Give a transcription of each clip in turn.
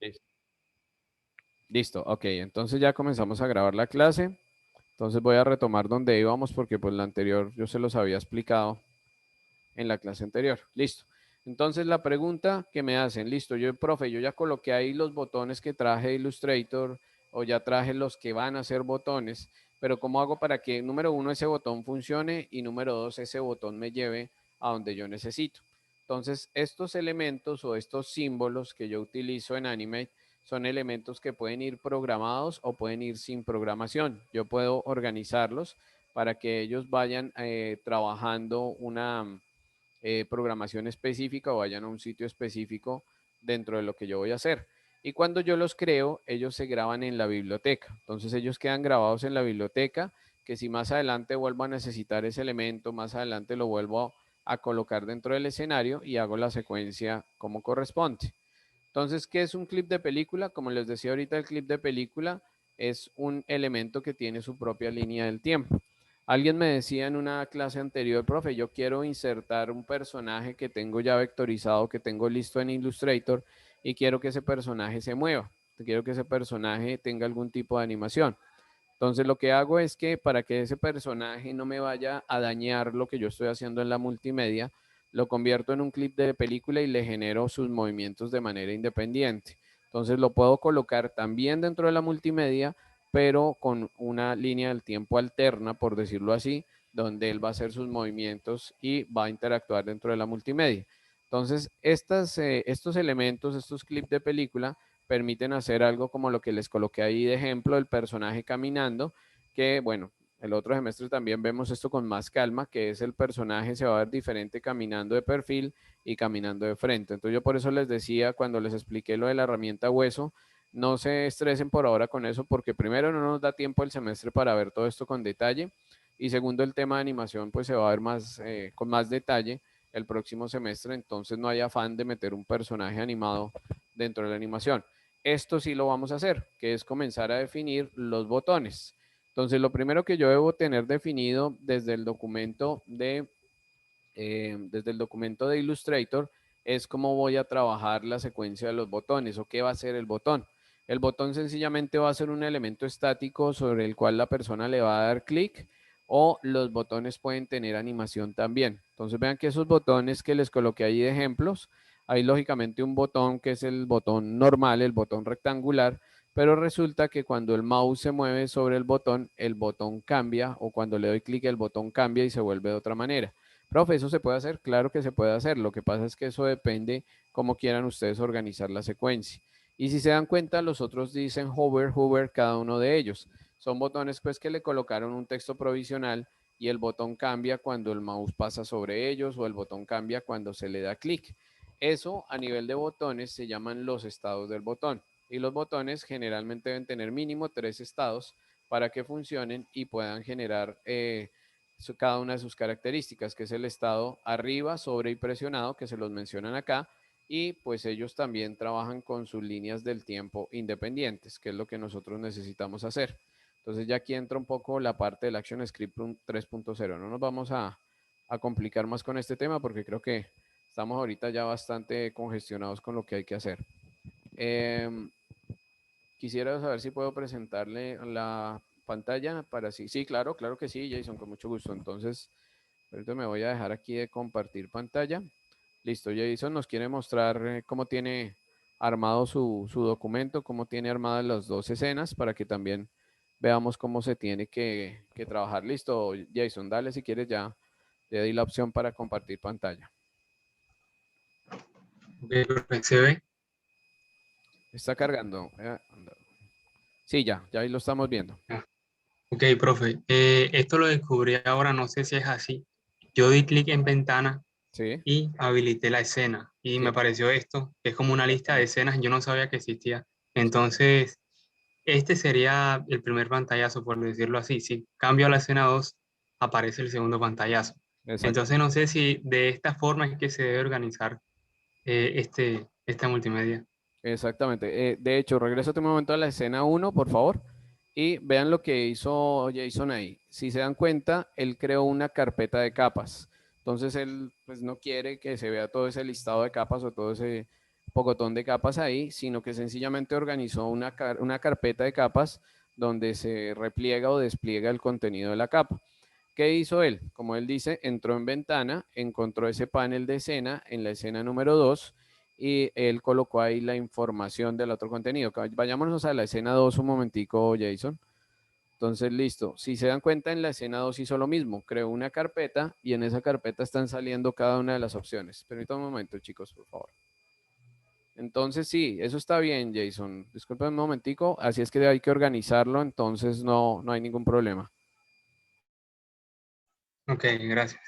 Listo. Listo, ok, entonces ya comenzamos a grabar la clase. Entonces voy a retomar donde íbamos porque pues la anterior yo se los había explicado en la clase anterior. Listo. Entonces la pregunta que me hacen, listo, yo, profe, yo ya coloqué ahí los botones que traje de Illustrator o ya traje los que van a ser botones, pero ¿cómo hago para que, número uno, ese botón funcione y número dos, ese botón me lleve a donde yo necesito? Entonces, estos elementos o estos símbolos que yo utilizo en Animate son elementos que pueden ir programados o pueden ir sin programación. Yo puedo organizarlos para que ellos vayan trabajando una programación específica o vayan a un sitio específico dentro de lo que yo voy a hacer. Y cuando yo los creo, ellos se graban en la biblioteca. Entonces ellos quedan grabados en la biblioteca, que si más adelante vuelvo a necesitar ese elemento, más adelante lo vuelvo a colocar dentro del escenario y hago la secuencia como corresponde. Entonces, ¿qué es un clip de película? Como les decía ahorita, el clip de película es un elemento que tiene su propia línea del tiempo. Alguien me decía en una clase anterior, profe, yo quiero insertar un personaje que tengo ya vectorizado, que tengo listo en Illustrator y quiero que ese personaje se mueva. Quiero que ese personaje tenga algún tipo de animación. Entonces lo que hago es que para que ese personaje no me vaya a dañar lo que yo estoy haciendo en la multimedia, lo convierto en un clip de película y le genero sus movimientos de manera independiente. Entonces lo puedo colocar también dentro de la multimedia, pero con una línea del tiempo alterna, por decirlo así, donde él va a hacer sus movimientos y va a interactuar dentro de la multimedia. Entonces, estos elementos, estos clips de película, permiten hacer algo como lo que les coloqué ahí de ejemplo, el personaje caminando, que bueno, el otro semestre también vemos esto con más calma, que es el personaje se va a ver diferente caminando de perfil y caminando de frente. Entonces yo por eso les decía cuando les expliqué lo de la herramienta hueso, no se estresen por ahora con eso, porque primero no nos da tiempo el semestre para ver todo esto con detalle, y segundo el tema de animación pues se va a ver más con más detalle el próximo semestre, entonces no hay afán de meter un personaje animado dentro de la animación. Esto sí lo vamos a hacer, que es comenzar a definir los botones. Entonces, lo primero que yo debo tener definido desde el documento de Illustrator es cómo voy a trabajar la secuencia de los botones o qué va a ser el botón. El botón sencillamente va a ser un elemento estático sobre el cual la persona le va a dar clic o los botones pueden tener animación también. Entonces vean que esos botones que les coloqué ahí de ejemplos, hay lógicamente un botón que es el botón normal, el botón rectangular, pero resulta que cuando el mouse se mueve sobre el botón cambia o cuando le doy clic el botón cambia y se vuelve de otra manera. Profe, ¿eso se puede hacer? Claro que se puede hacer. Lo que pasa es que eso depende cómo quieran ustedes organizar la secuencia. Y si se dan cuenta, los otros dicen hover, hover, cada uno de ellos. Son botones pues que le colocaron un texto provisional y el botón cambia cuando el mouse pasa sobre ellos o el botón cambia cuando se le da clic. Eso a nivel de botones se llaman los estados del botón. Y los botones generalmente deben tener mínimo 3 estados para que funcionen y puedan generar cada una de sus características, que es el estado arriba, sobre y presionado, que se los mencionan acá, y pues ellos también trabajan con sus líneas del tiempo independientes, que es lo que nosotros necesitamos hacer. Entonces ya aquí entra un poco la parte del ActionScript 3.0. No nos vamos a complicar más con este tema porque creo que estamos ahorita ya bastante congestionados con lo que hay que hacer. Eh, Quisiera saber si puedo presentarle la pantalla para sí. Sí, claro, claro que sí, Jason, con mucho gusto. Entonces, ahorita me voy a dejar aquí de compartir pantalla. Listo, Jason nos quiere mostrar cómo tiene armado su documento, cómo tiene armadas las dos escenas para que también veamos cómo se tiene que trabajar. Listo, Jason, dale si quieres ya. Le di la opción para compartir pantalla. Ok, profe, ¿se ve? Está cargando. Sí, ya ahí lo estamos viendo. Ah, ok, profe, esto lo descubrí ahora, no sé si es así. Yo di clic en ventana Sí, y habilité la escena y me sí, apareció esto, que es como una lista de exactamente. escenas, yo no sabía que existía. Exacto. Entonces, este sería el primer pantallazo, por decirlo así. Si cambio a la escena 2 aparece el segundo pantallazo. Entonces, Exactamente. no sé si de esta forma es que se debe organizar esta multimedia. Exactamente. De hecho, regrésate un momento a la escena uno, por favor, y vean lo que hizo Jason ahí. Si se dan cuenta, él creó una carpeta de capas. Entonces, él pues no quiere que se vea todo ese listado de capas o todo ese pocotón de capas ahí, sino que sencillamente organizó una carpeta de capas donde se repliega o despliega el contenido de la capa. ¿Qué hizo él? Como él dice, entró en ventana, encontró ese panel de escena en la escena número 2 y él colocó ahí la información del otro contenido. Vayámonos a la escena 2 un momentico, Jason. Entonces, listo. Si se dan cuenta, en la escena 2 hizo lo mismo. Creó una carpeta y en esa carpeta están saliendo cada una de las opciones. Permítanme un momento, chicos, por favor. Entonces, sí, eso está bien, Jason. Disculpen un momentico. Así es que hay que organizarlo, entonces no hay ningún problema. Ok, gracias.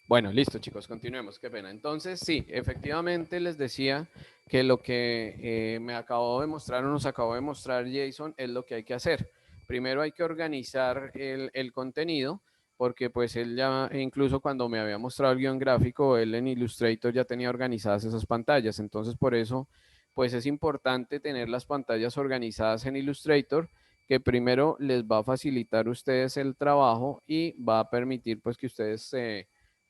Bueno, listo, chicos, continuemos. Qué pena. Entonces, sí, efectivamente les decía que lo que me acabó de mostrar o nos acabó de mostrar Jason es lo que hay que hacer. Primero hay que organizar el contenido, porque pues él ya, incluso cuando me había mostrado el guión gráfico, él en Illustrator ya tenía organizadas esas pantallas. Entonces, por eso, pues es importante tener las pantallas organizadas en Illustrator, que primero les va a facilitar a ustedes el trabajo y va a permitir pues que ustedes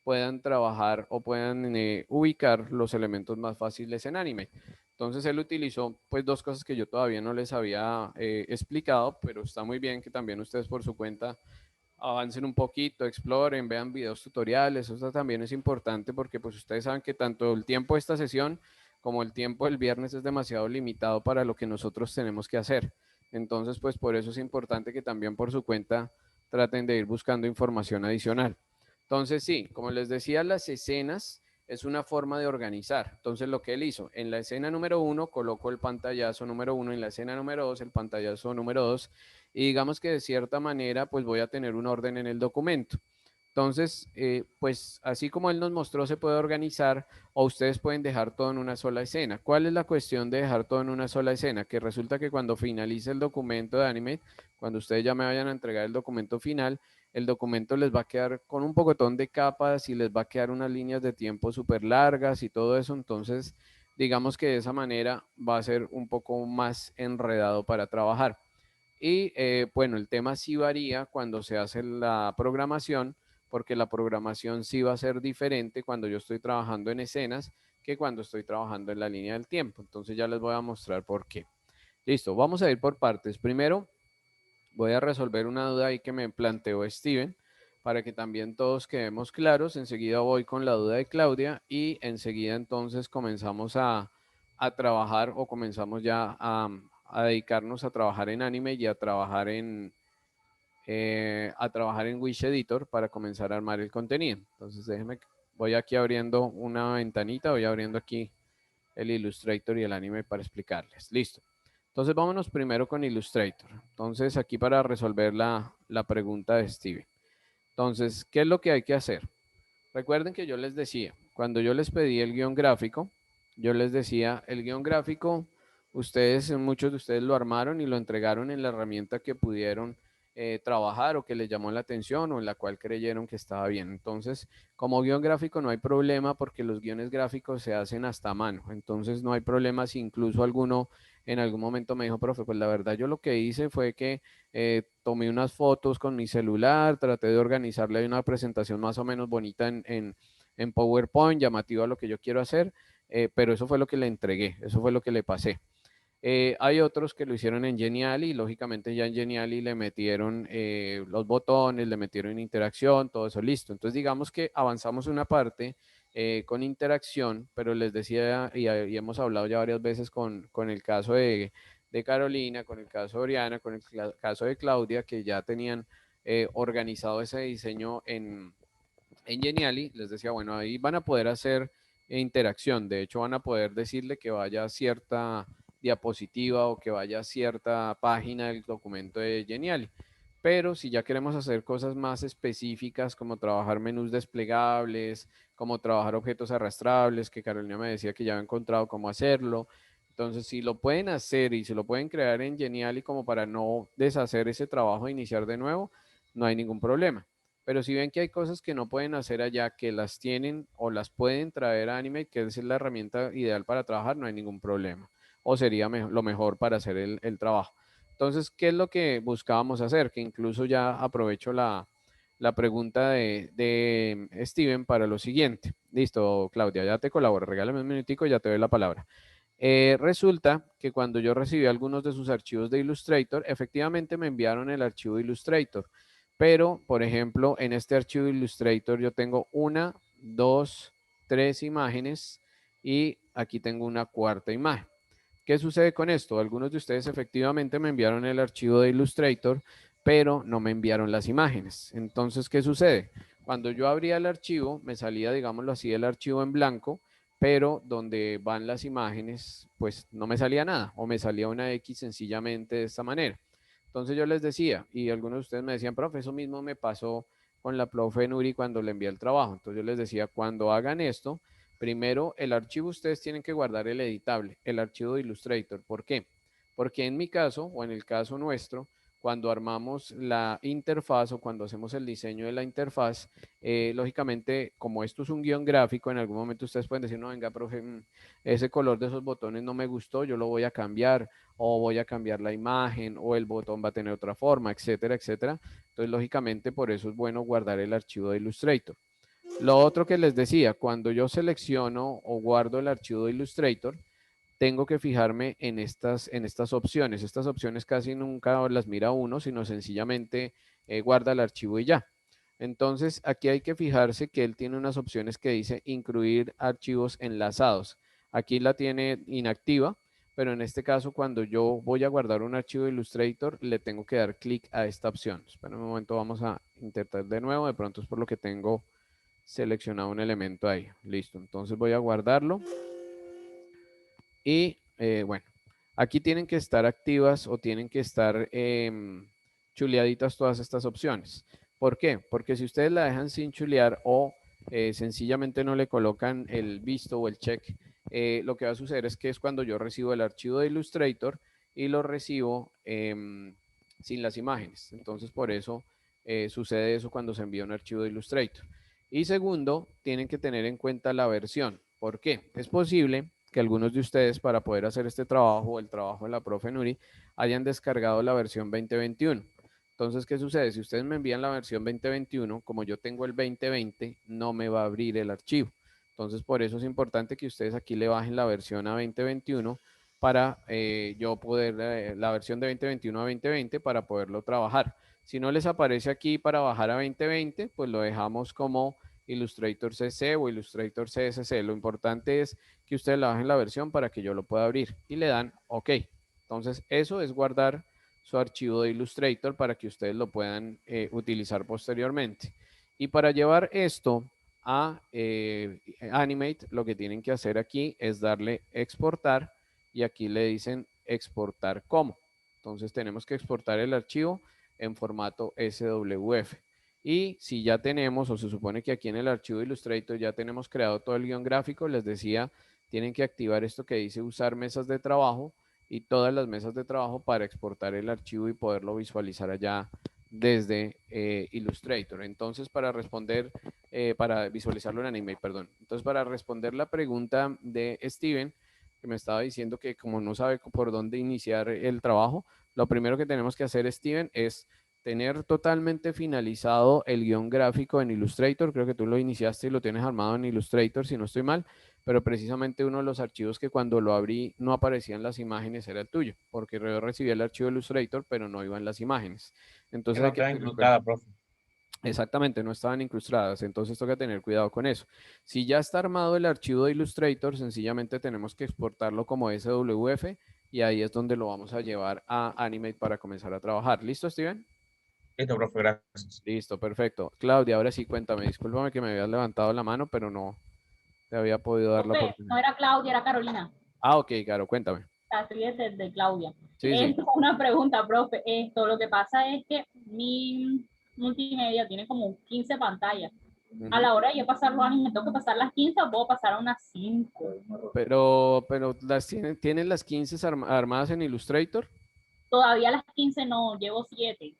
puedan trabajar o puedan ubicar los elementos más fáciles en Animate. Entonces él utilizó pues dos cosas que yo todavía no les había explicado, pero está muy bien que también ustedes por su cuenta avancen un poquito, exploren, vean videos tutoriales, eso también es importante porque pues ustedes saben que tanto el tiempo de esta sesión como el tiempo del viernes es demasiado limitado para lo que nosotros tenemos que hacer. Entonces pues por eso es importante que también por su cuenta traten de ir buscando información adicional. Entonces, sí, como les decía, las escenas es una forma de organizar. Entonces, lo que él hizo, en la escena número 1 colocó el pantallazo número 1, en la escena número 2 el pantallazo número 2, y digamos que de cierta manera, pues voy a tener un orden en el documento. Entonces, pues así como él nos mostró, se puede organizar o ustedes pueden dejar todo en una sola escena. ¿Cuál es la cuestión de dejar todo en una sola escena? Que resulta que cuando finalice el documento de Animate, cuando ustedes ya me vayan a entregar el documento final, el documento les va a quedar con un pocotón de capas y les va a quedar unas líneas de tiempo súper largas y todo eso. Entonces, digamos que de esa manera va a ser un poco más enredado para trabajar. Y bueno, el tema sí varía cuando se hace la programación, porque la programación sí va a ser diferente cuando yo estoy trabajando en escenas que cuando estoy trabajando en la línea del tiempo. Entonces ya les voy a mostrar por qué. Listo, vamos a ir por partes. Primero, voy a resolver una duda ahí que me planteó Steven para que también todos quedemos claros. Enseguida voy con la duda de Claudia y enseguida entonces comenzamos a trabajar o comenzamos ya a dedicarnos a trabajar en anime y a trabajar en Wish Editor para comenzar a armar el contenido. Entonces déjenme, voy aquí abriendo una ventanita, voy abriendo aquí el Illustrator y el anime para explicarles. Listo. Entonces vámonos primero con Illustrator. Entonces aquí para resolver la pregunta de Steven. Entonces, ¿qué es lo que hay que hacer? Recuerden que yo les decía, cuando yo les pedí el guión gráfico, yo les decía, el guión gráfico, ustedes, muchos de ustedes lo armaron y lo entregaron en la herramienta que pudieron trabajar o que les llamó la atención o en la cual creyeron que estaba bien. Entonces, como guión gráfico no hay problema porque los guiones gráficos se hacen hasta a mano. Entonces, no hay problema si incluso alguno en algún momento me dijo, profe, pues la verdad yo lo que hice fue que tomé unas fotos con mi celular, traté de organizarle una presentación más o menos bonita en PowerPoint, llamativa a lo que yo quiero hacer, pero eso fue lo que le entregué, eso fue lo que le pasé. Hay otros que lo hicieron en Geniali y lógicamente ya en Geniali le metieron los botones, le metieron interacción, todo eso listo. Entonces digamos que avanzamos una parte con interacción, pero les decía y hemos hablado ya varias veces con el caso de Carolina, con el caso de Oriana, con el caso de Claudia, que ya tenían organizado ese diseño en Geniali, les decía, bueno, ahí van a poder hacer interacción, de hecho van a poder decirle que vaya a cierta diapositiva o que vaya a cierta página del documento de Geniali. Pero si ya queremos hacer cosas más específicas, como trabajar menús desplegables, como trabajar objetos arrastrables, que Carolina me decía que ya había encontrado cómo hacerlo. Entonces, si lo pueden hacer y se lo pueden crear en Genially como para no deshacer ese trabajo e iniciar de nuevo, no hay ningún problema. Pero si ven que hay cosas que no pueden hacer allá, que las tienen o las pueden traer a Animate, que es la herramienta ideal para trabajar, no hay ningún problema. O sería lo mejor para hacer el trabajo. Entonces, ¿qué es lo que buscábamos hacer? Que incluso ya aprovecho la pregunta de Steven para lo siguiente. Listo, Claudia, ya te colaboro. Regálame un minutico y ya te doy la palabra. Resulta que cuando yo recibí algunos de sus archivos de Illustrator, efectivamente me enviaron el archivo de Illustrator. Pero, por ejemplo, en este archivo de Illustrator yo tengo una, dos, tres imágenes y aquí tengo una cuarta imagen. ¿Qué sucede con esto? Algunos de ustedes efectivamente me enviaron el archivo de Illustrator, pero no me enviaron las imágenes. Entonces, ¿qué sucede? Cuando yo abría el archivo, me salía, digámoslo así, el archivo en blanco, pero donde van las imágenes, pues no me salía nada, o me salía una X sencillamente de esta manera. Entonces yo les decía, y algunos de ustedes me decían, profe, eso mismo me pasó con la profe Nuri cuando le envié el trabajo. Entonces yo les decía, cuando hagan esto, primero, el archivo ustedes tienen que guardar el editable, el archivo de Illustrator. ¿Por qué? Porque en mi caso, o en el caso nuestro, cuando armamos la interfaz o cuando hacemos el diseño de la interfaz, lógicamente, como esto es un guión gráfico, en algún momento ustedes pueden decir, no, venga, profe, ese color de esos botones no me gustó, yo lo voy a cambiar, o voy a cambiar la imagen, o el botón va a tener otra forma, etcétera, etcétera. Entonces, lógicamente, por eso es bueno guardar el archivo de Illustrator. Lo otro que les decía, cuando yo selecciono o guardo el archivo de Illustrator, tengo que fijarme en estas opciones. Estas opciones casi nunca las mira uno, sino sencillamente guarda el archivo y ya. Entonces, aquí hay que fijarse que él tiene unas opciones que dice incluir archivos enlazados. Aquí la tiene inactiva, pero en este caso, cuando yo voy a guardar un archivo de Illustrator, le tengo que dar clic a esta opción. Espera un momento, vamos a intentar de nuevo. De pronto es por lo que tengo seleccionado un elemento ahí. Listo, entonces voy a guardarlo. Y bueno, aquí tienen que estar activas o tienen que estar chuleaditas todas estas opciones. ¿Por qué? Porque si ustedes la dejan sin chulear o sencillamente no le colocan el visto o el check, lo que va a suceder es que es cuando yo recibo el archivo de Illustrator y lo recibo sin las imágenes. Entonces, por eso sucede eso cuando se envía un archivo de Illustrator. Y segundo, tienen que tener en cuenta la versión. ¿Por qué? Es posible que algunos de ustedes para poder hacer este trabajo o el trabajo de la profe Nuri hayan descargado la versión 2021. Entonces, ¿qué sucede? Si ustedes me envían la versión 2021, como yo tengo el 2020, no me va a abrir el archivo. Entonces, por eso es importante que ustedes aquí le bajen la versión a 2021 para yo poder, la versión de 2021 a 2020 para poderlo trabajar. Si no les aparece aquí para bajar a 2020, pues lo dejamos como Illustrator CC o Illustrator CSC. Lo importante es que ustedes la bajen la versión para que yo lo pueda abrir y le dan OK. Entonces, eso es guardar su archivo de Illustrator para que ustedes lo puedan utilizar posteriormente. Y para llevar esto a Animate, lo que tienen que hacer aquí es darle exportar y aquí le dicen exportar como. Entonces tenemos que exportar el archivo en formato SWF. Y si ya tenemos, o se supone que aquí en el archivo Illustrator ya tenemos creado todo el guión gráfico, les decía, tienen que activar esto que dice usar mesas de trabajo y todas las mesas de trabajo para exportar el archivo y poderlo visualizar allá desde Illustrator. Entonces, para responder, para visualizarlo en Animate, perdón. Entonces, para responder la pregunta de Steven, que me estaba diciendo que como no sabe por dónde iniciar el trabajo, lo primero que tenemos que hacer, Steven, es tener totalmente finalizado el guión gráfico en Illustrator. Creo que tú lo iniciaste y lo tienes armado en Illustrator, si no estoy mal, pero precisamente uno de los archivos que cuando lo abrí no aparecían las imágenes era el tuyo, porque yo recibí el archivo de Illustrator, pero no iban las imágenes. Que Entonces no hay que está tener incrustada, profe. exactamente, no estaban incrustadas, entonces toca tener cuidado con eso. Si ya está armado el archivo de Illustrator, sencillamente tenemos que exportarlo como SWF y ahí es donde lo vamos a llevar a Animate para comenzar a trabajar. ¿Listo, Steven? Listo, profe, gracias. Listo, perfecto. Claudia, ahora sí cuéntame, discúlpame que me habías levantado la mano, pero no te había podido dar la Profe, no oportunidad. era Claudia, era Carolina. Ah, ok, Caro, cuéntame. Así es, el de Claudia. Sí, sí. Una pregunta, profe. Lo que pasa es que mi multimedia tiene como 15 pantallas. A Ujú. la hora de yo pasar los años, ¿me tengo que pasar las 15 o puedo pasar a unas 5? Pero ¿tienen las 15 armadas en Illustrator? Todavía las 15 no, llevo 7.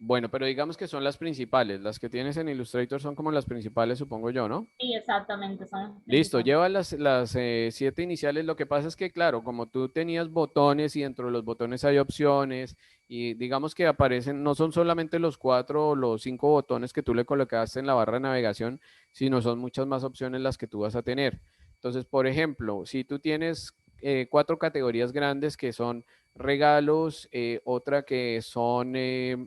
Bueno, pero digamos que son las principales. Las que tienes en Illustrator son como las principales, supongo yo, ¿no? Sí, exactamente, son las Listo, principales. lleva las 7 iniciales. Lo que pasa es que, claro, como tú tenías botones y dentro de los botones hay opciones y digamos que aparecen, no son solamente los 4 o los 5 botones que tú le colocaste en la barra de navegación, sino son muchas más opciones las que tú vas a tener. Entonces, por ejemplo, si tú tienes 4 categorías grandes que son regalos, otra que son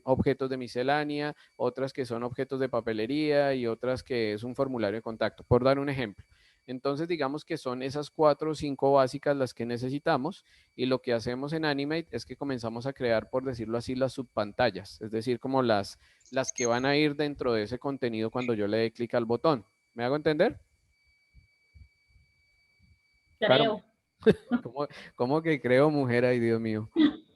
objetos de miscelánea, otras que son objetos de papelería y otras que es un formulario de contacto, por dar un ejemplo. Entonces, digamos que son esas 4 o 5 básicas las que necesitamos y lo que hacemos en Animate es que comenzamos a crear, por decirlo así, las subpantallas, es decir, como las que van a ir dentro de ese contenido cuando yo le dé clic al botón. ¿Me hago entender? Carmen, Creo. ¿cómo, cómo que creo, mujer? Ay, Dios mío.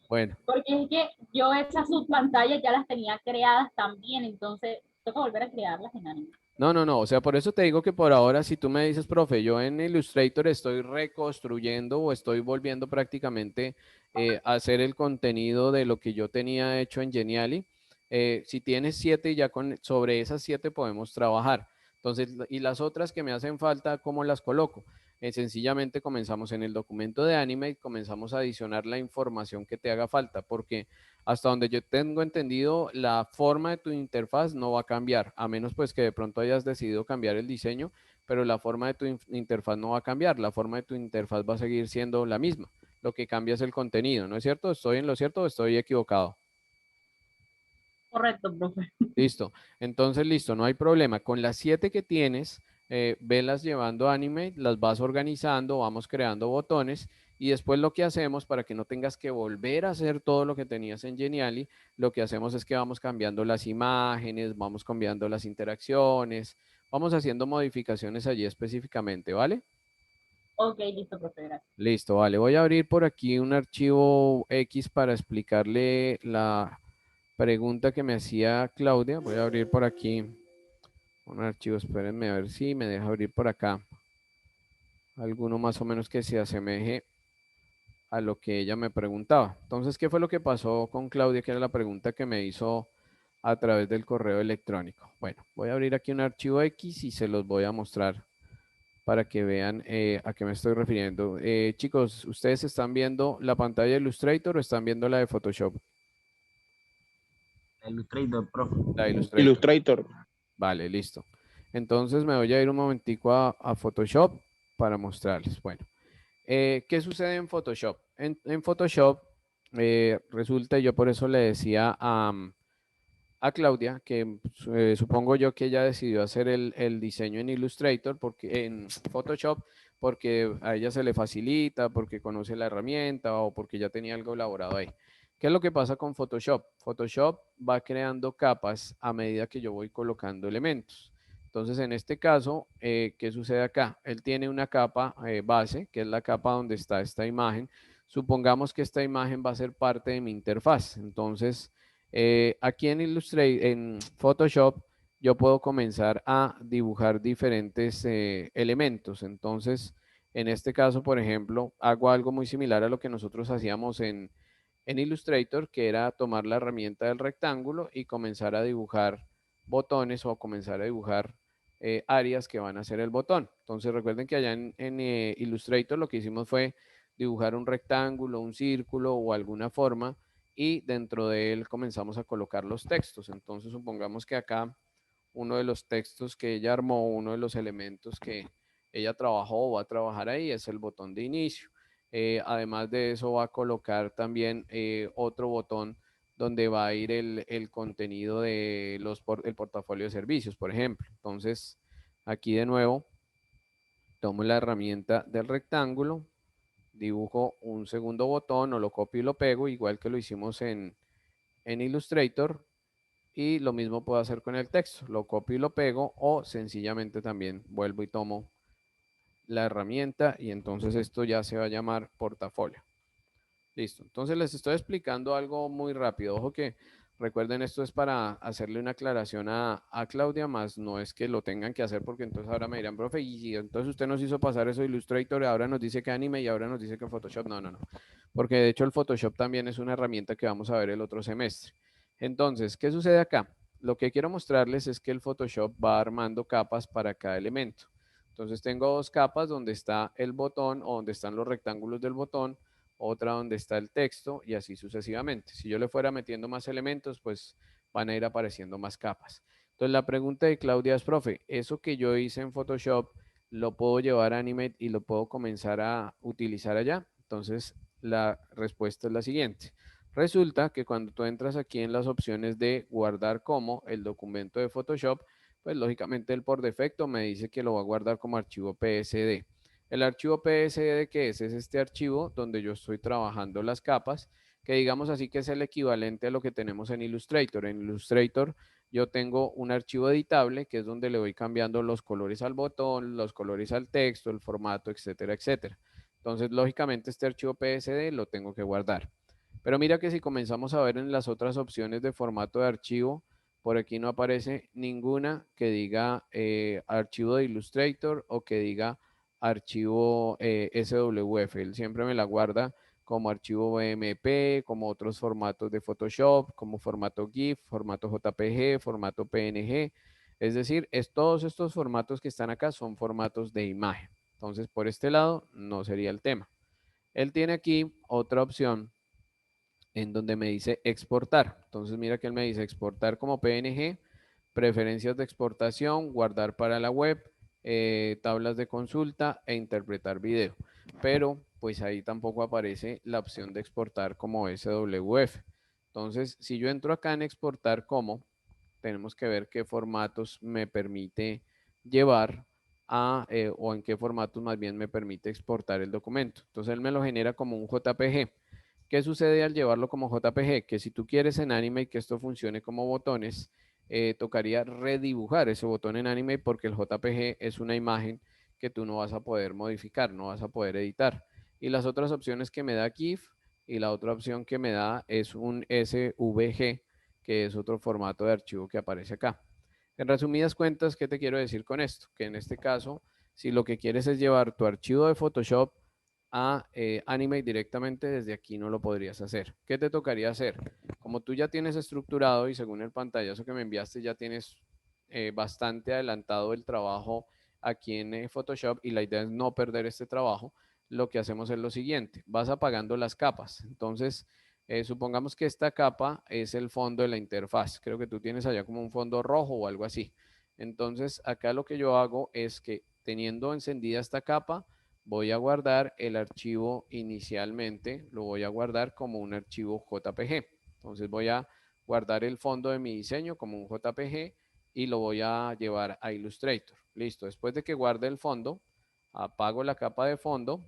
Bueno. Porque es que yo esas subpantallas ya las tenía creadas también, entonces tengo que volver a crearlas en Anime. No, no, no, o sea, por eso te digo que por ahora, si tú me dices, profe, yo en Illustrator estoy reconstruyendo o estoy volviendo prácticamente a hacer el contenido de lo que yo tenía hecho en Geniali, si tienes 7, ya sobre esas 7 podemos trabajar. Entonces, y las otras que me hacen falta, ¿cómo las coloco? Sencillamente comenzamos en el documento de Animate, comenzamos a adicionar la información que te haga falta, porque hasta donde yo tengo entendido, la forma de tu interfaz no va a cambiar, a menos pues que de pronto hayas decidido cambiar el diseño, pero la forma de tu interfaz no va a cambiar, la forma de tu interfaz va a seguir siendo la misma. Lo que cambia es el contenido, ¿no es cierto? ¿Estoy en lo cierto o estoy equivocado? Correcto, profe. Listo. Entonces, listo, no hay problema. Con las 7 que tienes, velas llevando Animate, las vas organizando, vamos creando botones y después lo que hacemos para que no tengas que volver a hacer todo lo que tenías en Geniali, lo que hacemos es que vamos cambiando las imágenes, vamos cambiando las interacciones, vamos haciendo modificaciones allí específicamente, ¿vale? Ok, listo, profe, gracias. Listo, vale. Voy a abrir por aquí un archivo X para explicarle la pregunta que me hacía Claudia. Voy a abrir por aquí un archivo, espérenme a ver si me deja abrir por acá alguno más o menos que se asemeje a lo que ella me preguntaba. Entonces, ¿qué fue lo que pasó con Claudia? Que era la pregunta que me hizo a través del correo electrónico. Bueno, voy a abrir aquí un archivo X y se los voy a mostrar para que vean a qué me estoy refiriendo. Chicos, ¿ustedes están viendo la pantalla de Illustrator o están viendo la de Photoshop? Illustrator, profe. La de Illustrator. Illustrator. Vale, listo. Entonces me voy a ir un momentico a Photoshop para mostrarles. Bueno, ¿qué sucede en Photoshop? En Photoshop resulta, yo por eso le decía a Claudia que supongo yo que ella decidió hacer el diseño en Illustrator, porque en Photoshop, porque a ella se le facilita, porque conoce la herramienta o porque ya tenía algo elaborado ahí. ¿Qué es lo que pasa con Photoshop? Photoshop va creando capas a medida que yo voy colocando elementos. Entonces, en este caso, ¿qué sucede acá? Él tiene una capa base, que es la capa donde está esta imagen. Supongamos que esta imagen va a ser parte de mi interfaz. Entonces, aquí en en Photoshop, yo puedo comenzar a dibujar diferentes elementos. Entonces, en este caso, por ejemplo, hago algo muy similar a lo que nosotros hacíamos en Illustrator, que era tomar la herramienta del rectángulo y comenzar a dibujar botones o comenzar a dibujar áreas que van a ser el botón. Entonces recuerden que allá en Illustrator lo que hicimos fue dibujar un rectángulo, un círculo o alguna forma y dentro de él comenzamos a colocar los textos. Entonces supongamos que acá uno de los textos que ella armó, uno de los elementos que ella trabajó o va a trabajar ahí es el botón de inicio. Además de eso va a colocar también otro botón donde va a ir el contenido de el portafolio de servicios, por ejemplo. Entonces, aquí de nuevo, tomo la herramienta del rectángulo, dibujo un segundo botón o lo copio y lo pego, igual que lo hicimos en Illustrator. Y lo mismo puedo hacer con el texto, lo copio y lo pego o sencillamente también vuelvo y tomo la herramienta y entonces esto ya se va a llamar portafolio. Listo. Entonces les estoy explicando algo muy rápido. Ojo que recuerden, esto es para hacerle una aclaración a Claudia, más no es que lo tengan que hacer porque entonces ahora me dirán, profe, y si entonces usted nos hizo pasar eso de Illustrator, ahora nos dice que Anime y ahora nos dice que Photoshop. No, no, no. Porque de hecho el Photoshop también es una herramienta que vamos a ver el otro semestre. Entonces, ¿qué sucede acá? Lo que quiero mostrarles es que el Photoshop va armando capas para cada elemento. Entonces tengo dos capas donde está el botón o donde están los rectángulos del botón, otra donde está el texto y así sucesivamente. Si yo le fuera metiendo más elementos, pues van a ir apareciendo más capas. Entonces la pregunta de Claudia es, profe, ¿eso que yo hice en Photoshop lo puedo llevar a Animate y lo puedo comenzar a utilizar allá? Entonces la respuesta es la siguiente. Resulta que cuando tú entras aquí en las opciones de guardar como el documento de Photoshop, pues lógicamente él por defecto me dice que lo va a guardar como archivo PSD. El archivo PSD, ¿qué es? Es este archivo donde yo estoy trabajando las capas, que digamos así que es el equivalente a lo que tenemos en Illustrator. En Illustrator yo tengo un archivo editable, que es donde le voy cambiando los colores al botón, los colores al texto, el formato, etcétera, etcétera. Entonces, lógicamente, este archivo PSD lo tengo que guardar. Pero mira que si comenzamos a ver en las otras opciones de formato de archivo, por aquí no aparece ninguna que diga archivo de Illustrator o que diga archivo SWF. Él siempre me la guarda como archivo BMP, como otros formatos de Photoshop, como formato GIF, formato JPG, formato PNG. Es decir, todos estos formatos que están acá son formatos de imagen. Entonces, por este lado, no sería el tema. Él tiene aquí otra opción en donde me dice exportar. Entonces mira que él me dice exportar como PNG, preferencias de exportación, guardar para la web, tablas de consulta e interpretar video. Pero pues ahí tampoco aparece la opción de exportar como SWF. Entonces, si yo entro acá en exportar como, tenemos que ver qué formatos me permite llevar o en qué formatos más bien me permite exportar el documento. Entonces él me lo genera como un JPG. ¿Qué sucede al llevarlo como JPG? Que si tú quieres en Animate que esto funcione como botones, tocaría redibujar ese botón en Animate porque el JPG es una imagen que tú no vas a poder modificar, no vas a poder editar. Y las otras opciones que me da GIF y la otra opción que me da es un SVG, que es otro formato de archivo que aparece acá. En resumidas cuentas, ¿qué te quiero decir con esto? Que en este caso, si lo que quieres es llevar tu archivo de Photoshop a Animate directamente, desde aquí no lo podrías hacer. ¿Qué te tocaría hacer? Como tú ya tienes estructurado y según el pantallazo que me enviaste ya tienes bastante adelantado el trabajo aquí en Photoshop y la idea es no perder este trabajo, lo que hacemos es lo siguiente, vas apagando las capas. Entonces, supongamos que esta capa es el fondo de la interfaz. Creo que tú tienes allá como un fondo rojo o algo así. Entonces, acá lo que yo hago es que teniendo encendida esta capa, voy a guardar el archivo inicialmente, lo voy a guardar como un archivo JPG. Entonces voy a guardar el fondo de mi diseño como un JPG y lo voy a llevar a Illustrator. Listo, después de que guarde el fondo, apago la capa de fondo,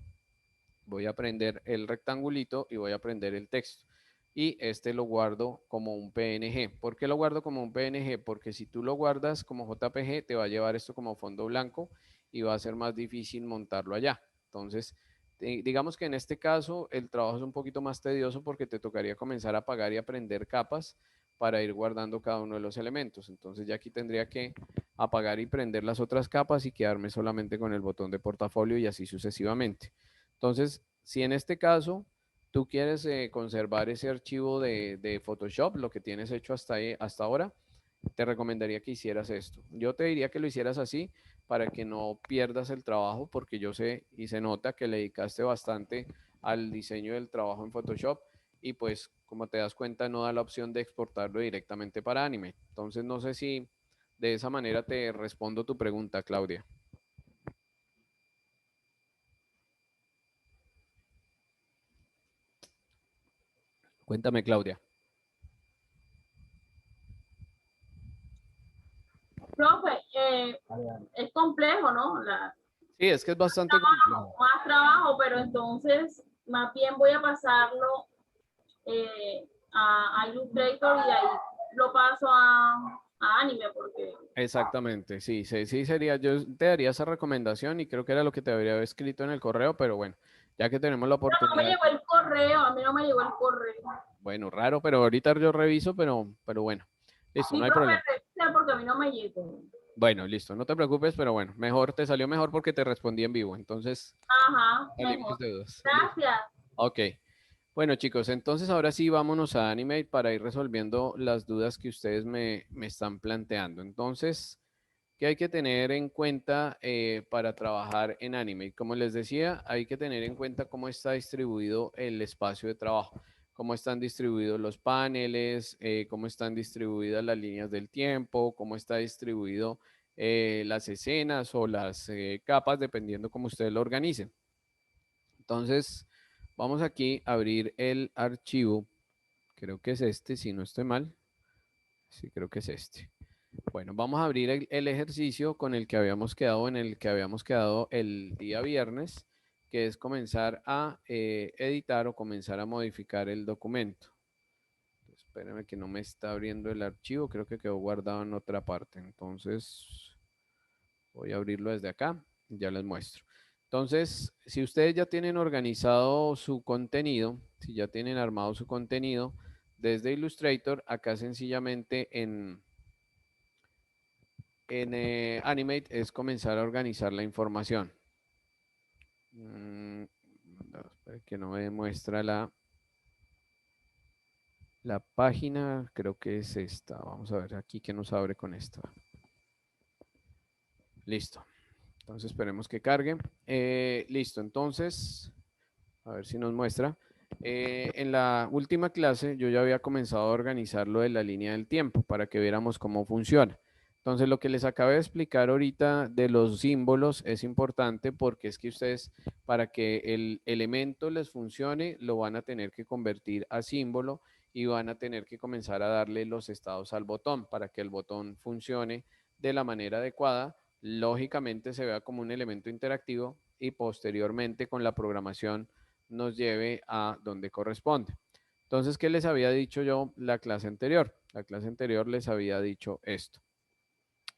voy a prender el rectangulito y voy a prender el texto. Y este lo guardo como un PNG. ¿Por qué lo guardo como un PNG? Porque si tú lo guardas como JPG, te va a llevar esto como fondo blanco y va a ser más difícil montarlo allá. Entonces, digamos que en este caso el trabajo es un poquito más tedioso porque te tocaría comenzar a apagar y a prender capas para ir guardando cada uno de los elementos. Entonces ya aquí tendría que apagar y prender las otras capas y quedarme solamente con el botón de portafolio y así sucesivamente. Entonces, si en este caso tú quieres conservar ese archivo de Photoshop, lo que tienes hecho hasta ahora, te recomendaría que hicieras esto. Yo te diría que lo hicieras así para que no pierdas el trabajo, porque yo sé y se nota que le dedicaste bastante al diseño del trabajo en Photoshop y pues como te das cuenta no da la opción de exportarlo directamente para Anime. Entonces no sé si de esa manera te respondo tu pregunta, Claudia. Cuéntame, Claudia. Profe, es complejo, ¿no? Sí, es que es bastante complejo. Más trabajo, pero entonces más bien voy a pasarlo a Illustrator y de ahí lo paso a Anime porque Exactamente, sí, sí, sí sería, yo te daría esa recomendación y creo que era lo que te habría escrito en el correo, pero bueno, ya que tenemos la no me oportunidad. llegó el correo. correo, a mí no me llegó el correo. Bueno, raro, pero ahorita yo reviso, pero bueno. Listo, Sí, no hay profe, problema. revisa porque a mí no me llegó. Bueno, listo, no te preocupes, pero bueno, mejor, te salió mejor porque te respondí en vivo, entonces Ajá, salimos mejor. de dudas. Listo. Gracias. Ok. Bueno, chicos, entonces ahora sí vámonos a Animate para ir resolviendo las dudas que ustedes me están planteando. Entonces, ¿qué hay que tener en cuenta para trabajar en Animate? Como les decía, hay que tener en cuenta cómo está distribuido el espacio de trabajo, cómo están distribuidos los paneles, cómo están distribuidas las líneas del tiempo, cómo está distribuido las escenas o las capas, dependiendo cómo ustedes lo organicen. Entonces, vamos aquí a abrir el archivo. Creo que es este, si no estoy mal. Sí, creo que es este. Bueno, vamos a abrir el ejercicio con el que habíamos quedado, en el que habíamos quedado el día viernes, que es comenzar a editar o comenzar a modificar el documento. Espérenme que no me está abriendo el archivo, creo que quedó guardado en otra parte. Entonces, voy a abrirlo desde acá y ya les muestro. Entonces, si ustedes ya tienen organizado su contenido, si ya tienen armado su contenido desde Illustrator, acá sencillamente en Animate es comenzar a organizar la información. Espera que no me muestra la página, creo que es esta. Vamos a ver aquí qué nos abre con esta. Listo. Entonces esperemos que cargue. Listo, entonces, a ver si nos muestra. En la última clase yo ya había comenzado a organizar lo de la línea del tiempo para que viéramos cómo funciona. Entonces lo que les acabé de explicar ahorita de los símbolos es importante porque es que ustedes para que el elemento les funcione lo van a tener que convertir a símbolo y van a tener que comenzar a darle los estados al botón para que el botón funcione de la manera adecuada. Lógicamente se vea como un elemento interactivo y posteriormente con la programación nos lleve a donde corresponde. Entonces, ¿qué les había dicho yo la clase anterior? La clase anterior les había dicho esto.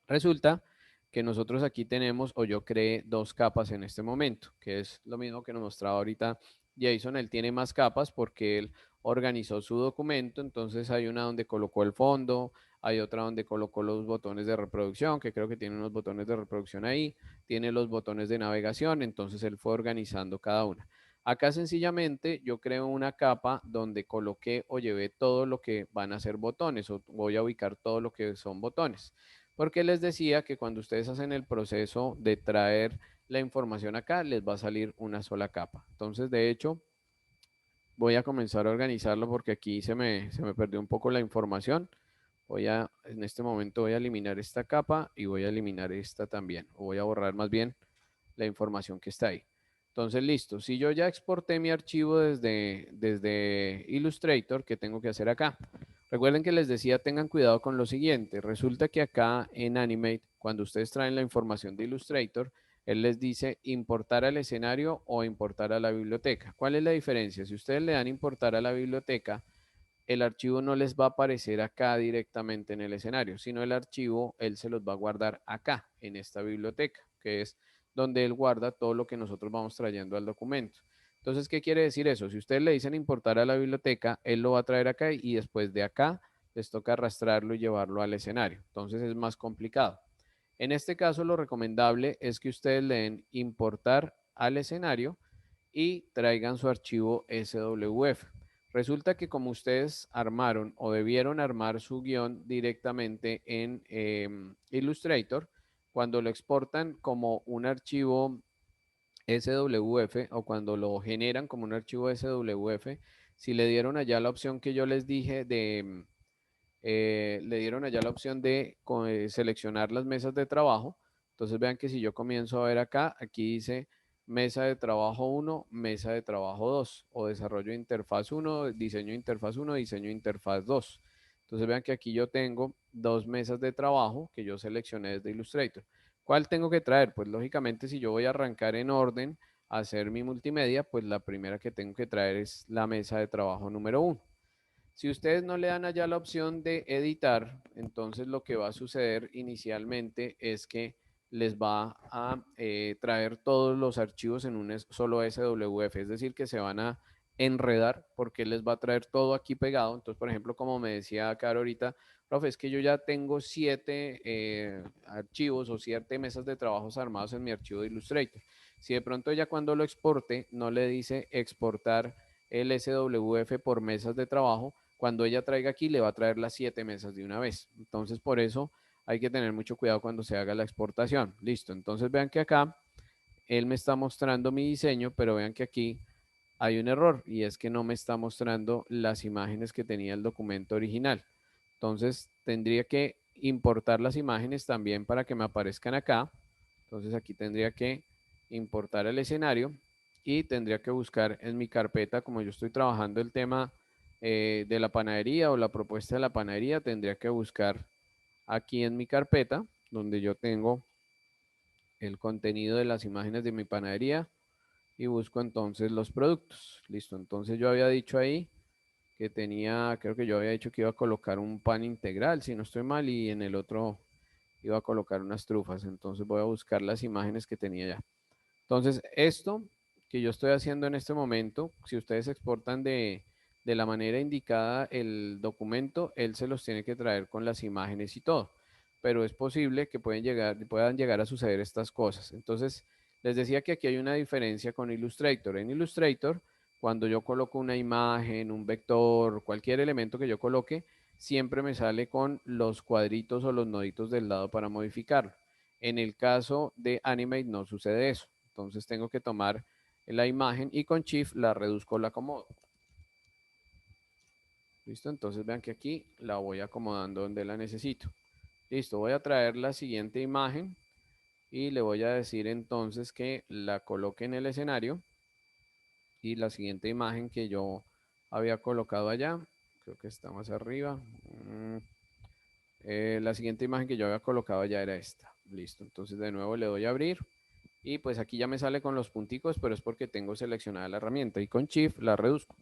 Resulta que nosotros aquí tenemos, o yo creé dos capas en este momento, que es lo mismo que nos mostraba ahorita Jason. Él tiene más capas porque él organizó su documento, entonces hay una donde colocó el fondo, hay otra donde colocó los botones de reproducción, que creo que tiene unos botones de reproducción ahí, tiene los botones de navegación, entonces él fue organizando cada una. Acá sencillamente yo creo una capa donde coloqué o llevé todo lo que van a ser botones, o voy a ubicar todo lo que son botones. Porque les decía que cuando ustedes hacen el proceso de traer la información acá, les va a salir una sola capa. Entonces, de hecho, voy a comenzar a organizarlo porque aquí se me perdió un poco la información. En este momento voy a eliminar esta capa y voy a eliminar esta también. O voy a borrar más bien la información que está ahí. Entonces, listo. Si yo ya exporté mi archivo desde Illustrator, ¿qué tengo que hacer acá? Recuerden que les decía, tengan cuidado con lo siguiente. Resulta que acá en Animate, cuando ustedes traen la información de Illustrator, él les dice importar al escenario o importar a la biblioteca. ¿Cuál es la diferencia? Si ustedes le dan importar a la biblioteca, el archivo no les va a aparecer acá directamente en el escenario, sino el archivo él se los va a guardar acá, en esta biblioteca, que es donde él guarda todo lo que nosotros vamos trayendo al documento. Entonces, ¿qué quiere decir eso? Si ustedes le dicen importar a la biblioteca, él lo va a traer acá y después de acá les toca arrastrarlo y llevarlo al escenario. Entonces es más complicado. En este caso, lo recomendable es que ustedes le den importar al escenario y traigan su archivo SWF. Resulta que como ustedes armaron o debieron armar su guión directamente en Illustrator, cuando lo exportan como un archivo SWF o cuando lo generan como un archivo SWF, si le dieron allá la opción que yo les dije le dieron allá la opción de seleccionar las mesas de trabajo. Entonces vean que si yo comienzo a ver acá, aquí dice mesa de trabajo 1, mesa de trabajo 2 o desarrollo de interfaz 1, diseño de interfaz 1, diseño de interfaz 2. Entonces vean que aquí yo tengo dos mesas de trabajo que yo seleccioné desde Illustrator. ¿Cuál tengo que traer? Pues lógicamente si yo voy a arrancar en orden a hacer mi multimedia, pues la primera que tengo que traer es la mesa de trabajo número 1. Si ustedes no le dan allá la opción de editar, entonces lo que va a suceder inicialmente es que les va a traer todos los archivos en un solo SWF, es decir, que se van a enredar porque les va a traer todo aquí pegado. Entonces, por ejemplo, como me decía Caro ahorita, profe, es que yo ya tengo 7 archivos o 7 mesas de trabajos armados en mi archivo de Illustrator. Si de pronto ella cuando lo exporte no le dice exportar el SWF por mesas de trabajo, cuando ella traiga aquí le va a traer las 7 mesas de una vez. Entonces, por eso hay que tener mucho cuidado cuando se haga la exportación. Listo, entonces vean que acá él me está mostrando mi diseño, pero vean que aquí hay un error y es que no me está mostrando las imágenes que tenía el documento original. Entonces tendría que importar las imágenes también para que me aparezcan acá. Entonces aquí tendría que importar el escenario y tendría que buscar en mi carpeta, como yo estoy trabajando el tema de la panadería o la propuesta de la panadería, tendría que buscar aquí en mi carpeta donde yo tengo el contenido de las imágenes de mi panadería y busco entonces los productos. Listo, entonces yo había dicho ahí que tenía, creo que yo había dicho que iba a colocar un pan integral, si no estoy mal, y en el otro iba a colocar unas trufas. Entonces voy a buscar las imágenes que tenía ya. Entonces esto que yo estoy haciendo en este momento, si ustedes exportan de la manera indicada el documento, él se los tiene que traer con las imágenes y todo. Pero es posible que puedan llegar a suceder estas cosas. Entonces, les decía que aquí hay una diferencia con Illustrator. En Illustrator, cuando yo coloco una imagen, un vector, cualquier elemento que yo coloque, siempre me sale con los cuadritos o los noditos del lado para modificarlo. En el caso de Animate no sucede eso. Entonces tengo que tomar la imagen y con Shift la reduzco, la acomodo. Listo, entonces vean que aquí la voy acomodando donde la necesito. Listo, voy a traer la siguiente imagen y le voy a decir entonces que la coloque en el escenario. Y la siguiente imagen que yo había colocado allá, creo que está más arriba. La siguiente imagen que yo había colocado allá era esta. Listo, entonces de nuevo le doy a abrir. Y pues aquí ya me sale con los punticos, pero es porque tengo seleccionada la herramienta y con Shift la reduzco.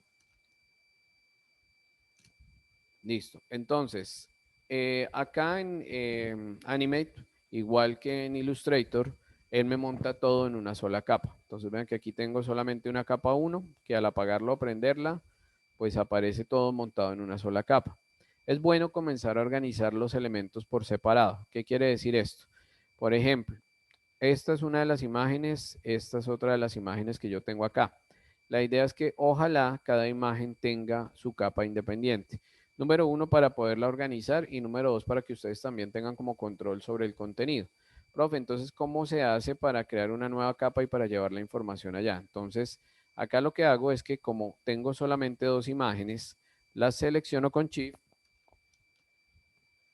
Listo. Entonces, acá en Animate, igual que en Illustrator, él me monta todo en una sola capa. Entonces vean que aquí tengo solamente una capa 1, que al apagarlo o prenderla, pues aparece todo montado en una sola capa. Es bueno comenzar a organizar los elementos por separado. ¿Qué quiere decir esto? Por ejemplo, esta es una de las imágenes, esta es otra de las imágenes que yo tengo acá. La idea es que ojalá cada imagen tenga su capa independiente. Número 1, para poderla organizar y número 2, para que ustedes también tengan como control sobre el contenido. Profe, entonces, ¿cómo se hace para crear una nueva capa y para llevar la información allá? Entonces, acá lo que hago es que como tengo solamente 2 imágenes, las selecciono con Shift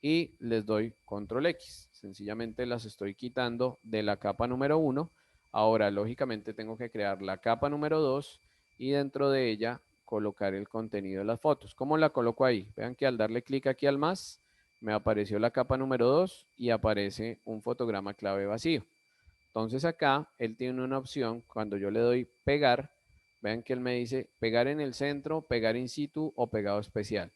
y les doy control X. Sencillamente las estoy quitando de la capa número 1. Ahora, lógicamente, tengo que crear la capa número 2 y dentro de ella colocar el contenido de las fotos. ¿Cómo la coloco ahí? Vean que al darle clic aquí al más, me apareció la capa número 2 y aparece un fotograma clave vacío. Entonces acá él tiene una opción, cuando yo le doy pegar, vean que él me dice pegar en el centro, pegar in situ o pegado especial.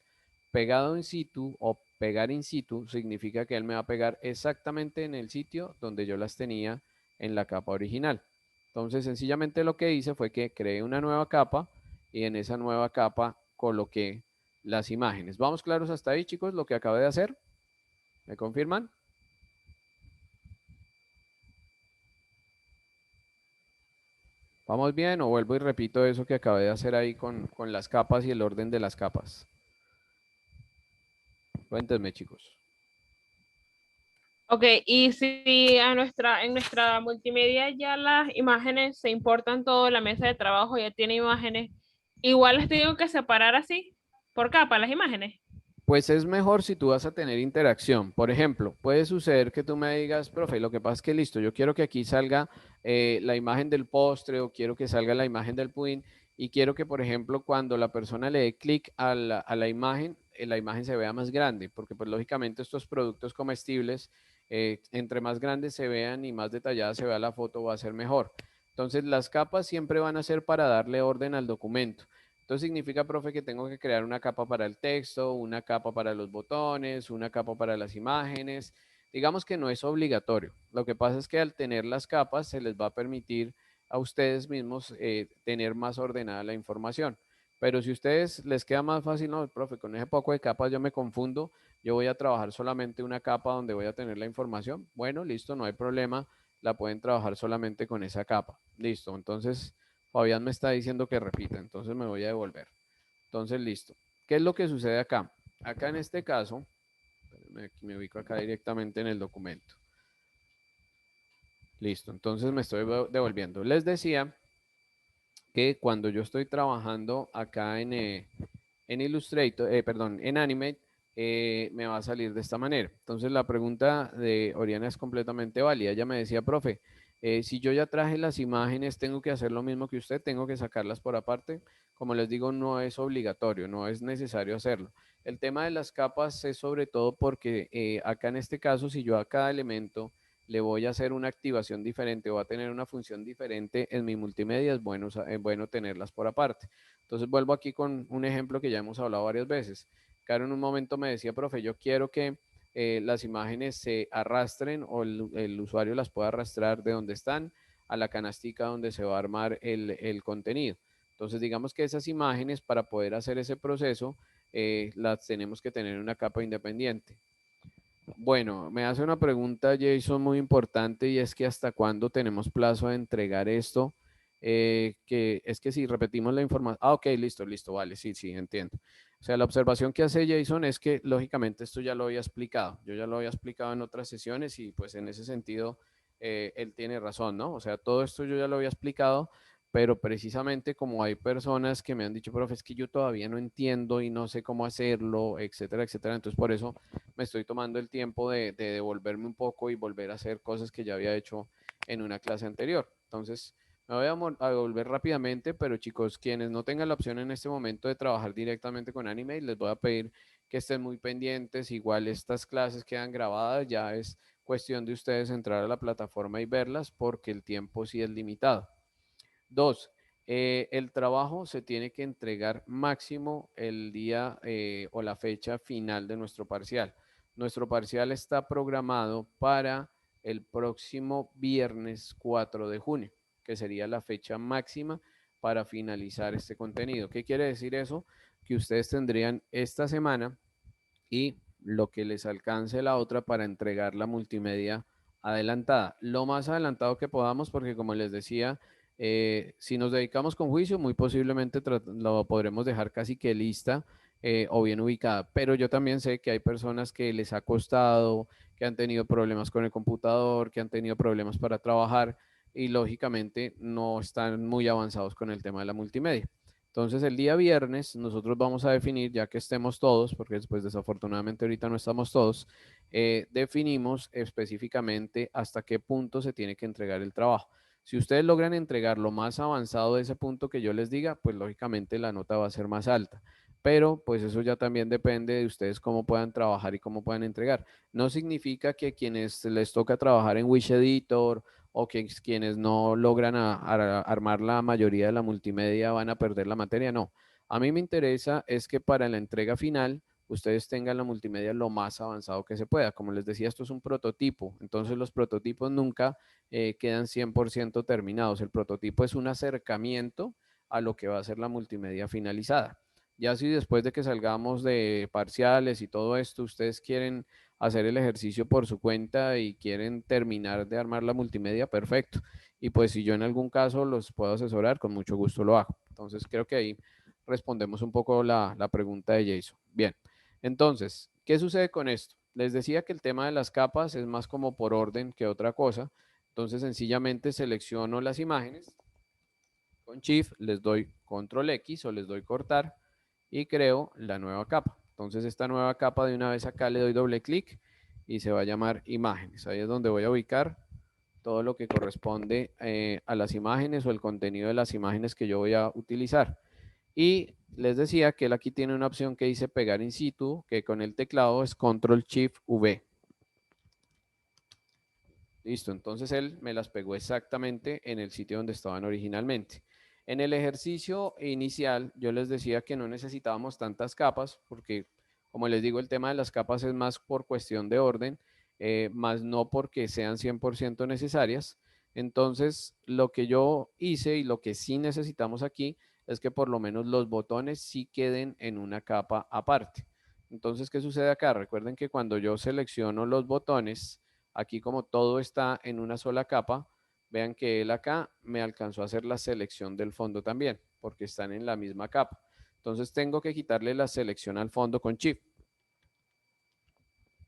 Pegado in situ o pegar in situ significa que él me va a pegar exactamente en el sitio donde yo las tenía en la capa original. Entonces sencillamente lo que hice fue que creé una nueva capa y en esa nueva capa coloqué las imágenes. ¿Vamos claros hasta ahí, chicos, lo que acabé de hacer? ¿Me confirman? ¿Vamos bien o vuelvo y repito eso que acabé de hacer ahí con las capas y el orden de las capas? Cuéntenme, chicos. Ok, y si en nuestra multimedia ya las imágenes se importan todo, la mesa de trabajo ya tiene imágenes, igual las tengo que separar así, por capa, las imágenes. Pues es mejor si tú vas a tener interacción. Por ejemplo, puede suceder que tú me digas, profe, lo que pasa es que listo, yo quiero que aquí salga la imagen del postre o quiero que salga la imagen del pudín y quiero que, por ejemplo, cuando la persona le dé clic a la imagen se vea más grande, porque pues lógicamente estos productos comestibles, entre más grandes se vean y más detallada se vea la foto, va a ser mejor. Entonces, las capas siempre van a ser para darle orden al documento. Entonces significa, profe, que tengo que crear una capa para el texto, una capa para los botones, una capa para las imágenes. Digamos que no es obligatorio. Lo que pasa es que al tener las capas se les va a permitir a ustedes mismos tener más ordenada la información. Pero si a ustedes les queda más fácil, no, profe, con ese poco de capas yo me confundo, yo voy a trabajar solamente una capa donde voy a tener la información. Bueno, listo, no hay problema, la pueden trabajar solamente con esa capa. Listo, entonces Fabián me está diciendo que repita, entonces me voy a devolver. Entonces, listo. ¿Qué es lo que sucede acá? Acá en este caso, me ubico acá directamente en el documento. Listo, entonces me estoy devolviendo. Les decía que cuando yo estoy trabajando acá en Illustrator, perdón, en Animate, me va a salir de esta manera. Entonces la pregunta de Oriana es completamente válida. Ella me decía, profe, si yo ya traje las imágenes, ¿tengo que hacer lo mismo que usted? ¿Tengo que sacarlas por aparte? Como les digo, no es obligatorio, no es necesario hacerlo. El tema de las capas es sobre todo porque acá en este caso, si yo a cada elemento le voy a hacer una activación diferente o va a tener una función diferente en mi multimedia, es bueno tenerlas por aparte. Entonces vuelvo aquí con un ejemplo que ya hemos hablado varias veces. Caro en un momento me decía, profe, yo quiero que las imágenes se arrastren o el usuario las pueda arrastrar de donde están a la canastica donde se va a armar el contenido. Entonces digamos que esas imágenes para poder hacer ese proceso las tenemos que tener en una capa independiente. Bueno, me hace una pregunta Jason muy importante y es que hasta cuándo tenemos plazo de entregar esto. Que es que si repetimos la información. Ah, ok, listo, vale, sí, entiendo. O sea, la observación que hace Jason es que lógicamente esto ya lo había explicado. Yo ya lo había explicado en otras sesiones y pues en ese sentido él tiene razón, ¿no? O sea, todo esto yo ya lo había explicado, pero precisamente como hay personas que me han dicho, profe, es que yo todavía no entiendo y no sé cómo hacerlo, etcétera, etcétera. Entonces, por eso me estoy tomando el tiempo de devolverme un poco y volver a hacer cosas que ya había hecho en una clase anterior. Entonces, me voy a devolver rápidamente, pero chicos, quienes no tengan la opción en este momento de trabajar directamente con Animate, les voy a pedir que estén muy pendientes. Igual estas clases quedan grabadas, ya es cuestión de ustedes entrar a la plataforma y verlas porque el tiempo sí es limitado. Dos, el trabajo se tiene que entregar máximo el día o la fecha final de nuestro parcial. Nuestro parcial está programado para el próximo viernes 4 de junio, que sería la fecha máxima para finalizar este contenido. ¿Qué quiere decir eso? Que ustedes tendrían esta semana y lo que les alcance la otra para entregar la multimedia adelantada. Lo más adelantado que podamos, porque como les decía, si nos dedicamos con juicio, muy posiblemente lo podremos dejar casi que lista o bien ubicada. Pero yo también sé que hay personas que les ha costado, que han tenido problemas con el computador, que han tenido problemas para trabajar y lógicamente no están muy avanzados con el tema de la multimedia. Entonces el día viernes nosotros vamos a definir, ya que estemos todos, porque después desafortunadamente ahorita no estamos todos, definimos específicamente hasta qué punto se tiene que entregar el trabajo. Si ustedes logran entregar lo más avanzado de ese punto que yo les diga, pues lógicamente la nota va a ser más alta. Pero pues eso ya también depende de ustedes cómo puedan trabajar y cómo puedan entregar. No significa que quienes les toca trabajar en Wish Editor o que quienes no logran armar la mayoría de la multimedia van a perder la materia, no. A mí me interesa es que para la entrega final ustedes tengan la multimedia lo más avanzado que se pueda. Como les decía, esto es un prototipo, entonces los prototipos nunca quedan 100% terminados. El prototipo es un acercamiento a lo que va a ser la multimedia finalizada. Ya si después de que salgamos de parciales y todo esto, ustedes quieren hacer el ejercicio por su cuenta y quieren terminar de armar la multimedia, perfecto. Y pues si yo en algún caso los puedo asesorar, con mucho gusto lo hago. Entonces creo que ahí respondemos un poco la pregunta de Jason. Bien, entonces, ¿qué sucede con esto? Les decía que el tema de las capas es más como por orden que otra cosa. Entonces sencillamente selecciono las imágenes. Con Shift les doy Control X o les doy cortar y creo la nueva capa. Entonces esta nueva capa de una vez acá le doy doble clic y se va a llamar imágenes. Ahí es donde voy a ubicar todo lo que corresponde a las imágenes o el contenido de las imágenes que yo voy a utilizar. Y les decía que él aquí tiene una opción que dice pegar in situ, que con el teclado es Control Shift V. Listo, entonces él me las pegó exactamente en el sitio donde estaban originalmente. En el ejercicio inicial yo les decía que no necesitábamos tantas capas porque, como les digo, el tema de las capas es más por cuestión de orden, más no porque sean 100% necesarias. Entonces, lo que yo hice y lo que sí necesitamos aquí es que por lo menos los botones sí queden en una capa aparte. Entonces, ¿qué sucede acá? Recuerden que cuando yo selecciono los botones, aquí como todo está en una sola capa, vean que él acá me alcanzó a hacer la selección del fondo también, porque están en la misma capa. Entonces tengo que quitarle la selección al fondo con Shift.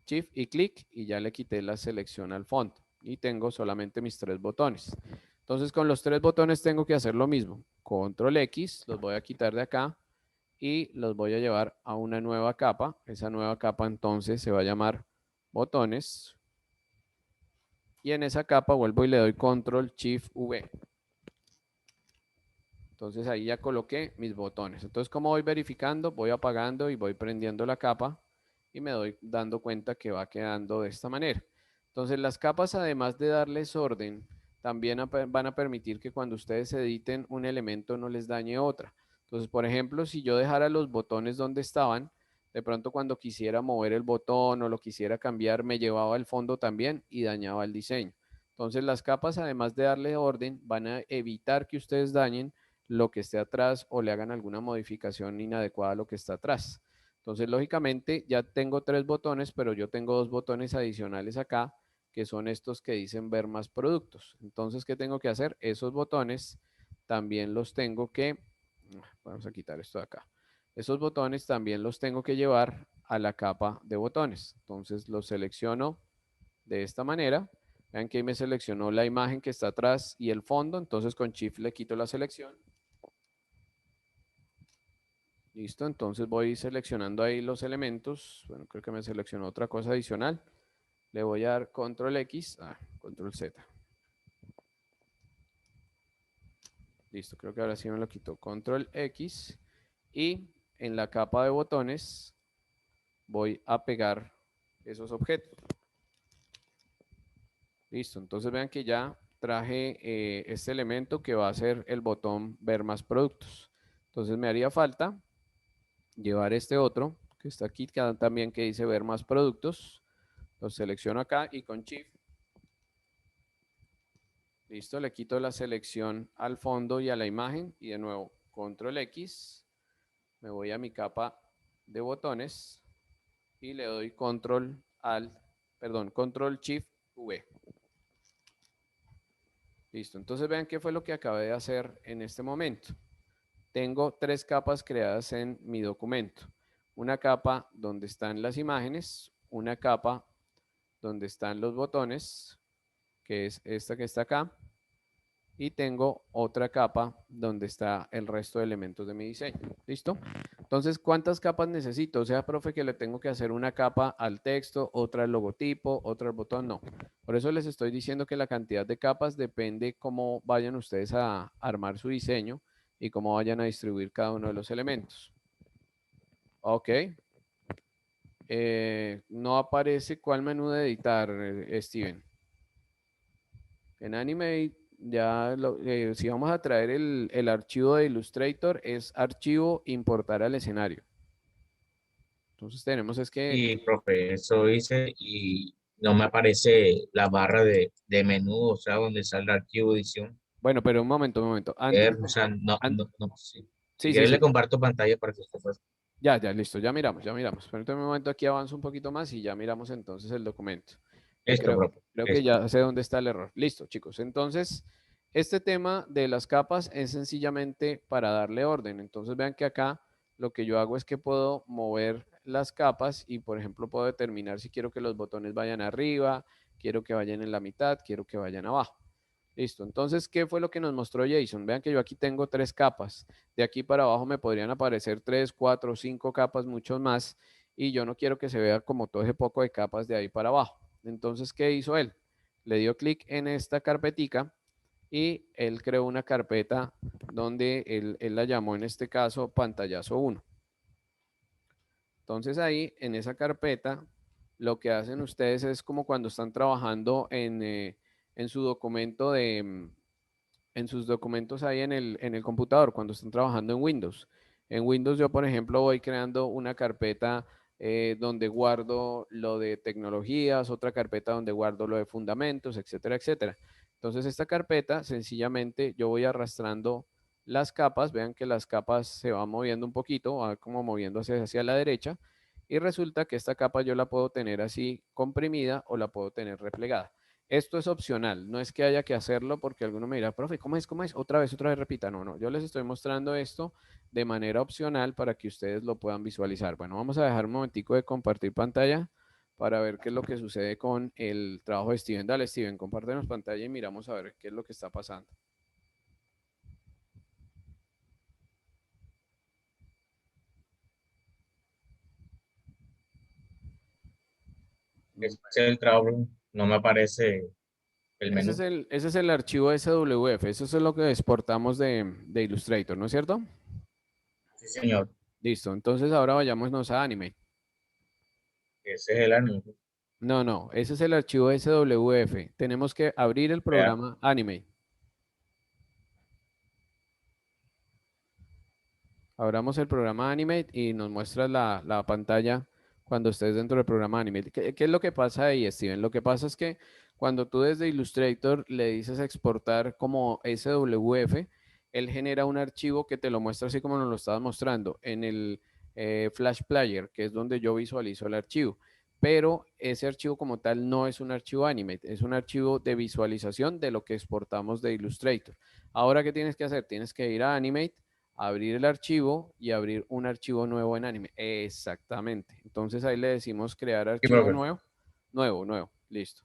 Shift y clic y ya le quité la selección al fondo. Y tengo solamente mis 3 botones. Entonces con los 3 botones tengo que hacer lo mismo. Control X, los voy a quitar de acá y los voy a llevar a una nueva capa. Esa nueva capa entonces se va a llamar botones. Y en esa capa vuelvo y le doy Control Shift V. Entonces ahí ya coloqué mis botones. Entonces, como voy verificando, voy apagando y voy prendiendo la capa y me doy dando cuenta que va quedando de esta manera. Entonces, las capas, además de darles orden, también van a permitir que cuando ustedes editen un elemento no les dañe otra. Entonces, por ejemplo, si yo dejara los botones donde estaban, de pronto cuando quisiera mover el botón o lo quisiera cambiar, me llevaba el fondo también y dañaba el diseño. Entonces, las capas, además de darle orden, van a evitar que ustedes dañen lo que esté atrás o le hagan alguna modificación inadecuada a lo que está atrás. Entonces, lógicamente, ya tengo 3 botones, pero yo tengo 2 botones adicionales acá, que son estos que dicen ver más productos. Entonces, ¿qué tengo que hacer? Esos botones también los tengo que, vamos a quitar esto de acá. Esos botones también los tengo que llevar a la capa de botones. Entonces, los selecciono de esta manera. Vean que ahí me seleccionó la imagen que está atrás y el fondo. Entonces, con Shift le quito la selección. Listo, entonces voy seleccionando ahí los elementos. Bueno, creo que me seleccionó otra cosa adicional. Le voy a dar Control X, Control Z. Listo, creo que ahora sí me lo quito. Control X y en la capa de botones voy a pegar esos objetos. Listo, entonces vean que ya traje este elemento que va a ser el botón ver más productos. Entonces me haría falta llevar este otro que está aquí también que dice ver más productos. Lo selecciono acá y con Shift. Listo, le quito la selección al fondo y a la imagen y de nuevo Control X. Me voy a mi capa de botones y le doy Control Shift V. Listo, entonces vean qué fue lo que acabé de hacer en este momento. Tengo 3 capas creadas en mi documento. Una capa donde están las imágenes, una capa donde están los botones, que es esta que está acá, y tengo otra capa donde está el resto de elementos de mi diseño. ¿Listo? Entonces, ¿cuántas capas necesito? O sea, profe, que le tengo que hacer una capa al texto, otra al logotipo, otra al botón. No. Por eso les estoy diciendo que la cantidad de capas depende cómo vayan ustedes a armar su diseño y cómo vayan a distribuir cada uno de los elementos. Ok. No aparece cuál menú de editar, Steven. En Animate, ya si vamos a traer el archivo de Illustrator, es archivo importar al escenario. Entonces tenemos es que... Y, profe, eso hice y no me aparece la barra de menú, o sea, donde sale el archivo edición. Bueno, pero un momento. Antes, O sea, an- no, sí. Si sí, quieres sí. le comparto pantalla para que usted pueda. Ya, listo, ya miramos. Permítame un momento, aquí avanzo un poquito más y ya miramos entonces el documento. Que Listo, creo, profe. creo que Listo. ya sé dónde está el error. Listo, chicos. Entonces, este tema de las capas es sencillamente para darle orden. Entonces, vean que acá lo que yo hago es que puedo mover las capas y, por ejemplo, puedo determinar si quiero que los botones vayan arriba, quiero que vayan en la mitad, quiero que vayan abajo. Listo. Entonces, ¿qué fue lo que nos mostró Jason? Vean que yo aquí tengo 3 capas. De aquí para abajo me podrían aparecer 3, 4, 5 capas, muchos más. Y yo no quiero que se vea como todo ese poco de capas de ahí para abajo. Entonces, ¿qué hizo él? Le dio clic en esta carpetica y él creó una carpeta donde él la llamó en este caso pantallazo 1. Entonces ahí en esa carpeta lo que hacen ustedes es como cuando están trabajando en su documento en sus documentos ahí en el computador, cuando están trabajando en Windows. En Windows yo, por ejemplo, voy creando una carpeta donde guardo lo de tecnologías, otra carpeta donde guardo lo de fundamentos, etcétera, etcétera. Entonces esta carpeta, sencillamente, yo voy arrastrando las capas, vean que las capas se van moviendo un poquito, va como moviéndose hacia la derecha, y resulta que esta capa yo la puedo tener así comprimida o la puedo tener replegada. Esto es opcional, no es que haya que hacerlo porque alguno me dirá, profe, ¿cómo es? ¿Cómo es? Otra vez, repita. No, no, yo les estoy mostrando esto de manera opcional para que ustedes lo puedan visualizar. Bueno, vamos a dejar un momentico de compartir pantalla para ver qué es lo que sucede con el trabajo de Steven. Dale, Steven, compártenos pantalla y miramos a ver qué es lo que está pasando. Ese es el trabajo, no me aparece el menú. Ese es el archivo SWF, eso es lo que exportamos de Illustrator, ¿no es cierto? Sí, señor. Listo, entonces ahora vayámonos a Animate. Ese es el anuncio. No, no, ese es el archivo SWF. Tenemos que abrir el programa Animate. Abramos el programa Animate y nos muestra la pantalla cuando estés dentro del programa Animate. ¿Qué es lo que pasa ahí, Steven? Lo que pasa es que cuando tú desde Illustrator le dices exportar como SWF, él genera un archivo que te lo muestra así como nos lo estabas mostrando en el Flash Player, que es donde yo visualizo el archivo. Pero ese archivo como tal no es un archivo Animate, es un archivo de visualización de lo que exportamos de Illustrator. Ahora, ¿qué tienes que hacer? Tienes que ir a Animate, abrir el archivo y abrir un archivo nuevo en Anime. Exactamente. Entonces ahí le decimos crear archivo nuevo, listo.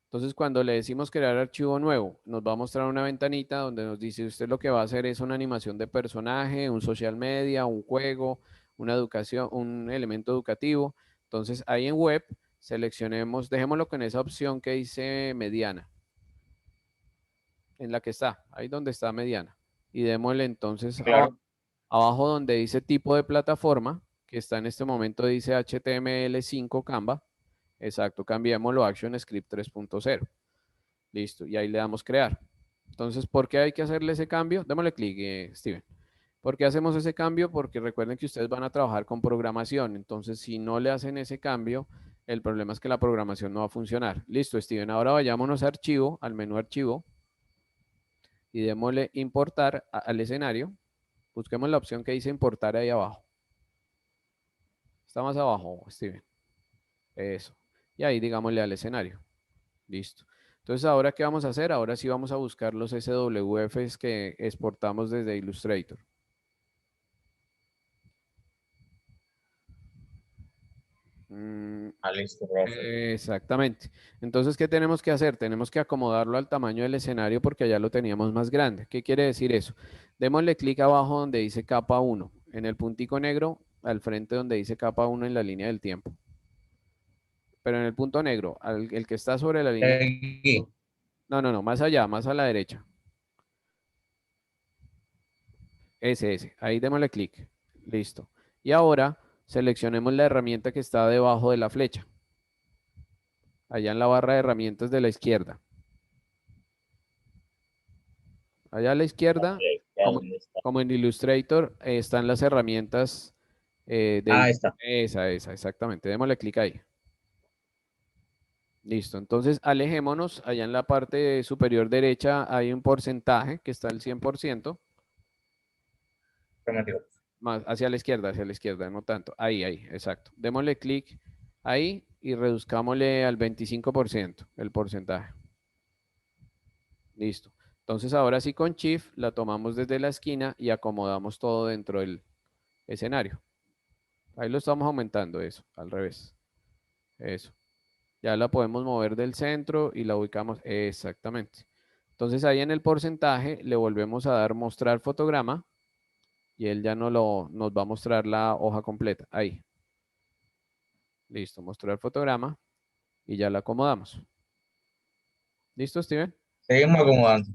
Entonces cuando le decimos crear archivo nuevo, nos va a mostrar una ventanita donde nos dice usted lo que va a hacer es una animación de personaje, un social media, un juego, una educación, un elemento educativo. Entonces ahí en web seleccionemos, dejémoslo con esa opción que dice mediana, en la que está, ahí donde está mediana. Y démosle entonces Claro. abajo donde dice tipo de plataforma, que está en este momento dice HTML5 Canva. Exacto, cambiémoslo a ActionScript 3.0. Listo, y ahí le damos crear. Entonces, ¿por qué hay que hacerle ese cambio? Démosle clic, Steven. ¿Por qué hacemos ese cambio? Porque recuerden que ustedes van a trabajar con programación. Entonces, si no le hacen ese cambio, el problema es que la programación no va a funcionar. Listo, Steven. Ahora vayámonos a archivo, al menú archivo, y démosle importar al escenario. Busquemos la opción que dice importar ahí abajo. Está más abajo, Steven. Eso. Y ahí digámosle al escenario. Listo. Entonces, ¿ahora qué vamos a hacer? Ahora sí vamos a buscar los SWFs que exportamos desde Illustrator. Listo, profe. Exactamente. Entonces, ¿qué tenemos que hacer? Tenemos que acomodarlo al tamaño del escenario porque allá lo teníamos más grande. ¿Qué quiere decir eso? Démosle clic abajo donde dice capa 1, en el puntico negro, al frente donde dice capa 1 en la línea del tiempo. Pero en el punto negro, el que está sobre la línea. Aquí. No, más allá, más a la derecha. Ese. Ahí démosle clic. Listo. Y ahora seleccionemos la herramienta que está debajo de la flecha. Allá en la barra de herramientas de la izquierda. Allá a la izquierda, como en Illustrator, están las herramientas Ahí está. Esa, exactamente. Démosle clic ahí. Listo. Entonces, alejémonos. Allá en la parte superior derecha hay un porcentaje que está al 100%. Más hacia la izquierda, no tanto. Ahí, exacto. Démosle clic ahí y reduzcámosle al 25% el porcentaje. Listo. Entonces ahora sí con Shift la tomamos desde la esquina y acomodamos todo dentro del escenario. Ahí lo estamos aumentando, eso, al revés. Eso. Ya la podemos mover del centro y la ubicamos exactamente. Entonces ahí en el porcentaje le volvemos a dar mostrar fotograma y él ya nos va a mostrar la hoja completa. Ahí. Listo, mostrar fotograma y ya la acomodamos. ¿Listo, Steven? Seguimos acomodando.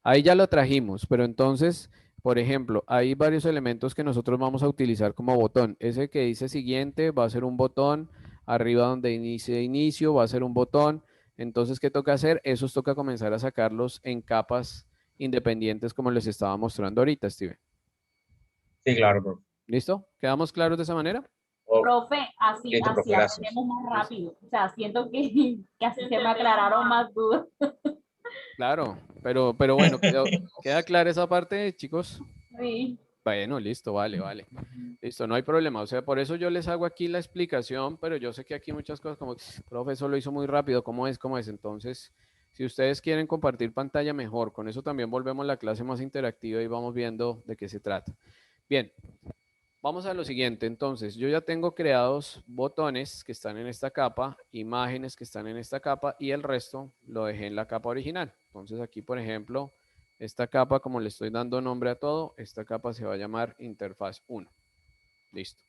Ahí ya lo trajimos, pero entonces, por ejemplo, hay varios elementos que nosotros vamos a utilizar como botón. Ese que dice siguiente va a ser un botón. Arriba donde inicie inicio va a ser un botón. Entonces, ¿qué toca hacer? Esos toca comenzar a sacarlos en capas independientes como les estaba mostrando ahorita, Steven. Sí, claro, profe. ¿Listo? ¿Quedamos claros de esa manera? Profe, así Listo, profe, gracias. aprendemos más rápido. O sea, siento que así se me aclararon más dudas. Claro, pero bueno, queda clara esa parte, chicos. Sí. Bueno, listo, vale, vale. Listo, no hay problema. O sea, por eso yo les hago aquí la explicación, pero yo sé que aquí muchas cosas como, profe, eso lo hizo muy rápido, ¿cómo es? ¿Cómo es? Entonces, si ustedes quieren compartir pantalla, mejor. Con eso también volvemos a la clase más interactiva y vamos viendo de qué se trata. Bien, vamos a lo siguiente. Entonces, yo ya tengo creados botones que están en esta capa, imágenes que están en esta capa y el resto lo dejé en la capa original. Entonces, aquí, por ejemplo, esta capa, como le estoy dando nombre a todo, esta capa se va a llamar interfaz 1. Listo.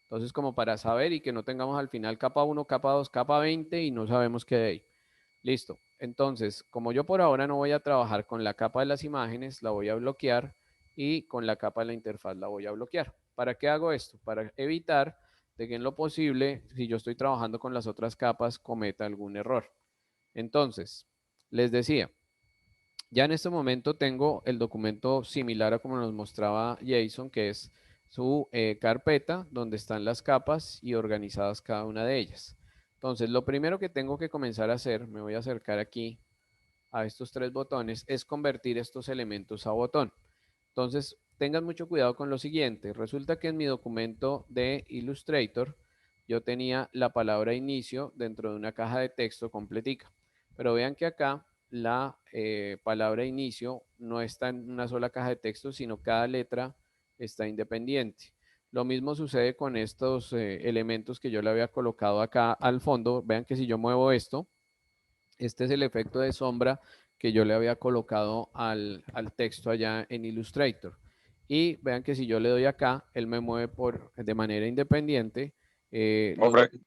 Entonces, como para saber y que no tengamos al final capa 1, capa 2, capa 20 y no sabemos qué de ahí. Listo. Entonces, como yo por ahora no voy a trabajar con la capa de las imágenes, la voy a bloquear y con la capa de la interfaz la voy a bloquear. ¿Para qué hago esto? Para evitar de que en lo posible, si yo estoy trabajando con las otras capas, cometa algún error. Entonces, les decía, ya en este momento tengo el documento similar a como nos mostraba Jason, que es su carpeta donde están las capas y organizadas cada una de ellas. Entonces, lo primero que tengo que comenzar a hacer, me voy a acercar aquí a estos tres botones, es convertir estos elementos a botón. Entonces, tengan mucho cuidado con lo siguiente. Resulta que en mi documento de Illustrator yo tenía la palabra inicio dentro de una caja de texto completica. Pero vean que acá la palabra inicio no está en una sola caja de texto, sino cada letra está independiente. Lo mismo sucede con estos elementos que yo le había colocado acá al fondo. Vean que si yo muevo esto, este es el efecto de sombra que yo le había colocado al texto allá en Illustrator. Y vean que si yo le doy acá, él me mueve de manera independiente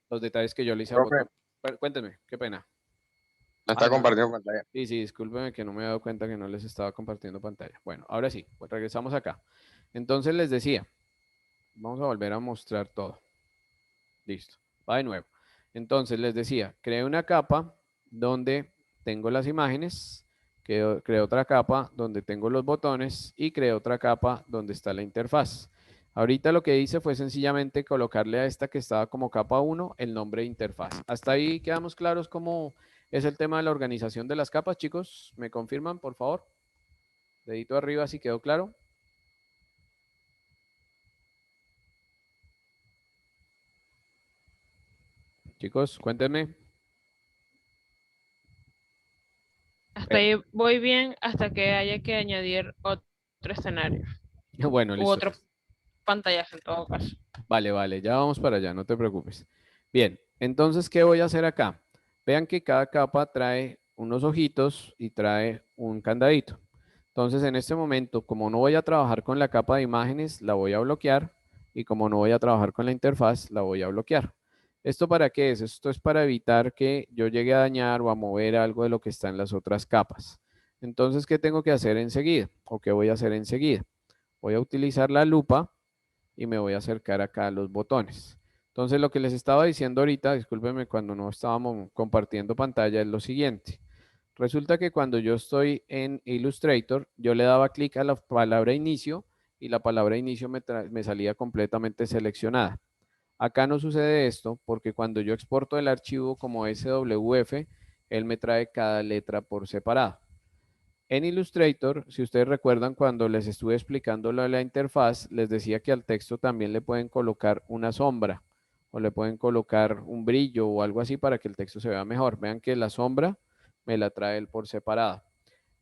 los detalles que yo le hice al Profe, botón. Cuéntenme, qué pena. me está No. compartiendo pantalla. Sí, sí, discúlpenme que no me he dado cuenta que no les estaba compartiendo pantalla. Bueno, ahora sí, pues regresamos acá. Entonces les decía, vamos a volver a mostrar todo. Listo, va de nuevo. Entonces les decía, creé una capa donde tengo las imágenes, creé otra capa donde tengo los botones y creé otra capa donde está la interfaz. Ahorita lo que hice fue sencillamente colocarle a esta que estaba como capa 1 el nombre de interfaz. Hasta ahí quedamos claros cómo es el tema de la organización de las capas, chicos. ¿Me confirman, por favor? Dedito arriba si quedó claro. Chicos, cuéntenme. Hasta ahí voy bien hasta que haya que añadir otro escenario Bueno, u listo. otro pantallazo en todo caso. Vale, vale, ya vamos para allá, no te preocupes. Bien, entonces, ¿qué voy a hacer acá? Vean que cada capa trae unos ojitos y trae un candadito. Entonces, en este momento, como no voy a trabajar con la capa de imágenes, la voy a bloquear. Y como no voy a trabajar con la interfaz, la voy a bloquear. ¿Esto para qué es? Esto es para evitar que yo llegue a dañar o a mover algo de lo que está en las otras capas. Entonces, ¿qué tengo que hacer enseguida? ¿O qué voy a hacer enseguida? Voy a utilizar la lupa y me voy a acercar acá a los botones. Entonces lo que les estaba diciendo ahorita, discúlpenme cuando no estábamos compartiendo pantalla, es lo siguiente. Resulta que cuando yo estoy en Illustrator, yo le daba clic a la palabra inicio y la palabra inicio me salía completamente seleccionada. Acá no sucede esto porque cuando yo exporto el archivo como SWF, él me trae cada letra por separado. En Illustrator, si ustedes recuerdan cuando les estuve explicando lo de la interfaz, les decía que al texto también le pueden colocar una sombra o le pueden colocar un brillo o algo así para que el texto se vea mejor. Vean que la sombra me la trae él por separado.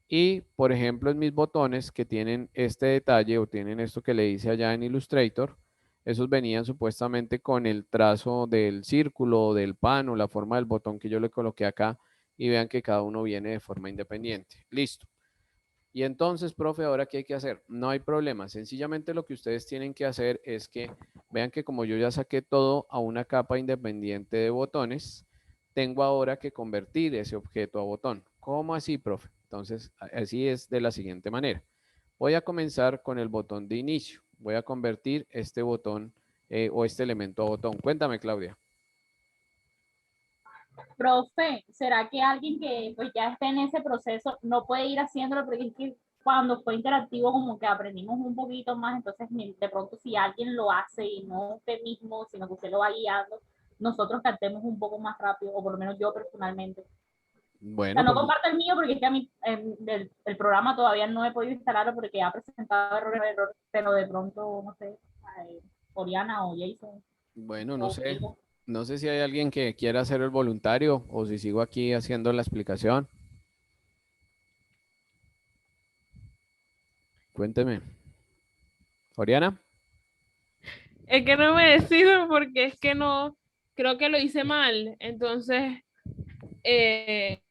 Y, por ejemplo, en mis botones que tienen este detalle o tienen esto que le hice allá en Illustrator, esos venían supuestamente con el trazo del círculo o del pan o la forma del botón que yo le coloqué acá y vean que cada uno viene de forma independiente. Listo. Y entonces, profe, ¿ahora qué hay que hacer? No hay problema. Sencillamente lo que ustedes tienen que hacer es que vean que como yo ya saqué todo a una capa independiente de botones, tengo ahora que convertir ese objeto a botón. ¿Cómo así, profe? Entonces, así es de la siguiente manera. Voy a comenzar con el botón de inicio. Voy a convertir este botón o este elemento a botón. Cuéntame, Claudia. Profe, ¿será que alguien que pues ya esté en ese proceso no puede ir haciéndolo? Porque es que cuando fue interactivo como que aprendimos un poquito más, entonces de pronto si alguien lo hace y no usted mismo, sino que usted lo va guiando, nosotros captemos un poco más rápido, o por lo menos yo personalmente. O Bueno, sea, no pues, comparto el mío porque es que a mí el programa todavía no he podido instalarlo porque ha presentado errores, pero de pronto, no sé, Oriana o Jason bueno, no o sé. Diego. No sé si hay alguien que quiera hacer el voluntario o si sigo aquí haciendo la explicación. Cuénteme. Oriana. Es que no me decido porque es que no, creo que lo hice mal. Entonces, eh,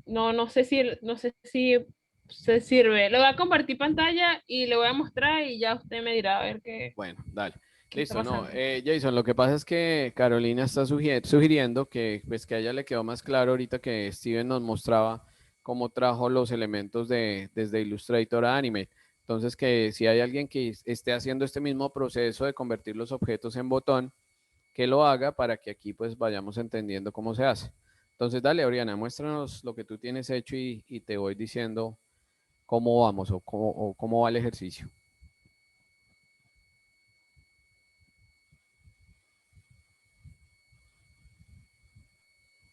no sé si se sirve. Le voy a compartir pantalla y le voy a mostrar y ya usted me dirá a ver Bueno, dale. qué está Listo, no. pasando. Jason, lo que pasa es que Carolina está sugiriendo que, pues, que a ella le quedó más claro ahorita que Steven nos mostraba cómo trajo los elementos desde Illustrator a Animate. Entonces, que si hay alguien que esté haciendo este mismo proceso de convertir los objetos en botón, que lo haga para que aquí pues vayamos entendiendo cómo se hace. Entonces, dale, Oriana, muéstranos lo que tú tienes hecho y te voy diciendo cómo vamos o cómo va el ejercicio.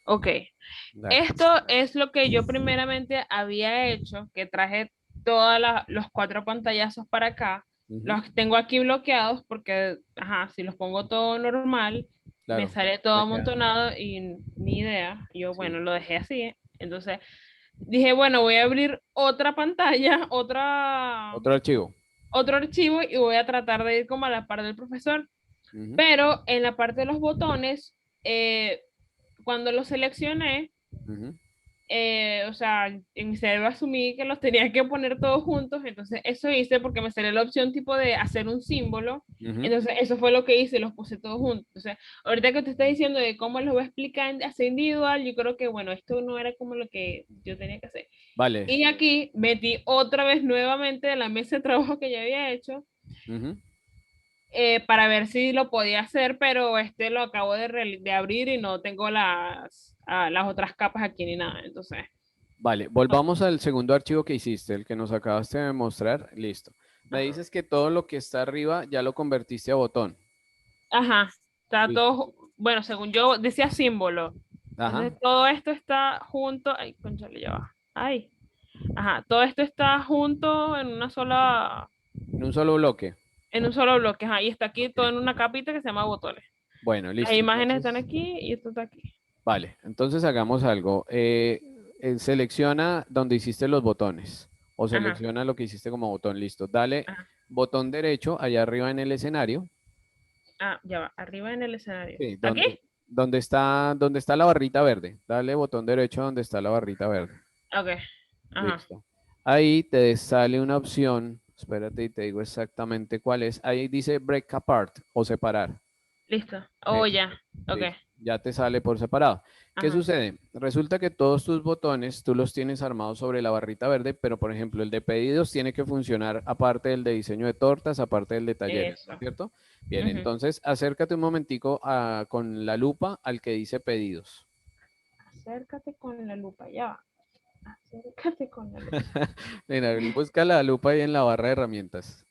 Ok, Dale. esto es lo que yo primeramente había hecho, que traje todos los 4 pantallazos para acá. Ujú, Los tengo aquí bloqueados porque, ajá, si los pongo todo normal, me claro, sale todo te queda. amontonado y ni idea. Yo, bueno, Sí. lo dejé así. Entonces dije, bueno, voy a abrir otra pantalla, Otro archivo. otro archivo y voy a tratar de ir como a la par del profesor. Ujú, Pero en la parte de los botones, cuando los seleccioné, ujú, o sea, en mi cerebro asumí que los tenía que poner todos juntos, entonces eso hice porque me salió la opción tipo de hacer un símbolo, ujú. entonces eso fue lo que hice, los puse todos juntos. Entonces, ahorita que te está diciendo de cómo los voy a explicar así individual, yo creo que, bueno, esto no era como lo que yo tenía que hacer. Vale. Y aquí metí otra vez nuevamente la mesa de trabajo que ya había hecho, Ujú. para ver si lo podía hacer, pero este lo acabo de abrir y no tengo las otras capas aquí ni nada, entonces... Vale, volvamos al segundo archivo que hiciste, el que nos acabaste de mostrar. Listo. Me dices que todo lo que está arriba ya lo convertiste a botón. Ajá, está Listo. todo, bueno, según yo decía símbolo. Ajá. Entonces todo esto está junto, ay, conchale, ya va. Ay, ajá, todo esto está junto En un solo bloque. en un solo bloque, ajá, y está aquí todo Ok. en una capita que se llama botones. Bueno, Las listo. imágenes están Entonces, aquí y esto está aquí. vale. Entonces hagamos algo. Selecciona donde hiciste los botones. O Ajá, selecciona lo que hiciste como botón. Listo. Dale ajá. botón derecho allá arriba en el escenario. Ah, ya va, arriba en el escenario. Sí, ¿Aquí? donde está la barrita verde. Dale botón derecho donde está la barrita verde. Ok, ajá, Listo. Ahí te sale una opción. Espérate y te digo exactamente cuál es. Ahí dice break apart o separar. listo. Oh, Eso, ya, ok, listo. Ya te sale por separado. ¿Qué ajá. sucede? Resulta que todos tus botones tú los tienes armados sobre la barrita verde, pero por ejemplo el de pedidos tiene que funcionar aparte del de diseño de tortas, aparte del de talleres, ¿no Eso. es cierto? Bien, Ujú. entonces acércate un momentico con la lupa al que dice pedidos. Acércate con la lupa, ya va. Acércate con la lupa. Mira, busca la lupa ahí en la barra de herramientas.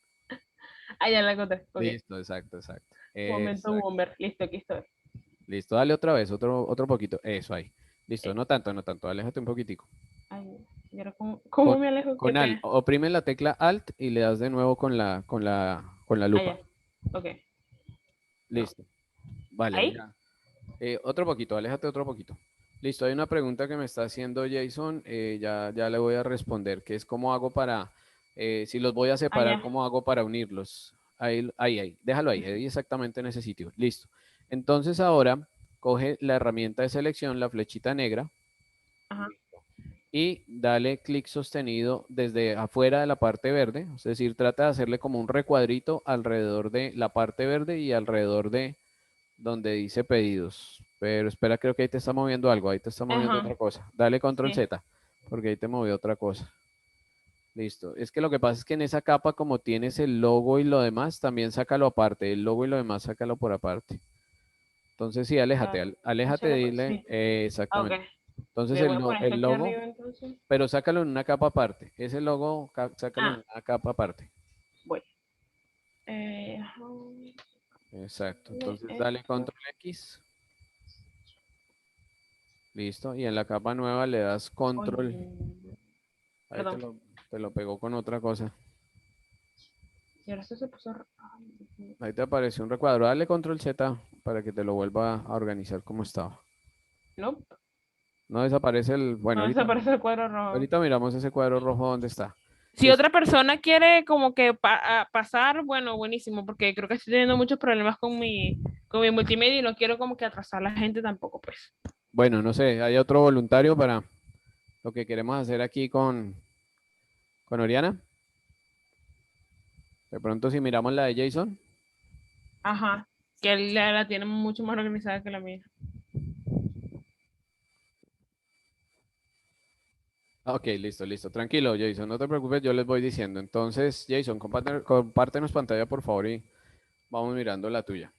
Ah, ya la encontré. Ok. Listo, exacto, exacto. Momento Exacto. boomer. Listo, aquí estoy. Listo, dale otra vez, otro poquito. Eso ahí. Listo, Eh, no tanto, no tanto. Aléjate un poquitico. ay, ¿y ahora Con, cómo me alejo? Qué con Alt, pena. oprime la tecla Alt y le das de nuevo con la Ah, lupa. ya. Ok. No. Listo. Vale, ¿Ahí? mira. Otro poquito, aléjate otro poquito. Listo, hay una pregunta que me está haciendo Jason, ya le voy a responder, que es cómo hago si los voy a Ah, separar, ya. cómo hago para unirlos. Ahí, déjalo ahí exactamente en ese sitio. Listo. Entonces ahora coge la herramienta de selección, la flechita negra, Ajá. y dale clic sostenido desde afuera de la parte verde, es decir, trata de hacerle como un recuadrito alrededor de la parte verde y alrededor de donde dice pedidos. Pero espera, creo que ahí te está moviendo algo, ahí te está moviendo otra Ajá. cosa. Dale control Sí. Z, porque ahí te movió otra cosa. Listo. Es que lo que pasa es que en esa capa, como tienes el logo y lo demás, también sácalo aparte. El logo y lo demás, sácalo por aparte. Entonces sí, aléjate, Claro. aléjate, Hacerlo por dile, sí. Ah, ok. exactamente. Entonces Le voy a poner esto el aquí logo, arriba entonces. pero sácalo en una capa aparte. Ese logo, sácalo en Ah, una capa aparte. voy. Ajá. Exacto. Entonces dale Esto. control X. Listo. Y en la capa nueva le das control. Oye, Ahí perdón. te lo pegó con otra cosa. Y ahora esto se puso. Ay, Dios mío. Ahí te apareció un recuadro. Dale control Z para que te lo vuelva a organizar como estaba. Nope, No desaparece el... Bueno, no desaparece el cuadro rojo. ahorita miramos ese cuadro rojo dónde está. Si Listo. otra persona quiere como que pasar, bueno, buenísimo, porque creo que estoy teniendo muchos problemas con mi multimedia y no quiero como que atrasar a la gente tampoco, pues. Bueno, no sé, hay otro voluntario para lo que queremos hacer aquí con Oriana. De pronto si miramos la de Jason. Ajá, que él la tiene mucho más organizada que la mía. Ok, listo, listo. Tranquilo, Jason, no te preocupes, yo les voy diciendo. Entonces, Jason, compártenos pantalla, por favor, y vamos mirando la tuya.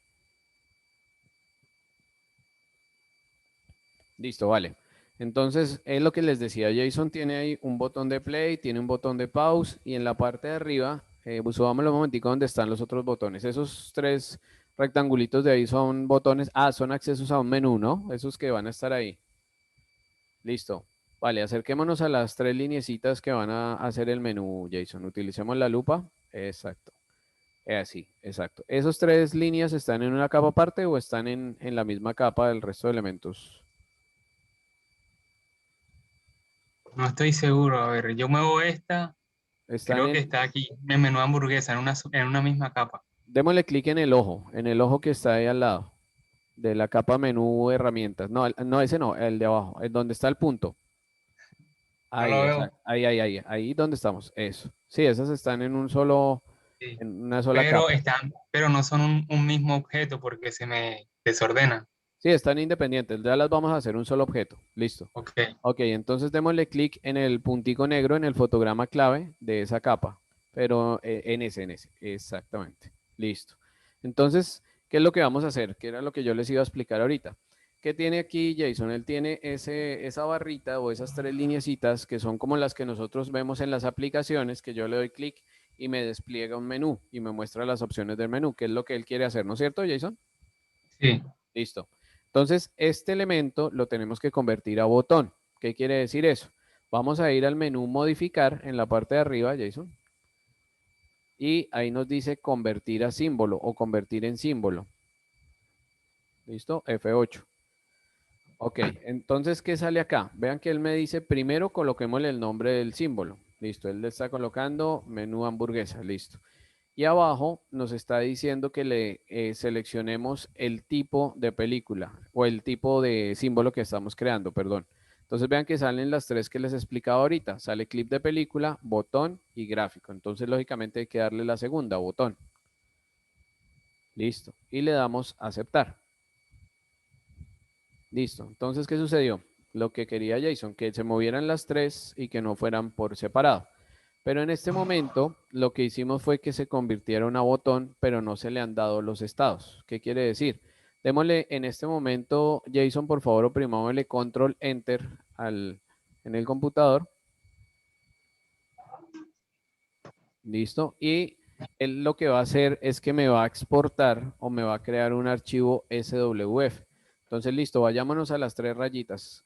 Listo, vale. Entonces, es lo que les decía, Jason tiene ahí un botón de play, tiene un botón de pause, y en la parte de arriba, subámoslo un momentico donde están los otros botones. Esos tres rectangulitos de ahí son botones, son accesos a un menú, ¿no? Esos que van a estar ahí. Listo. Vale, acerquémonos a las tres lineecitas que van a hacer el menú, Jason. Utilicemos la lupa. Exacto. Así, exacto. ¿Esos tres líneas están en una capa aparte o están en la misma capa del resto de elementos? No estoy seguro. A ver, yo muevo esta. Están Creo que está aquí en menú hamburguesa, en una misma capa. Démosle clic en el ojo que está ahí al lado de la capa menú herramientas. No, no, ese no, el de abajo, es donde está el punto. No Ahí, lo exacto. veo. Ahí donde estamos. Eso. Sí, esas están en un solo, Sí. en una sola capa. Pero no son un mismo objeto porque se me desordena. Sí, están independientes. Ya las vamos a hacer un solo objeto. Listo. Ok. Ok, entonces démosle clic en el puntico negro en el fotograma clave de esa capa. Pero en ese, exactamente. Listo. Entonces, ¿qué es lo que vamos a hacer? Que era lo que yo les iba a explicar ahorita. ¿Qué tiene aquí Jason? Él tiene esa barrita o esas tres lineecitas que son como las que nosotros vemos en las aplicaciones, que yo le doy clic y me despliega un menú y me muestra las opciones del menú, que es lo que él quiere hacer, ¿no es cierto, Jason? Sí. Listo. Entonces, este elemento lo tenemos que convertir a botón. ¿Qué quiere decir eso? Vamos a ir al menú modificar en la parte de arriba, Jason. Y ahí nos dice convertir a símbolo o convertir en símbolo. ¿Listo? F8. Ok, entonces, ¿qué sale acá? Vean que él me dice, primero coloquémosle el nombre del símbolo. Listo, él le está colocando menú hamburguesa, listo. Y abajo nos está diciendo que le seleccionemos el tipo de película o el tipo de símbolo que estamos creando, perdón. Entonces vean que salen las tres que les he explicado ahorita. Sale clip de película, botón y gráfico. Entonces lógicamente hay que darle la segunda, botón. Listo. Y le damos a aceptar. Listo. Entonces, ¿qué sucedió? Lo que quería Jason, que se movieran las tres y que no fueran por separado. Pero en este momento lo que hicimos fue que se convirtieron a botón, pero no se le han dado los estados. ¿Qué quiere decir? Démosle en este momento, Jason, por favor, oprimámosle control enter en el computador. Listo. Y él lo que va a hacer es que me va a exportar o me va a crear un archivo SWF. Entonces, listo, vayámonos a las tres rayitas.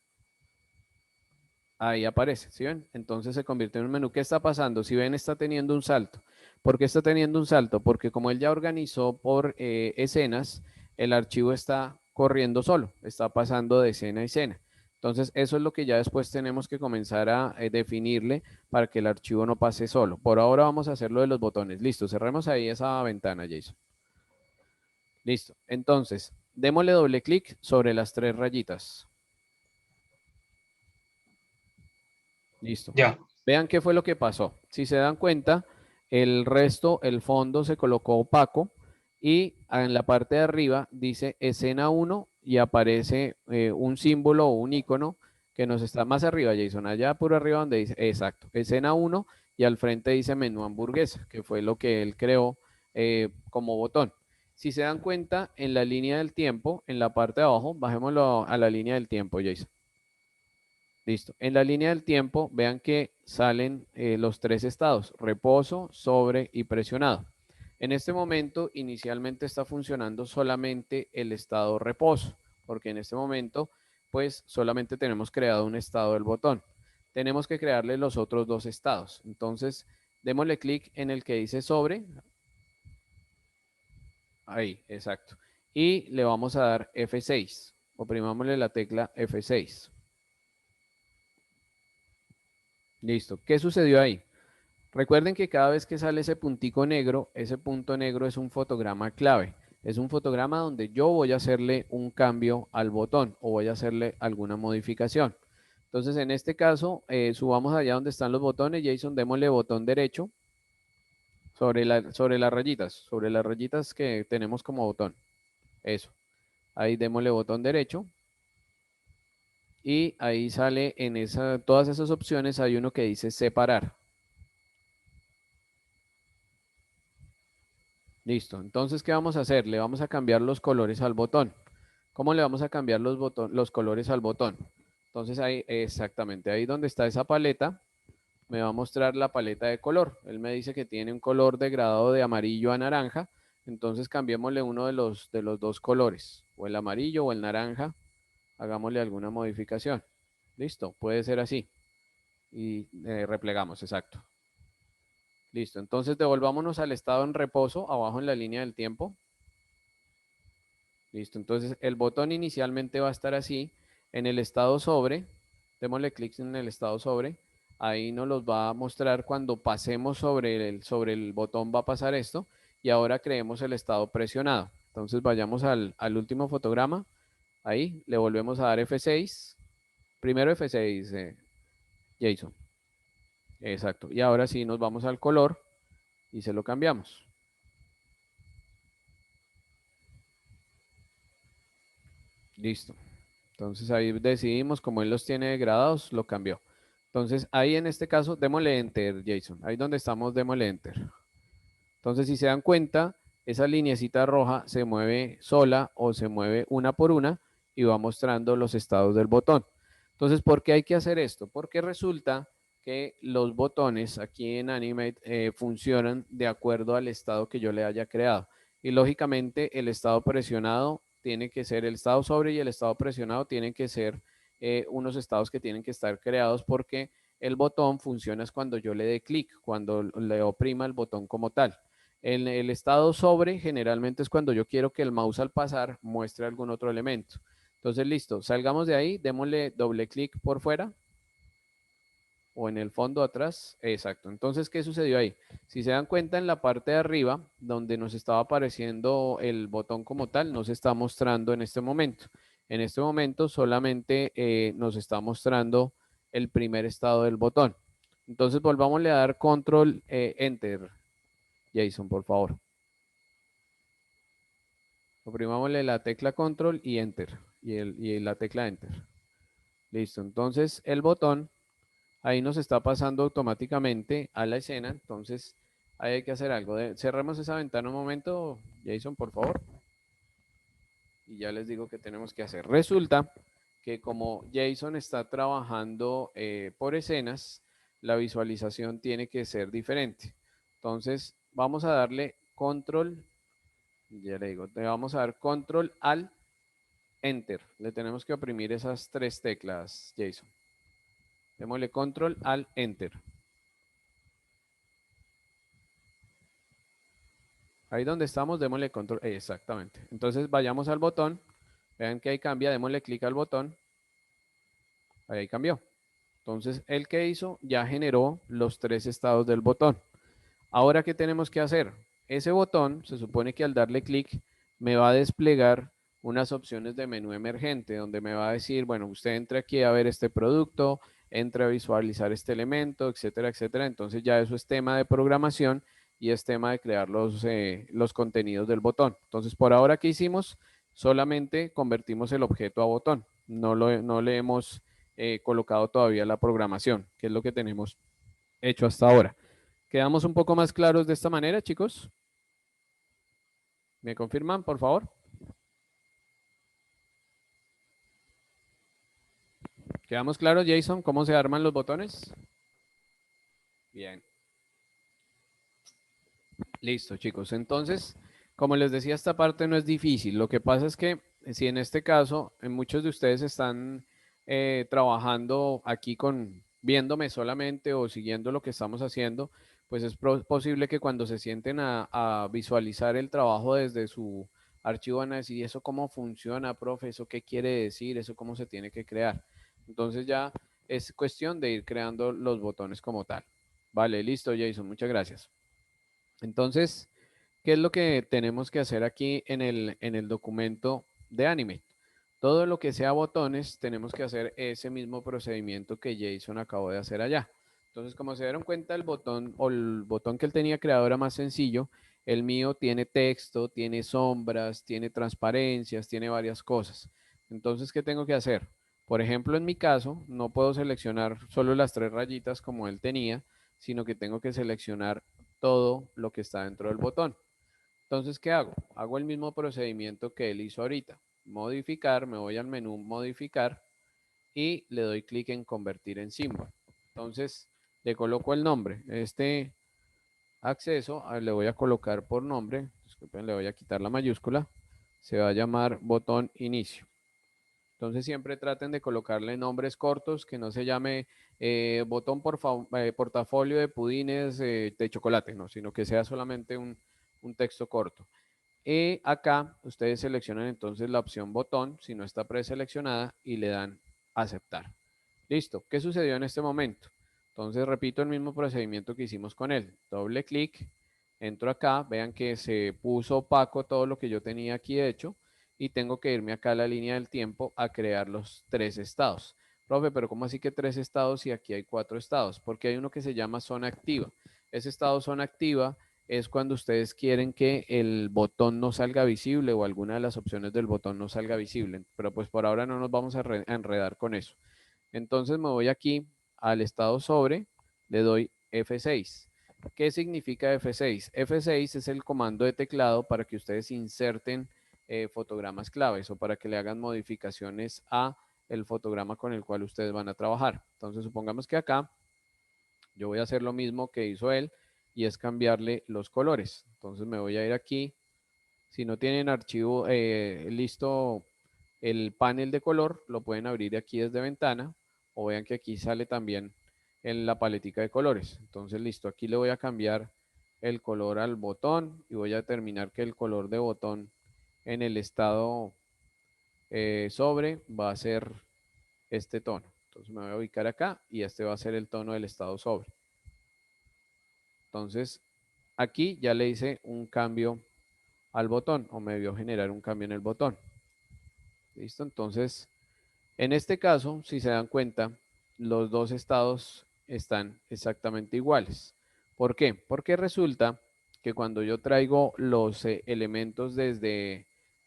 Ahí aparece, ¿sí ven? Entonces se convierte en un menú. ¿Qué está pasando? Si ven, está teniendo un salto. ¿Por qué está teniendo un salto? Porque como él ya organizó por escenas, el archivo está corriendo solo, está pasando de escena a escena. Entonces, eso es lo que ya después tenemos que comenzar a definirle para que el archivo no pase solo. Por ahora vamos a hacer lo de los botones. Listo, cerremos ahí esa ventana, Jason. Listo. Entonces, démosle doble clic sobre las tres rayitas. Listo. Ya. Vean qué fue lo que pasó. Si se dan cuenta, el resto, el fondo se colocó opaco y en la parte de arriba dice escena 1 y aparece un símbolo o un icono que nos está más arriba, Jason, allá por arriba donde dice, exacto, escena 1 y al frente dice menú hamburguesa, que fue lo que él creó como botón. Si se dan cuenta, en la línea del tiempo, en la parte de abajo, bajémoslo a la línea del tiempo, Jason. Listo. En la línea del tiempo, vean que salen los tres estados, reposo, sobre y presionado. En este momento, inicialmente está funcionando solamente el estado reposo, porque en este momento pues solamente tenemos creado un estado del botón. Tenemos que crearle los otros dos estados. Entonces, démosle clic en el que dice sobre. Ahí, exacto. Y le vamos a dar F6. Oprimámosle la tecla F6. Listo. ¿Qué sucedió ahí? Recuerden que cada vez que sale ese puntico negro, ese punto negro es un fotograma clave. Es un fotograma donde yo voy a hacerle un cambio al botón o voy a hacerle alguna modificación. Entonces, en este caso, subamos allá donde están los botones. Jason, démosle botón derecho sobre las rayitas que tenemos como botón. Eso. Ahí démosle botón derecho. Y ahí sale en todas esas opciones hay uno que dice separar. Listo. Entonces, ¿qué vamos a hacer? Le vamos a cambiar los colores al botón. ¿Cómo le vamos a cambiar los colores al botón? Entonces, ahí exactamente, ahí donde está esa paleta, me va a mostrar la paleta de color. Él me dice que tiene un color degradado de amarillo a naranja. Entonces, cambiémosle uno de los dos colores, o el amarillo o el naranja. Hagámosle alguna modificación. Listo, puede ser así. Y replegamos, exacto. Listo, entonces devolvámonos al estado en reposo, abajo en la línea del tiempo. Listo, entonces el botón inicialmente va a estar así. En el estado sobre, démosle clic en el estado sobre. Ahí nos los va a mostrar cuando pasemos sobre el botón va a pasar esto. Y ahora creemos el estado presionado. Entonces vayamos al último fotograma. Ahí le volvemos a dar F6. Primero F6, Jason. Exacto. Y ahora sí nos vamos al color y se lo cambiamos. Listo. Entonces ahí decidimos, como él los tiene degradados, lo cambió. Entonces ahí en este caso, démosle Enter, Jason. Ahí donde estamos, démosle Enter. Entonces si se dan cuenta, esa lineecita roja se mueve sola o se mueve una por una y va mostrando los estados del botón. Entonces, ¿por qué hay que hacer esto? Porque resulta que los botones aquí en Animate funcionan de acuerdo al estado que yo le haya creado. Y lógicamente el estado presionado tiene que ser el estado sobre y el estado presionado tienen que ser unos estados que tienen que estar creados porque el botón funciona es cuando yo le dé clic, cuando le oprima el botón como tal. En el estado sobre generalmente es cuando yo quiero que el mouse al pasar muestre algún otro elemento. Entonces, listo, salgamos de ahí, démosle doble clic por fuera o en el fondo atrás. Exacto. Entonces, ¿qué sucedió ahí? Si se dan cuenta, en la parte de arriba, donde nos estaba apareciendo el botón como tal, no se está mostrando en este momento. En este momento solamente nos está mostrando el primer estado del botón. Entonces, volvámosle a dar control enter. Jason, por favor. Oprimámosle la tecla control y enter. Y la tecla enter. Listo. Entonces, el botón ahí nos está pasando automáticamente a la escena. Entonces, ahí hay que hacer algo. Cerremos esa ventana un momento, Jason, por favor. Y ya les digo que tenemos que hacer. Resulta que como Jason está trabajando por escenas, la visualización tiene que ser diferente. Entonces, vamos a darle control, ya le digo, le vamos a dar control al enter. Le tenemos que oprimir esas tres teclas, Jason. Démosle control al enter. Ahí donde estamos, démosle control. Exactamente. Entonces vayamos al botón. Vean que ahí cambia, démosle clic al botón. Ahí cambió. Entonces, el que hizo ya generó los tres estados del botón. Ahora, ¿qué tenemos que hacer? Ese botón, se supone que al darle clic, me va a desplegar unas opciones de menú emergente, donde me va a decir, bueno, usted entre aquí a ver este producto, entre a visualizar este elemento, etcétera, etcétera. Entonces ya eso es tema de programación y es tema de crear los contenidos del botón. Entonces, por ahora, ¿qué hicimos? Solamente convertimos el objeto a botón. No le hemos colocado todavía la programación, que es lo que tenemos hecho hasta ahora. ¿Quedamos un poco más claros de esta manera, chicos? ¿Me confirman, por favor? ¿Quedamos claros, Jason, cómo se arman los botones? Bien. Listo, chicos. Entonces, como les decía, esta parte no es difícil. Lo que pasa es que si en este caso muchos de ustedes están trabajando aquí viéndome solamente o siguiendo lo que estamos haciendo, pues es posible que cuando se sienten a visualizar el trabajo desde su archivo van a decir, ¿y eso cómo funciona, profe? ¿Eso qué quiere decir? ¿Eso cómo se tiene que crear? Entonces ya es cuestión de ir creando los botones como tal. Vale, listo, Jason, muchas gracias. Entonces, ¿qué es lo que tenemos que hacer aquí en el documento de Animate? Todo lo que sea botones, tenemos que hacer ese mismo procedimiento que Jason acabó de hacer allá. Entonces, como se dieron cuenta, el botón o el botón que él tenía creado era más sencillo. El mío tiene texto, tiene sombras, tiene transparencias, tiene varias cosas. Entonces, ¿qué tengo que hacer? Por ejemplo, en mi caso, no puedo seleccionar solo las 3 rayitas como él tenía, sino que tengo que seleccionar todo lo que está dentro del botón. Entonces, ¿qué hago? Hago el mismo procedimiento que él hizo ahorita. Modificar, me voy al menú modificar y le doy clic en convertir en símbolo. Entonces, le coloco el nombre. Este acceso le voy a colocar por nombre, disculpen, le voy a quitar la mayúscula, se va a llamar botón inicio. Entonces siempre traten de colocarle nombres cortos, que no se llame botón portafolio de pudines de chocolate, no, sino que sea solamente un texto corto. Y acá ustedes seleccionan entonces la opción botón, si no está preseleccionada, y le dan aceptar. Listo. ¿Qué sucedió en este momento? Entonces repito el mismo procedimiento que hicimos con él. Doble clic, entro acá, vean que se puso opaco todo lo que yo tenía aquí hecho y tengo que irme acá a la línea del tiempo a crear los 3 estados. Profe, pero ¿cómo así que 3 estados y aquí hay 4 estados? Porque hay uno que se llama zona activa. Ese estado zona activa es cuando ustedes quieren que el botón no salga visible o alguna de las opciones del botón no salga visible. Pero pues por ahora no nos vamos a enredar con eso. Entonces me voy aquí al estado sobre, le doy F6. ¿Qué significa F6? F6 es el comando de teclado para que ustedes inserten fotogramas claves o para que le hagan modificaciones a el fotograma con el cual ustedes van a trabajar. Entonces supongamos que acá yo voy a hacer lo mismo que hizo él y es cambiarle los colores. Entonces me voy a ir aquí. Si no tienen archivo listo el panel de color, lo pueden abrir aquí desde ventana o vean que aquí sale también en la paletica de colores. Entonces listo, aquí le voy a cambiar el color al botón y voy a determinar que el color de botón en el estado sobre va a ser este tono. Entonces me voy a ubicar acá y este va a ser el tono del estado sobre. Entonces aquí ya le hice un cambio al botón o me vio generar un cambio en el botón. ¿Listo? Entonces, en este caso, si se dan cuenta, los 2 estados están exactamente iguales. ¿Por qué? Porque resulta que cuando yo traigo los elementos desde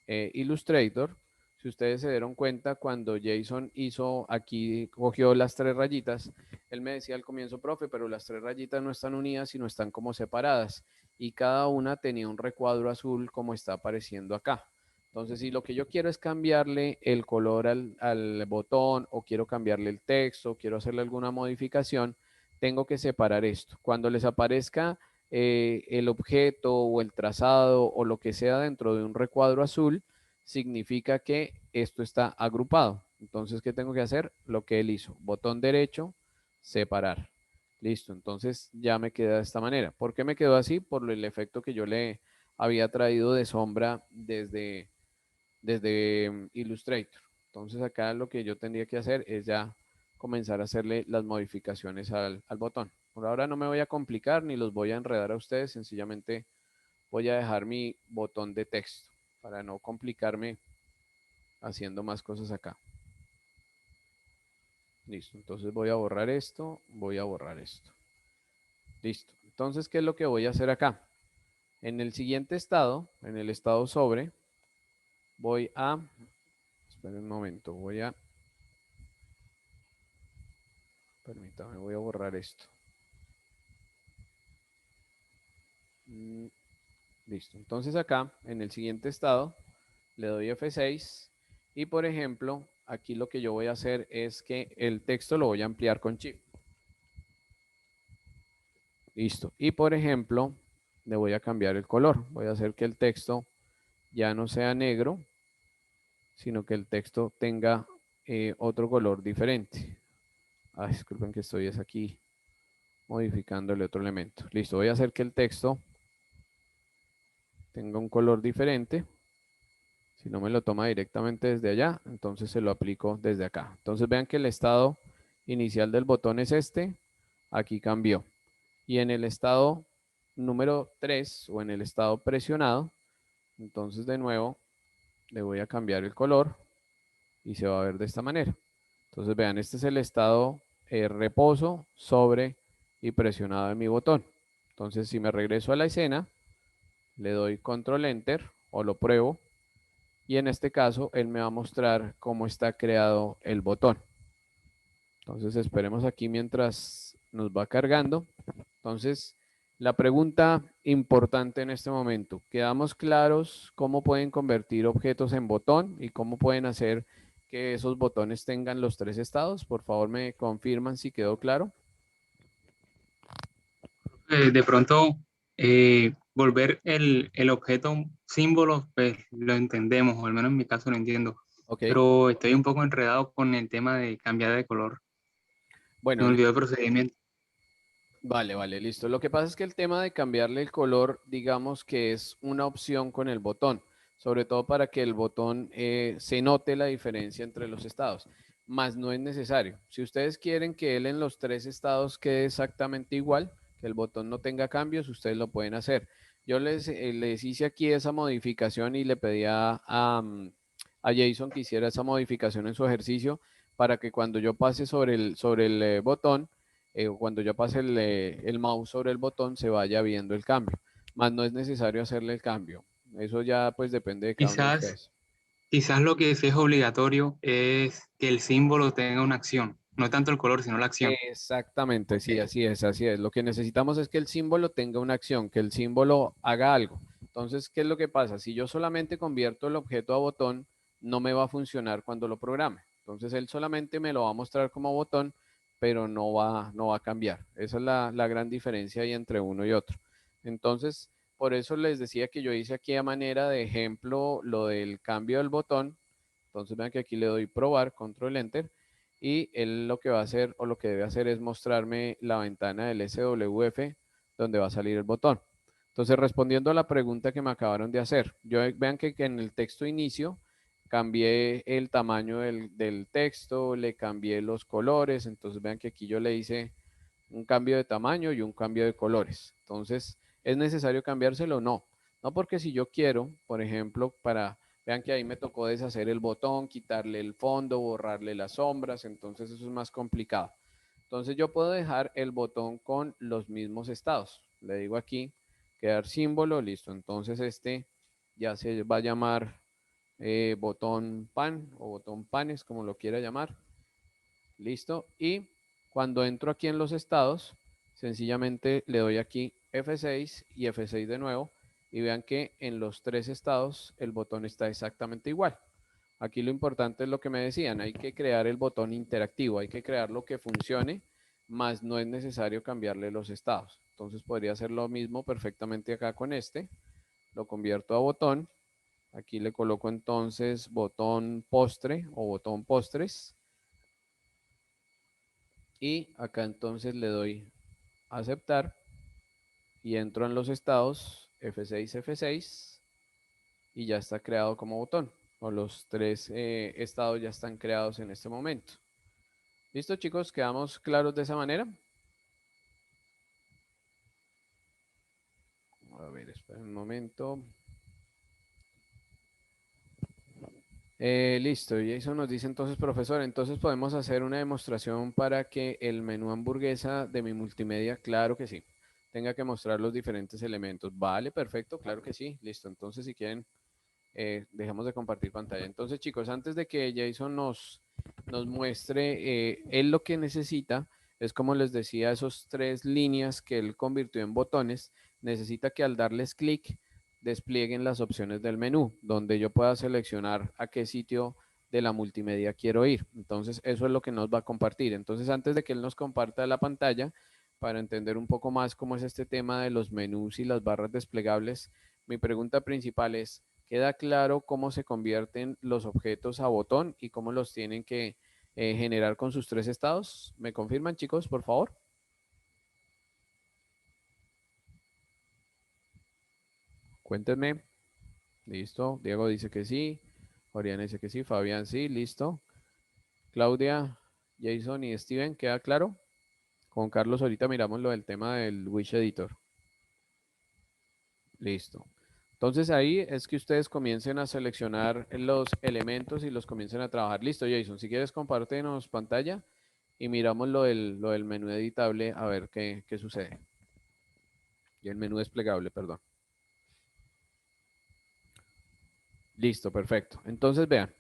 Illustrator, si ustedes se dieron cuenta, cuando Jason hizo aquí, cogió las 3 rayitas, él me decía al comienzo, profe, pero las 3 rayitas no están unidas, sino están como separadas. Y cada una tenía un recuadro azul como está apareciendo acá. Entonces, si lo que yo quiero es cambiarle el color al botón o quiero cambiarle el texto, quiero hacerle alguna modificación, tengo que separar esto. Cuando les aparezca el objeto o el trazado o lo que sea dentro de un recuadro azul, significa que esto está agrupado. Entonces, ¿qué tengo que hacer? Lo que él hizo. Botón derecho, separar. Listo, entonces ya me queda de esta manera. ¿Por qué me quedó así? Por el efecto que yo le había traído de sombra desde Illustrator. Entonces acá lo que yo tendría que hacer es ya comenzar a hacerle las modificaciones al botón. Por ahora no me voy a complicar ni los voy a enredar a ustedes, sencillamente voy a dejar mi botón de texto para no complicarme haciendo más cosas acá. Listo, entonces voy a borrar esto, voy a borrar esto. Listo, entonces, ¿qué es lo que voy a hacer acá? En el siguiente estado, en el estado sobre, voy a, esperen un momento, permítame, voy a borrar esto. Listo, entonces acá, en el siguiente estado, le doy F6 y por ejemplo, aquí lo que yo voy a hacer es que el texto lo voy a ampliar con Shift. Listo, y por ejemplo, le voy a cambiar el color. Voy a hacer que el texto ya no sea negro, sino que el texto tenga otro color diferente. Ay, disculpen que estoy es aquí modificándole otro elemento. Listo, voy a hacer que el texto tenga un color diferente. Si no me lo toma directamente desde allá, entonces se lo aplico desde acá. Entonces vean que el estado inicial del botón es este. Aquí cambió. Y en el estado número 3 o en el estado presionado, entonces de nuevo le voy a cambiar el color y se va a ver de esta manera. Entonces vean, este es el estado reposo, sobre y presionado de mi botón. Entonces si me regreso a la escena, le doy control enter o lo pruebo y en este caso él me va a mostrar cómo está creado el botón. Entonces esperemos aquí mientras nos va cargando. Entonces la pregunta importante en este momento, ¿quedamos claros cómo pueden convertir objetos en botón y cómo pueden hacer que esos botones tengan los 3 estados? Por favor me confirman si quedó claro. De pronto, volver el objeto un símbolo, pues lo entendemos, o al menos en mi caso lo entiendo, Ok, pero estoy un poco enredado con el tema de cambiar de color. Se bueno, me olvidó el procedimiento. vale, listo. Lo que pasa es que el tema de cambiarle el color, digamos que es una opción con el botón, sobre todo para que el botón se note la diferencia entre los estados, más no es necesario. Si ustedes quieren que él en los 3 estados quede exactamente igual, que el botón no tenga cambios, ustedes lo pueden hacer. Yo les hice aquí esa modificación y le pedí a Jason que hiciera esa modificación en su ejercicio para que cuando yo pase sobre el botón, cuando yo pase el mouse sobre el botón se vaya viendo el cambio. Más no es necesario hacerle el cambio. Eso ya pues depende de cada uno de Quizás, ustedes. quizás lo que sí es obligatorio es que el símbolo tenga una acción, no tanto el color, sino la acción. Exactamente, sí, Ok. así es, así es. Lo que necesitamos es que el símbolo tenga una acción, que el símbolo haga algo. Entonces, ¿qué es lo que pasa? Si yo solamente convierto el objeto a botón, no me va a funcionar cuando lo programe. Entonces, él solamente me lo va a mostrar como botón, pero no va a cambiar. Esa es la gran diferencia ahí entre uno y otro. Entonces, por eso les decía que yo hice aquí a manera de ejemplo lo del cambio del botón. Entonces, vean que aquí le doy probar, control enter y él lo que va a hacer o lo que debe hacer es mostrarme la ventana del SWF donde va a salir el botón. Entonces, respondiendo a la pregunta que me acabaron de hacer, vean que en el texto inicio cambié el tamaño del texto, le cambié los colores, entonces vean que aquí yo le hice un cambio de tamaño y un cambio de colores. Entonces, ¿es necesario cambiárselo? No. No porque si yo quiero, por ejemplo, vean que ahí me tocó deshacer el botón, quitarle el fondo, borrarle las sombras, entonces eso es más complicado. Entonces yo puedo dejar el botón con los mismos estados. Le digo aquí, quedar símbolo, listo. Entonces este ya se va a llamar botón pan o botón panes, como lo quiera llamar. Listo. Y cuando entro aquí en los estados, sencillamente le doy aquí F6 y F6 de nuevo. Y vean que en los 3 estados el botón está exactamente igual. Aquí lo importante es lo que me decían, hay que crear el botón interactivo, hay que crear lo que funcione, más no es necesario cambiarle los estados. Entonces podría hacer lo mismo perfectamente acá con este. Lo convierto a botón. Aquí le coloco entonces botón postre o botón postres. Y acá entonces le doy aceptar y entro en los estados F6, F6 y ya está creado como botón. O los 3 estados ya están creados en este momento. ¿Listo, chicos? ¿Quedamos claros de esa manera? A ver, espera un momento. Listo, y eso nos dice entonces, profesor, entonces podemos hacer una demostración para que el menú hamburguesa de mi multimedia, claro que sí, tenga que mostrar los diferentes elementos. Vale, perfecto, claro que sí. Listo, entonces si quieren, dejamos de compartir pantalla. Entonces, chicos, antes de que Jason nos muestre, él lo que necesita es, como les decía, esos 3 líneas que él convirtió en botones, necesita que al darles clic desplieguen las opciones del menú, donde yo pueda seleccionar a qué sitio de la multimedia quiero ir. Entonces, eso es lo que nos va a compartir. Entonces, antes de que él nos comparta la pantalla, para entender un poco más cómo es este tema de los menús y las barras desplegables, mi pregunta principal es, ¿Queda claro cómo se convierten los objetos a botón y cómo los tienen que generar con sus 3 estados? ¿Me confirman, chicos, por favor? Cuéntenme. Listo. Diego dice que sí. Oriana dice que sí. Fabián sí. Listo. Claudia, Jason y Steven, ¿queda claro? Con Carlos ahorita miramos lo del tema del Wish Editor. Listo. Entonces ahí es que ustedes comiencen a seleccionar los elementos y los comiencen a trabajar. Listo, Jason, si quieres compártenos pantalla y miramos lo del menú editable a ver qué sucede. Y el menú desplegable, perdón. Listo, perfecto. Entonces vean,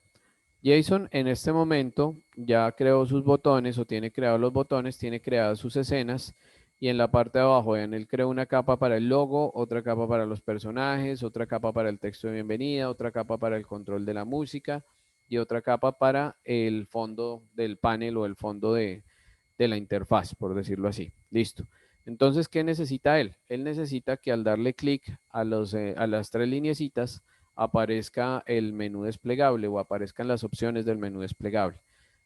Jason en este momento ya creó sus botones o tiene creados los botones, tiene creadas sus escenas y en la parte de abajo, vean, él creó una capa para el logo, otra capa para los personajes, otra capa para el texto de bienvenida, otra capa para el control de la música y otra capa para el fondo del panel o el fondo de la interfaz, por decirlo así. Listo. Entonces, ¿qué necesita él? Él necesita que al darle clic a las 3 lineecitas aparezca el menú desplegable o aparezcan las opciones del menú desplegable.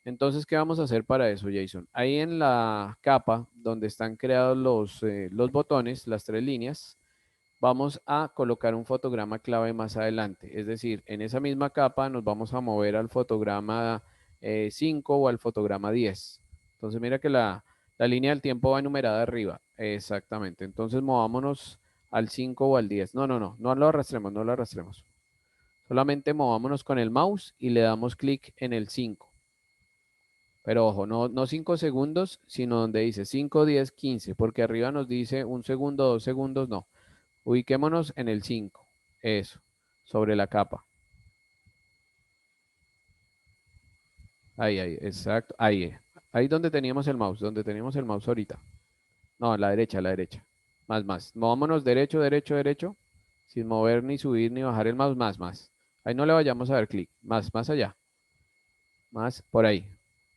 Entonces, ¿qué vamos a hacer para eso, Jason? Ahí en la capa donde están creados los botones, las 3 líneas, vamos a colocar un fotograma clave más adelante. Es decir, en esa misma capa nos vamos a mover al fotograma 5 o al fotograma 10. Entonces, mira que la línea del tiempo va enumerada arriba. Exactamente. Entonces, movámonos al 5 o al 10. No lo arrastremos, no lo arrastremos. Solamente movámonos con el mouse y le damos clic en el 5. Pero ojo, no 5 segundos, sino donde dice 5, 10, 15, porque arriba nos dice 1 segundo, 2 segundos, no. Ubiquémonos en el 5. Eso, sobre la capa. Ahí, exacto. Ahí donde teníamos el mouse, donde teníamos el mouse ahorita. No, a la derecha, a la derecha. Más. Movámonos derecho, derecho, derecho. Sin mover ni subir ni bajar el mouse, más. Ahí no le vayamos a dar clic. Más allá. Más por ahí.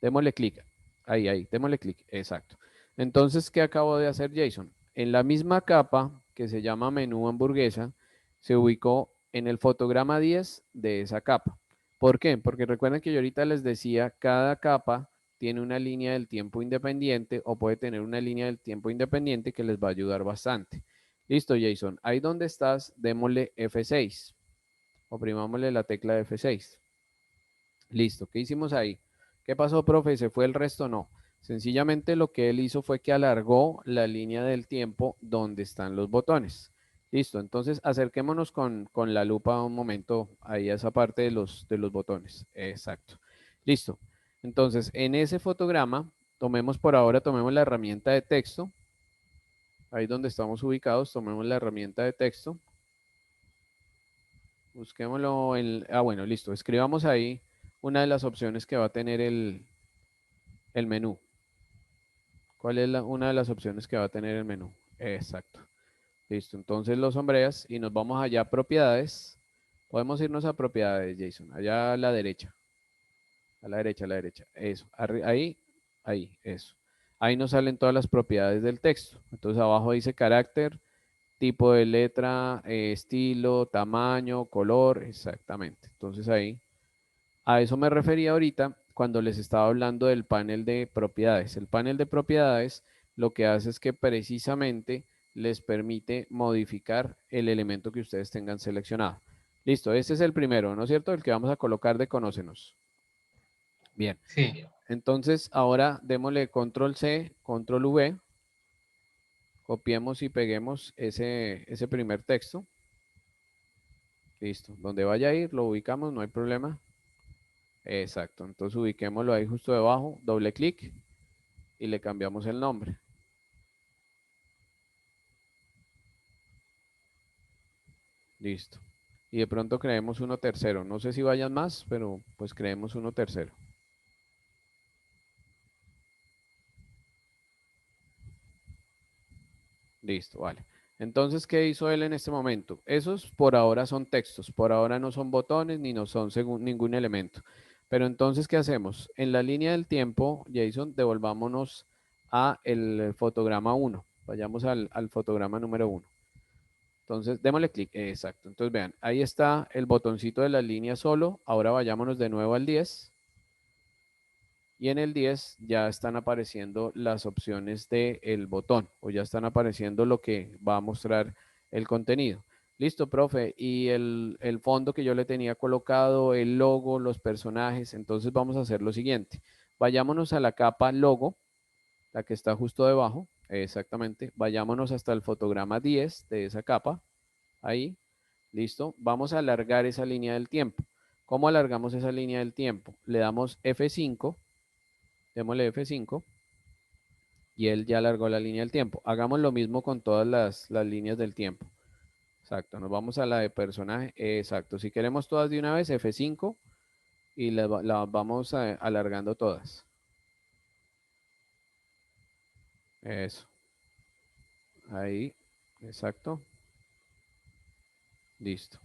Démosle clic. Ahí, démosle clic. Exacto. Entonces, ¿qué acabo de hacer Jason? En la misma capa que se llama menú hamburguesa, se ubicó en el fotograma 10 de esa capa. ¿Por qué? Porque recuerden que yo ahorita les decía, cada capa tiene una línea del tiempo independiente o puede tener una línea del tiempo independiente que les va a ayudar bastante. Listo, Jason. Ahí donde estás, démosle F6. Oprimámosle la tecla de F6. Listo, ¿qué hicimos ahí? ¿Qué pasó, profe? ¿Se fue el resto? No. Sencillamente lo que él hizo fue que alargó la línea del tiempo donde están los botones. Listo, entonces acerquémonos con la lupa un momento ahí a esa parte de los botones. Exacto. Listo. Entonces, en ese fotograma, tomemos la herramienta de texto. Ahí donde estamos ubicados, tomemos la herramienta de texto. Busquémoslo bueno, listo. Escribamos ahí una de las opciones que va a tener el menú. ¿Cuál es una de las opciones que va a tener el menú? Exacto. Listo. Entonces lo sombreas y nos vamos allá a propiedades. Podemos irnos a propiedades, Jason. Allá a la derecha. A la derecha, a la derecha. Eso. Ahí, eso. Ahí nos salen todas las propiedades del texto. Entonces abajo dice carácter, tipo de letra, estilo, tamaño, color. Exactamente. Entonces ahí. A eso me refería ahorita cuando les estaba hablando del panel de propiedades. El panel de propiedades lo que hace es que precisamente les permite modificar el elemento que ustedes tengan seleccionado. Listo, este es el primero, ¿no es cierto? El que vamos a colocar de Conócenos. Bien. Sí. Entonces, ahora démosle control C, control V. Copiemos y peguemos ese primer texto. Listo. Donde vaya a ir, lo ubicamos, no hay problema. Exacto, entonces ubiquémoslo ahí justo debajo, doble clic y le cambiamos el nombre. Listo. Y de pronto creemos uno tercero. No sé si vayan más, pero pues creemos uno tercero. Listo, vale. Entonces, ¿qué hizo él en este momento? Esos por ahora son textos, por ahora no son botones ni no son ningún elemento. Pero entonces, ¿qué hacemos? En la línea del tiempo, Jason, devolvámonos a el fotograma 1. Vayamos al fotograma número 1. Entonces, démosle clic. Exacto. Entonces, vean, ahí está el botoncito de la línea solo. Ahora vayámonos de nuevo al 10. Y en el 10 ya están apareciendo las opciones del botón o ya están apareciendo lo que va a mostrar el contenido. Listo, profe. Y el fondo que yo le tenía colocado, el logo, los personajes. Entonces vamos a hacer lo siguiente. Vayámonos a la capa logo, la que está justo debajo. Exactamente. Vayámonos hasta el fotograma 10 de esa capa. Ahí. Listo. Vamos a alargar esa línea del tiempo. ¿Cómo alargamos esa línea del tiempo? Le damos F5. Démosle F5 y él ya alargó la línea del tiempo. Hagamos lo mismo con todas las líneas del tiempo. Exacto, nos vamos a la de personaje. Exacto, si queremos todas de una vez, F5 y las vamos alargando todas. Eso. Ahí, exacto. Listo.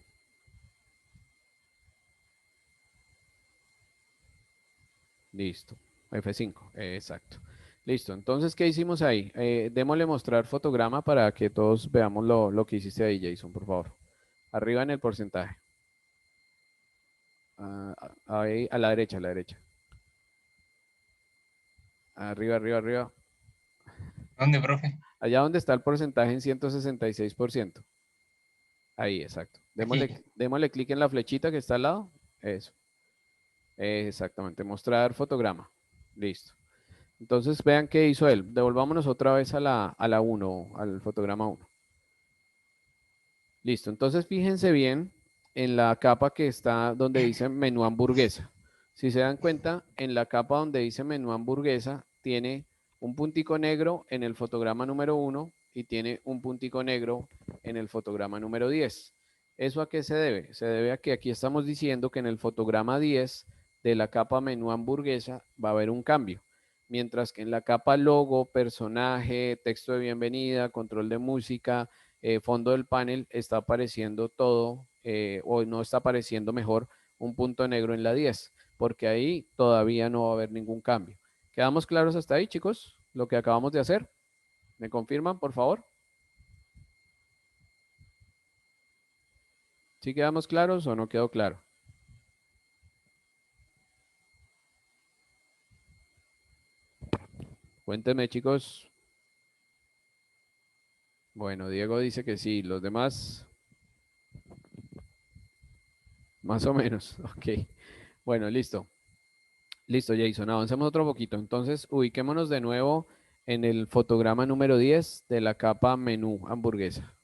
Listo. F5, exacto. Listo. Entonces, ¿qué hicimos ahí? Démosle mostrar fotograma para que todos veamos lo que hiciste ahí, Jason, por favor. Arriba en el porcentaje. Ahí, a la derecha, a la derecha. Arriba, arriba, arriba. ¿Dónde, profe? Allá donde está el porcentaje en 166%. Ahí, exacto. Aquí. Démosle clic en la flechita que está al lado. Eso. Exactamente. Mostrar fotograma. Listo. Entonces vean qué hizo él. Devolvámonos otra vez a la 1, al fotograma 1. Listo. Entonces fíjense bien en la capa que está donde dice menú hamburguesa. Si se dan cuenta, en la capa donde dice menú hamburguesa, tiene un puntico negro en el fotograma número 1 y tiene un puntico negro en el fotograma número 10. ¿Eso a qué se debe? Se debe a que aquí estamos diciendo que en el fotograma 10 de la capa menú hamburguesa va a haber un cambio, mientras que en la capa logo, personaje, texto de bienvenida, control de música, fondo del panel está apareciendo todo, o no está apareciendo mejor un punto negro en la 10, porque ahí todavía no va a haber ningún cambio. ¿Quedamos claros hasta ahí, chicos? Lo que acabamos de hacer. ¿Me confirman, por favor? ¿Sí quedamos claros o no quedó claro? Cuéntenme, chicos. Bueno, Diego dice que sí, los demás más o menos. Ok. Bueno, listo. Listo, Jason. Avancemos otro poquito. Entonces, ubiquémonos de nuevo en el fotograma número 10 de la capa menú hamburguesa.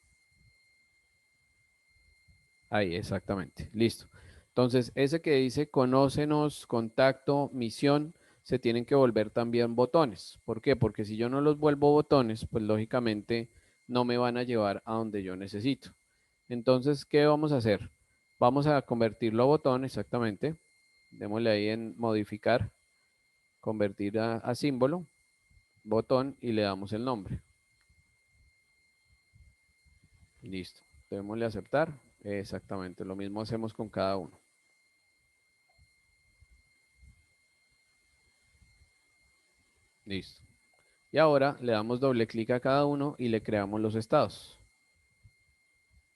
Ahí, exactamente. Listo. Entonces, ese que dice conócenos, contacto, misión, se tienen que volver también botones. ¿Por qué? Porque si yo no los vuelvo botones, pues lógicamente no me van a llevar a donde yo necesito. Entonces, ¿qué vamos a hacer? Vamos a convertirlo a botón, exactamente. Démosle ahí en modificar, convertir a símbolo, botón y le damos el nombre. Listo. Démosle aceptar. Exactamente, lo mismo hacemos con cada uno. Listo. Y ahora le damos doble clic a cada uno y le creamos los estados.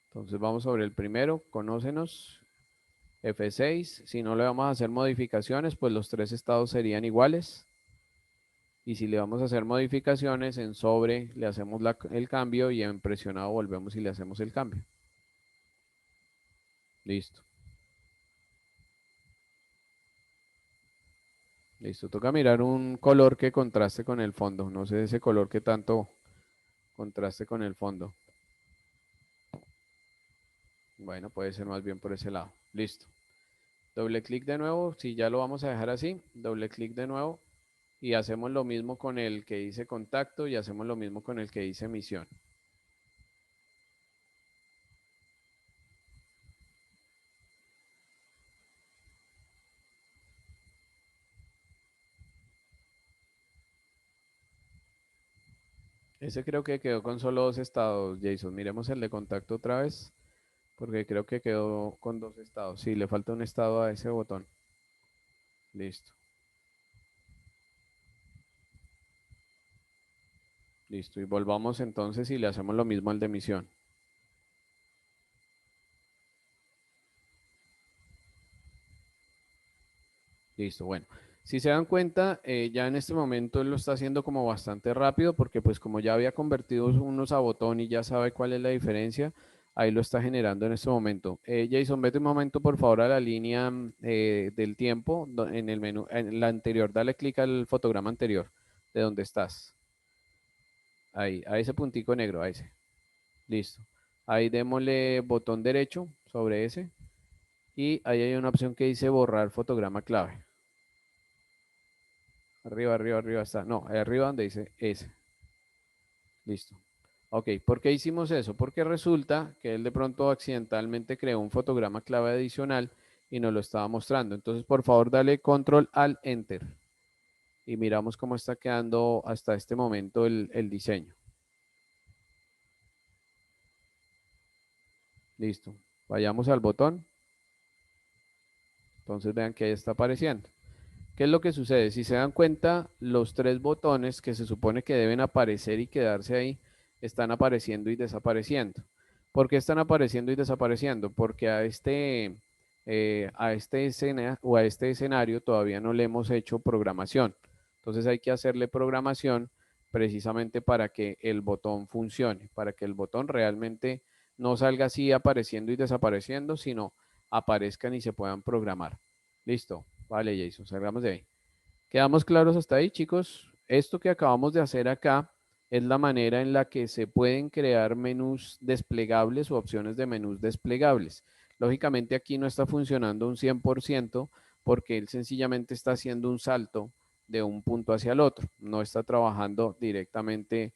Entonces vamos sobre el primero, conócenos, F6. Si no le vamos a hacer modificaciones, pues los tres estados serían iguales. Y si le vamos a hacer modificaciones, en sobre le hacemos el cambio y en presionado volvemos y le hacemos el cambio. Listo. Listo. Toca mirar un color que contraste con el fondo. No sé ese color que tanto contraste con el fondo. Bueno, puede ser más bien por ese lado. Listo. Doble clic de nuevo. Si ya lo vamos a dejar así, doble clic de nuevo. Y hacemos lo mismo con el que dice contacto y hacemos lo mismo con el que dice misión. Ese creo que quedó con solo dos estados, Jason. Miremos el de contacto otra vez, porque creo que quedó con dos estados. Sí, le falta un estado a ese botón. Listo. Listo. Y volvamos entonces y le hacemos lo mismo al de misión. Listo, bueno. Si se dan cuenta, ya en este momento él lo está haciendo como bastante rápido porque pues como ya había convertido unos a botón y ya sabe cuál es la diferencia, ahí lo está generando en este momento. Jason, vete un momento por favor a la línea del tiempo en el menú, en la anterior, dale clic al fotograma anterior de donde estás. Ahí, a ese puntico negro, a ese. Listo. Ahí démosle botón derecho sobre ese y ahí hay una opción que dice borrar fotograma clave. Arriba, arriba, arriba está. No, ahí arriba donde dice ese. Listo. Ok, ¿por qué hicimos eso? Porque resulta que él de pronto accidentalmente creó un fotograma clave adicional y nos lo estaba mostrando. Entonces, por favor, dale control al enter y miramos cómo está quedando hasta este momento el diseño. Listo. Vayamos al botón. Entonces vean que ahí está apareciendo. ¿Qué es lo que sucede? Si se dan cuenta, los tres botones que se supone que deben aparecer y quedarse ahí, están apareciendo y desapareciendo. ¿Por qué están apareciendo y desapareciendo? Porque a este escenario todavía no le hemos hecho programación. Entonces hay que hacerle programación precisamente para que el botón funcione, para que el botón realmente no salga así apareciendo y desapareciendo, sino aparezcan y se puedan programar. Listo. Vale, Jason, salgamos de ahí. ¿Quedamos claros hasta ahí, chicos? Esto que acabamos de hacer acá es la manera en la que se pueden crear menús desplegables o opciones de menús desplegables. Lógicamente aquí no está funcionando un 100% porque él sencillamente está haciendo un salto de un punto hacia el otro. No está trabajando directamente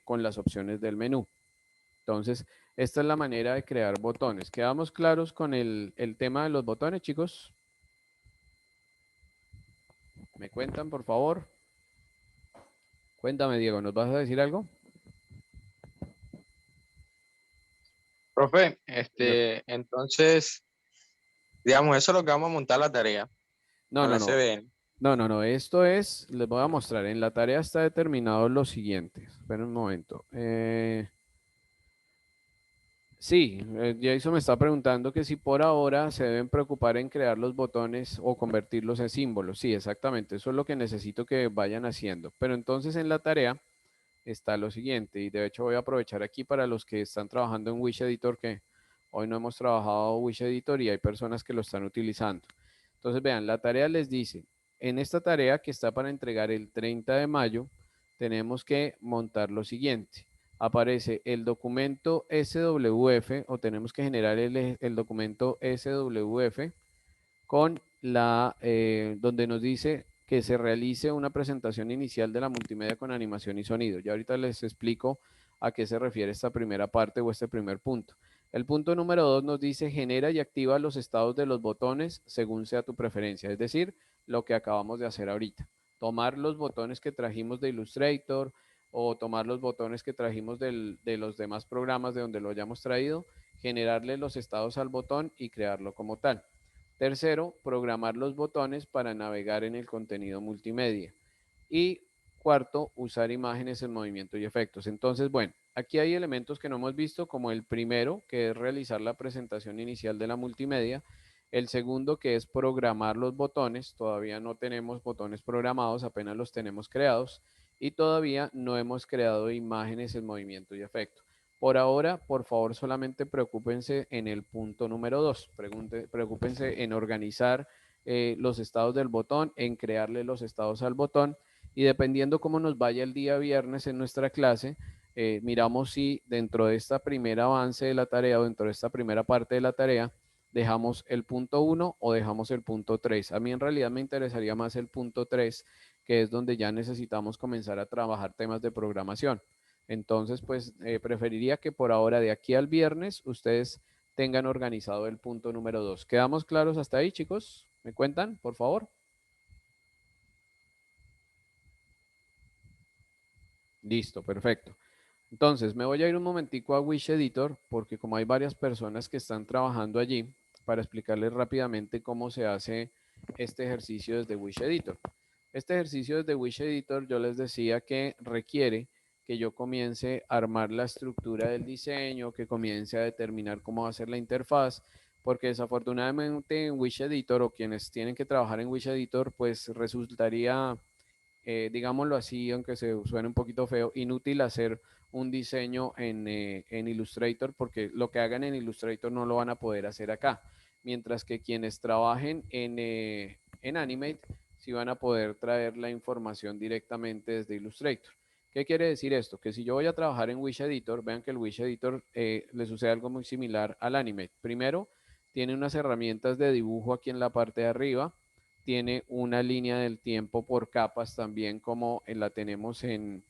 con las opciones del menú. Entonces, esta es la manera de crear botones. ¿Quedamos claros con el tema de los botones, chicos? ¿Me cuentan, por favor? Cuéntame, Diego, ¿nos vas a decir algo? Profe, Señor. entonces, digamos, eso es lo que vamos a montar la tarea No, con no, la no. CBN. No, no, no. Esto es, les voy a mostrar. En la tarea está determinado lo siguiente. Esperen un momento. Sí, Jason me está preguntando que si por ahora se deben preocupar en crear los botones o convertirlos en símbolos. Sí, exactamente. Eso es lo que necesito que vayan haciendo. Pero entonces en la tarea está lo siguiente, y de hecho voy a aprovechar aquí para los que están trabajando en Wish Editor, que hoy no hemos trabajado Wish Editor y hay personas que lo están utilizando. Entonces vean, la tarea les dice, en esta tarea que está para entregar el 30 de mayo, tenemos que montar lo siguiente. Aparece el documento SWF o tenemos que generar el documento SWF con donde nos dice que se realice una presentación inicial de la multimedia con animación y sonido. Ya ahorita les explico a qué se refiere esta primera parte o este primer punto. El punto número 2 nos dice genera y activa los estados de los botones según sea tu preferencia, es decir, lo que acabamos de hacer ahorita. Tomar los botones que trajimos de Illustrator o tomar los botones que trajimos de los demás programas de donde lo hayamos traído, generarle los estados al botón y crearlo como tal. Tercero, programar los botones para navegar en el contenido multimedia. Y cuarto, usar imágenes en movimiento y efectos. Entonces, bueno, aquí hay elementos que no hemos visto, como el primero, que es realizar la presentación inicial de la multimedia. El segundo, que es programar los botones. Todavía no tenemos botones programados, apenas los tenemos creados. Y todavía no hemos creado imágenes en movimiento y efecto. Por ahora, por favor, solamente preocúpense en el punto número 2. Preocúpense en organizar los estados del botón, en crearle los estados al botón y dependiendo cómo nos vaya el día viernes en nuestra clase, miramos si dentro de esta primera avance de la tarea o dentro de esta primera parte de la tarea dejamos el punto 1 o dejamos el punto 3. A mí en realidad me interesaría más el punto 3, que es donde ya necesitamos comenzar a trabajar temas de programación. Entonces, pues preferiría que por ahora, de aquí al viernes, ustedes tengan organizado el punto número 2. ¿Quedamos claros hasta ahí, chicos? ¿Me cuentan, por favor? Listo, perfecto. Entonces, me voy a ir un momentico a Wish Editor, porque como hay varias personas que están trabajando allí, para explicarles rápidamente cómo se hace este ejercicio desde Wish Editor. Este ejercicio desde Wish Editor yo les decía que requiere que yo comience a armar la estructura del diseño, que comience a determinar cómo va a ser la interfaz, porque desafortunadamente en Wish Editor o quienes tienen que trabajar en Wish Editor, pues resultaría, digámoslo así, aunque se suene un poquito feo, inútil hacer un diseño en Illustrator, porque lo que hagan en Illustrator no lo van a poder hacer acá, mientras que quienes trabajen en Animate sí van a poder traer la información directamente desde Illustrator. ¿Qué quiere decir esto? Que si yo voy a trabajar en Wish Editor, vean que el Wish Editor le sucede algo muy similar al Animate. Primero, tiene unas herramientas de dibujo aquí en la parte de arriba, tiene una línea del tiempo por capas también como la tenemos en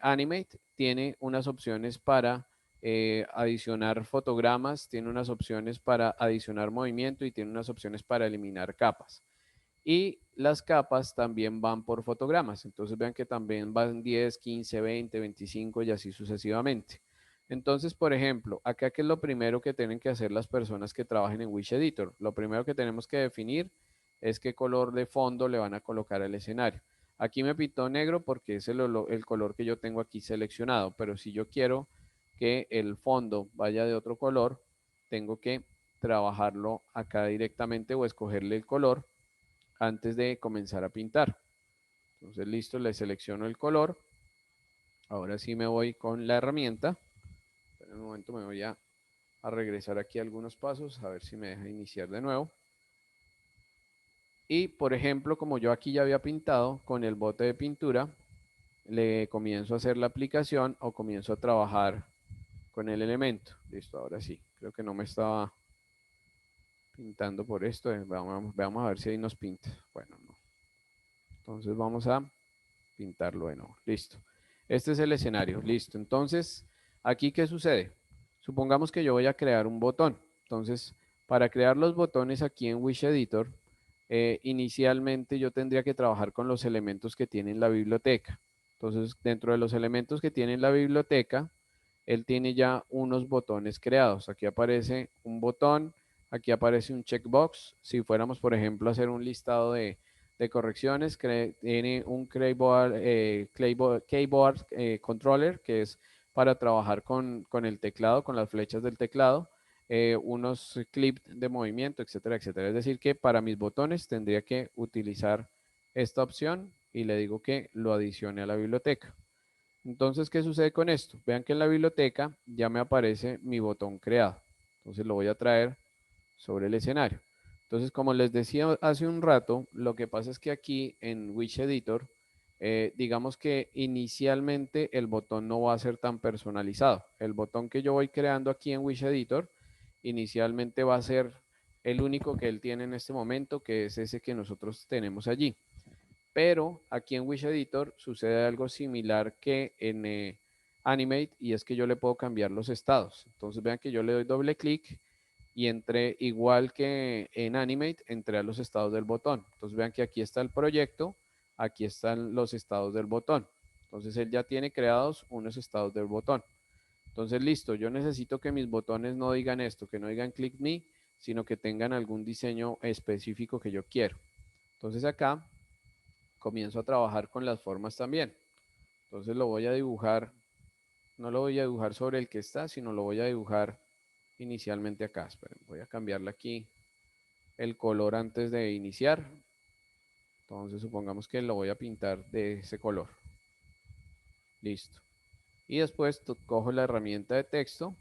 Animate, tiene unas opciones para adicionar fotogramas, tiene unas opciones para adicionar movimiento y tiene unas opciones para eliminar capas. Y las capas también van por fotogramas. Entonces vean que también van 10, 15, 20, 25 y así sucesivamente. Entonces, por ejemplo, acá que es lo primero que tienen que hacer las personas que trabajen en Wish Editor. Lo primero que tenemos que definir es qué color de fondo le van a colocar al escenario. Aquí me pintó negro porque es el color que yo tengo aquí seleccionado, pero si yo quiero que el fondo vaya de otro color, tengo que trabajarlo acá directamente o escogerle el color antes de comenzar a pintar. Entonces, listo, le selecciono el color. Ahora sí me voy con la herramienta. En un momento me voy a regresar aquí algunos pasos, a ver si me deja iniciar de nuevo. Y, por ejemplo, como yo aquí ya había pintado con el bote de pintura, le comienzo a hacer la aplicación o comienzo a trabajar con el elemento. Listo, ahora sí. Creo que no me estaba pintando por esto. Veamos a ver si ahí nos pinta. Bueno, no. Entonces vamos a pintarlo de nuevo. Listo. Este es el escenario. Listo. Entonces, aquí, ¿qué sucede? Supongamos que yo voy a crear un botón. Entonces, para crear los botones aquí en Wish Editor, inicialmente yo tendría que trabajar con los elementos que tiene la biblioteca. Entonces, dentro de los elementos que tiene la biblioteca, él tiene ya unos botones creados. Aquí aparece un botón, aquí aparece un checkbox. Si fuéramos, por ejemplo, a hacer un listado de correcciones, tiene un keyboard controller, que es para trabajar con el teclado, con las flechas del teclado, unos clips de movimiento, etcétera, etcétera. Es decir, que para mis botones tendría que utilizar esta opción y le digo que lo adicione a la biblioteca. Entonces, ¿qué sucede con esto? Vean que en la biblioteca ya me aparece mi botón creado. Entonces lo voy a traer sobre el escenario. Entonces, como les decía hace un rato, lo que pasa es que aquí en Wish Editor, digamos que inicialmente el botón no va a ser tan personalizado. El botón que yo voy creando aquí en Wish Editor, inicialmente va a ser el único que él tiene en este momento, que es ese que nosotros tenemos allí. Pero aquí en Wish Editor sucede algo similar que en Animate, y es que yo le puedo cambiar los estados. Entonces vean que yo le doy doble clic y entré igual que en Animate, entré a los estados del botón. Entonces vean que aquí está el proyecto, aquí están los estados del botón. Entonces él ya tiene creados unos estados del botón. Entonces listo, yo necesito que mis botones no digan esto, que no digan click me, sino que tengan algún diseño específico que yo quiero. Entonces acá comienzo a trabajar con las formas también. Entonces lo voy a dibujar, no lo voy a dibujar sobre el que está, sino lo voy a dibujar inicialmente acá. Esperen, voy a cambiarle aquí el color antes de iniciar. Entonces supongamos que lo voy a pintar de ese color. Listo. Y después cojo la herramienta de texto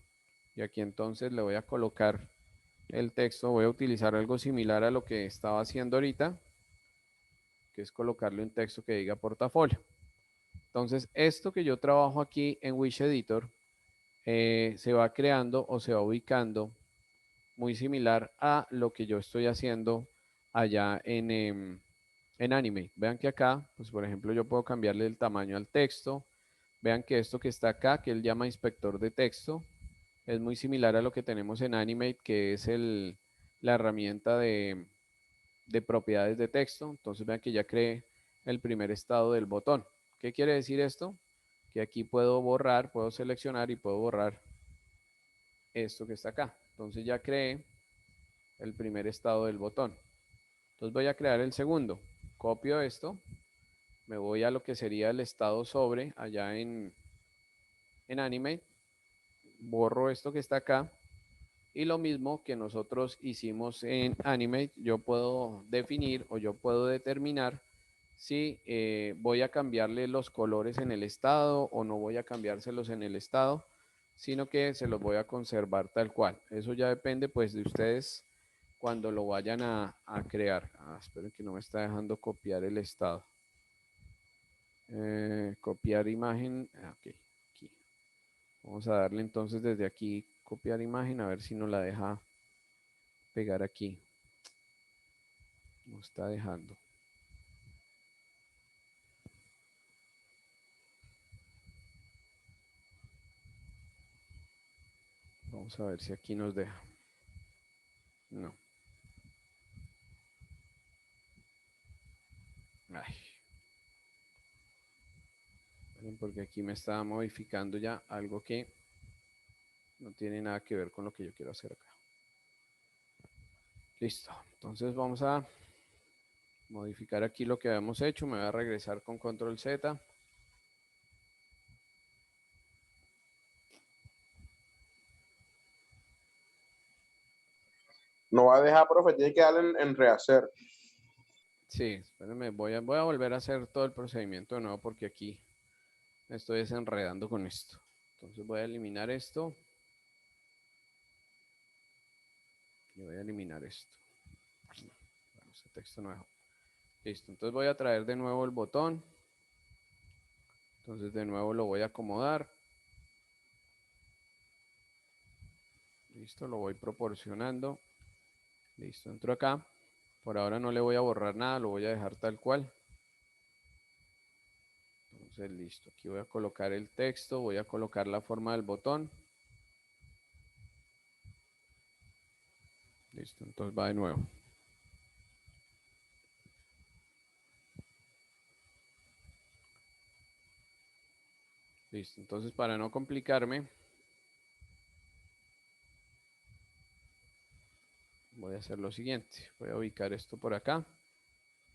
y aquí entonces le voy a colocar el texto. Voy a utilizar algo similar a lo que estaba haciendo ahorita, que es colocarle un texto que diga portafolio. Entonces, esto que yo trabajo aquí en Wish Editor se va creando o se va ubicando muy similar a lo que yo estoy haciendo allá en Animate. Vean que acá, pues por ejemplo, yo puedo cambiarle el tamaño al texto. Vean que esto que está acá, que él llama inspector de texto, es muy similar a lo que tenemos en Animate, que es la herramienta de propiedades de texto. Entonces vean que ya creé el primer estado del botón. ¿Qué quiere decir esto? Que aquí puedo borrar, puedo seleccionar y puedo borrar esto que está acá. Entonces ya creé el primer estado del botón. Entonces voy a crear el segundo. Copio esto, me voy a lo que sería el estado sobre allá en Animate, borro esto que está acá Y lo mismo que nosotros hicimos en Animate, yo puedo definir o yo puedo determinar si voy a cambiarle los colores en el estado o no voy a cambiárselos en el estado, sino que se los voy a conservar tal cual. Eso ya depende pues de ustedes cuando lo vayan a crear. Esperen que no me está dejando copiar el estado. Copiar imagen. Ok, aquí. Vamos a darle entonces desde aquí copiar imagen a ver si nos la deja pegar aquí. No está dejando. Vamos a ver si aquí nos deja. No. Ay. Porque aquí me está modificando ya algo que no tiene nada que ver con lo que yo quiero hacer acá. Listo. Entonces vamos a modificar aquí lo que habíamos hecho. Me voy a regresar con control Z. No va a dejar, profe, tiene que darle en rehacer. Sí, espérenme, voy a volver a hacer todo el procedimiento de nuevo porque aquí me estoy desenredando con esto. Entonces voy a eliminar esto. Y voy a eliminar esto. Bueno, este texto nuevo. Listo, entonces voy a traer de nuevo el botón. Entonces de nuevo lo voy a acomodar. Listo, lo voy proporcionando. Listo, entro acá. Por ahora no le voy a borrar nada, lo voy a dejar tal cual. Entonces listo, aquí voy a colocar el texto, voy a colocar la forma del botón. Listo, entonces va de nuevo. Listo, entonces para no complicarme, voy a hacer lo siguiente. Voy a ubicar esto por acá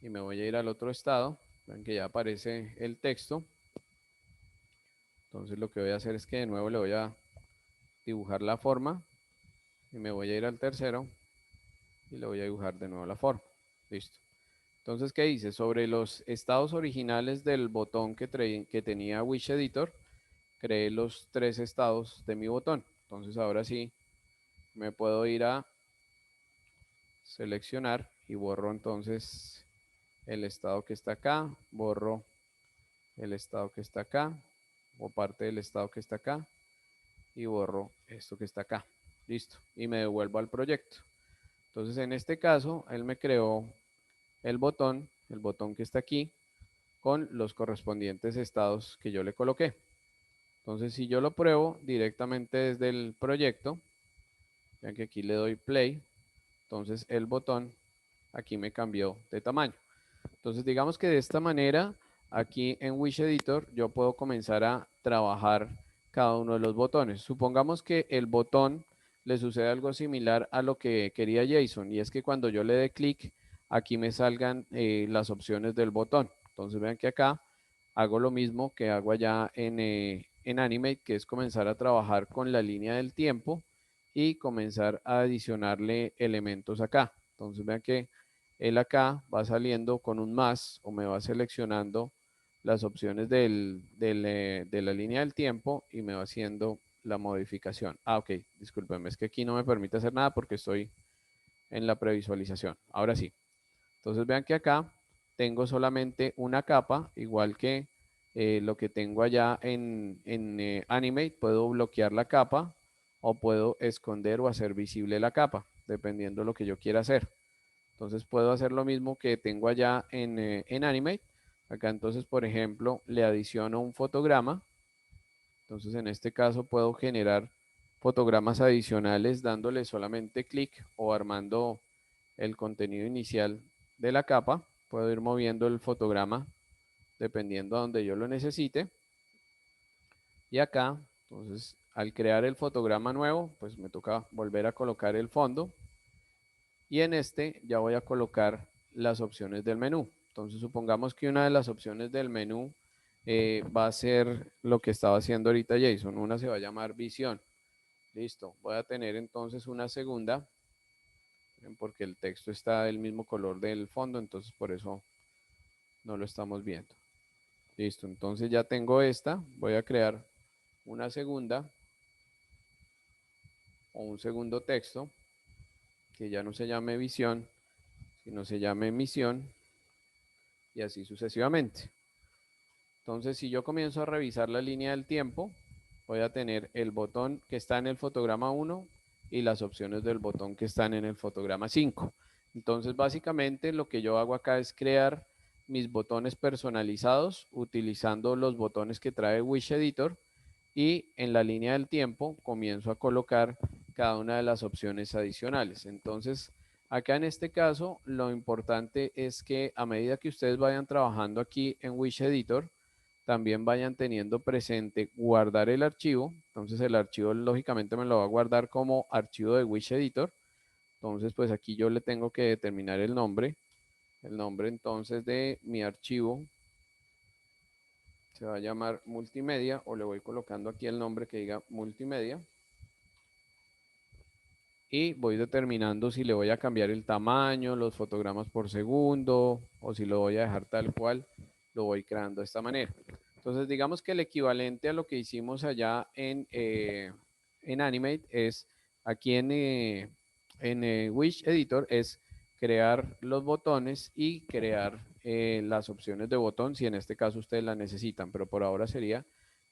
y me voy a ir al otro estado. Ven que ya aparece el texto. Entonces lo que voy a hacer es que de nuevo le voy a dibujar la forma y me voy a ir al tercero y le voy a dibujar de nuevo la forma. Listo. Entonces, ¿qué hice? Sobre los estados originales del botón que tenía Wish Editor, creé los 3 estados de mi botón. Entonces ahora sí me puedo ir a seleccionar y borro entonces el estado que está acá, borro el estado que está acá o parte del estado que está acá y borro esto que está acá. Listo. Y me devuelvo al proyecto. Entonces en este caso él me creó el botón que está aquí con los correspondientes estados que yo le coloqué. Entonces si yo lo pruebo directamente desde el proyecto, vean que aquí le doy play, entonces el botón aquí me cambió de tamaño. Entonces digamos que de esta manera aquí en Wish Editor yo puedo comenzar a trabajar cada uno de los botones. Supongamos que el botón le sucede algo similar a lo que quería Jason, y es que cuando yo le dé clic aquí me salgan las opciones del botón. Entonces vean que acá hago lo mismo que hago allá en Animate, que es comenzar a trabajar con la línea del tiempo y comenzar a adicionarle elementos acá. Entonces vean que él acá va saliendo con un más o me va seleccionando las opciones de la línea del tiempo y me va haciendo la modificación. Ok, discúlpenme, es que aquí no me permite hacer nada porque estoy en la previsualización. Ahora sí. Entonces vean que acá tengo solamente una capa, igual que lo que tengo allá en Animate. Puedo bloquear la capa o puedo esconder o hacer visible la capa, dependiendo de lo que yo quiera hacer. Entonces puedo hacer lo mismo que tengo allá en Animate. Acá entonces, por ejemplo, le adiciono un fotograma. Entonces en este caso puedo generar fotogramas adicionales dándole solamente clic o armando el contenido inicial de la capa. Puedo ir moviendo el fotograma dependiendo a donde yo lo necesite. Y acá, entonces, al crear el fotograma nuevo, pues me toca volver a colocar el fondo. Y en este ya voy a colocar las opciones del menú. Entonces supongamos que una de las opciones del menú va a ser lo que estaba haciendo ahorita Jason. Una se va a llamar visión. Listo. Voy a tener entonces una segunda, porque el texto está del mismo color del fondo, entonces por eso no lo estamos viendo. Listo, entonces ya tengo esta. Voy a crear una segunda o un segundo texto que ya no se llame visión, sino se llame misión y así sucesivamente. Entonces, si yo comienzo a revisar la línea del tiempo, voy a tener el botón que está en el fotograma 1 y las opciones del botón que están en el fotograma 5. Entonces, básicamente lo que yo hago acá es crear mis botones personalizados utilizando los botones que trae Wish Editor, y en la línea del tiempo comienzo a colocar cada una de las opciones adicionales. Entonces, acá en este caso, lo importante es que a medida que ustedes vayan trabajando aquí en Wish Editor, también vayan teniendo presente guardar el archivo. Entonces el archivo lógicamente me lo va a guardar como archivo de Wish Editor. Entonces pues aquí yo le tengo que determinar el nombre. El nombre entonces de mi archivo se va a llamar multimedia, o le voy colocando aquí el nombre que diga multimedia. Y voy determinando si le voy a cambiar el tamaño, los fotogramas por segundo, o si lo voy a dejar tal cual, lo voy creando de esta manera. Entonces, digamos que el equivalente a lo que hicimos allá en Animate es, aquí en Wish Editor, es crear los botones y crear las opciones de botón, si en este caso ustedes la necesitan, pero por ahora sería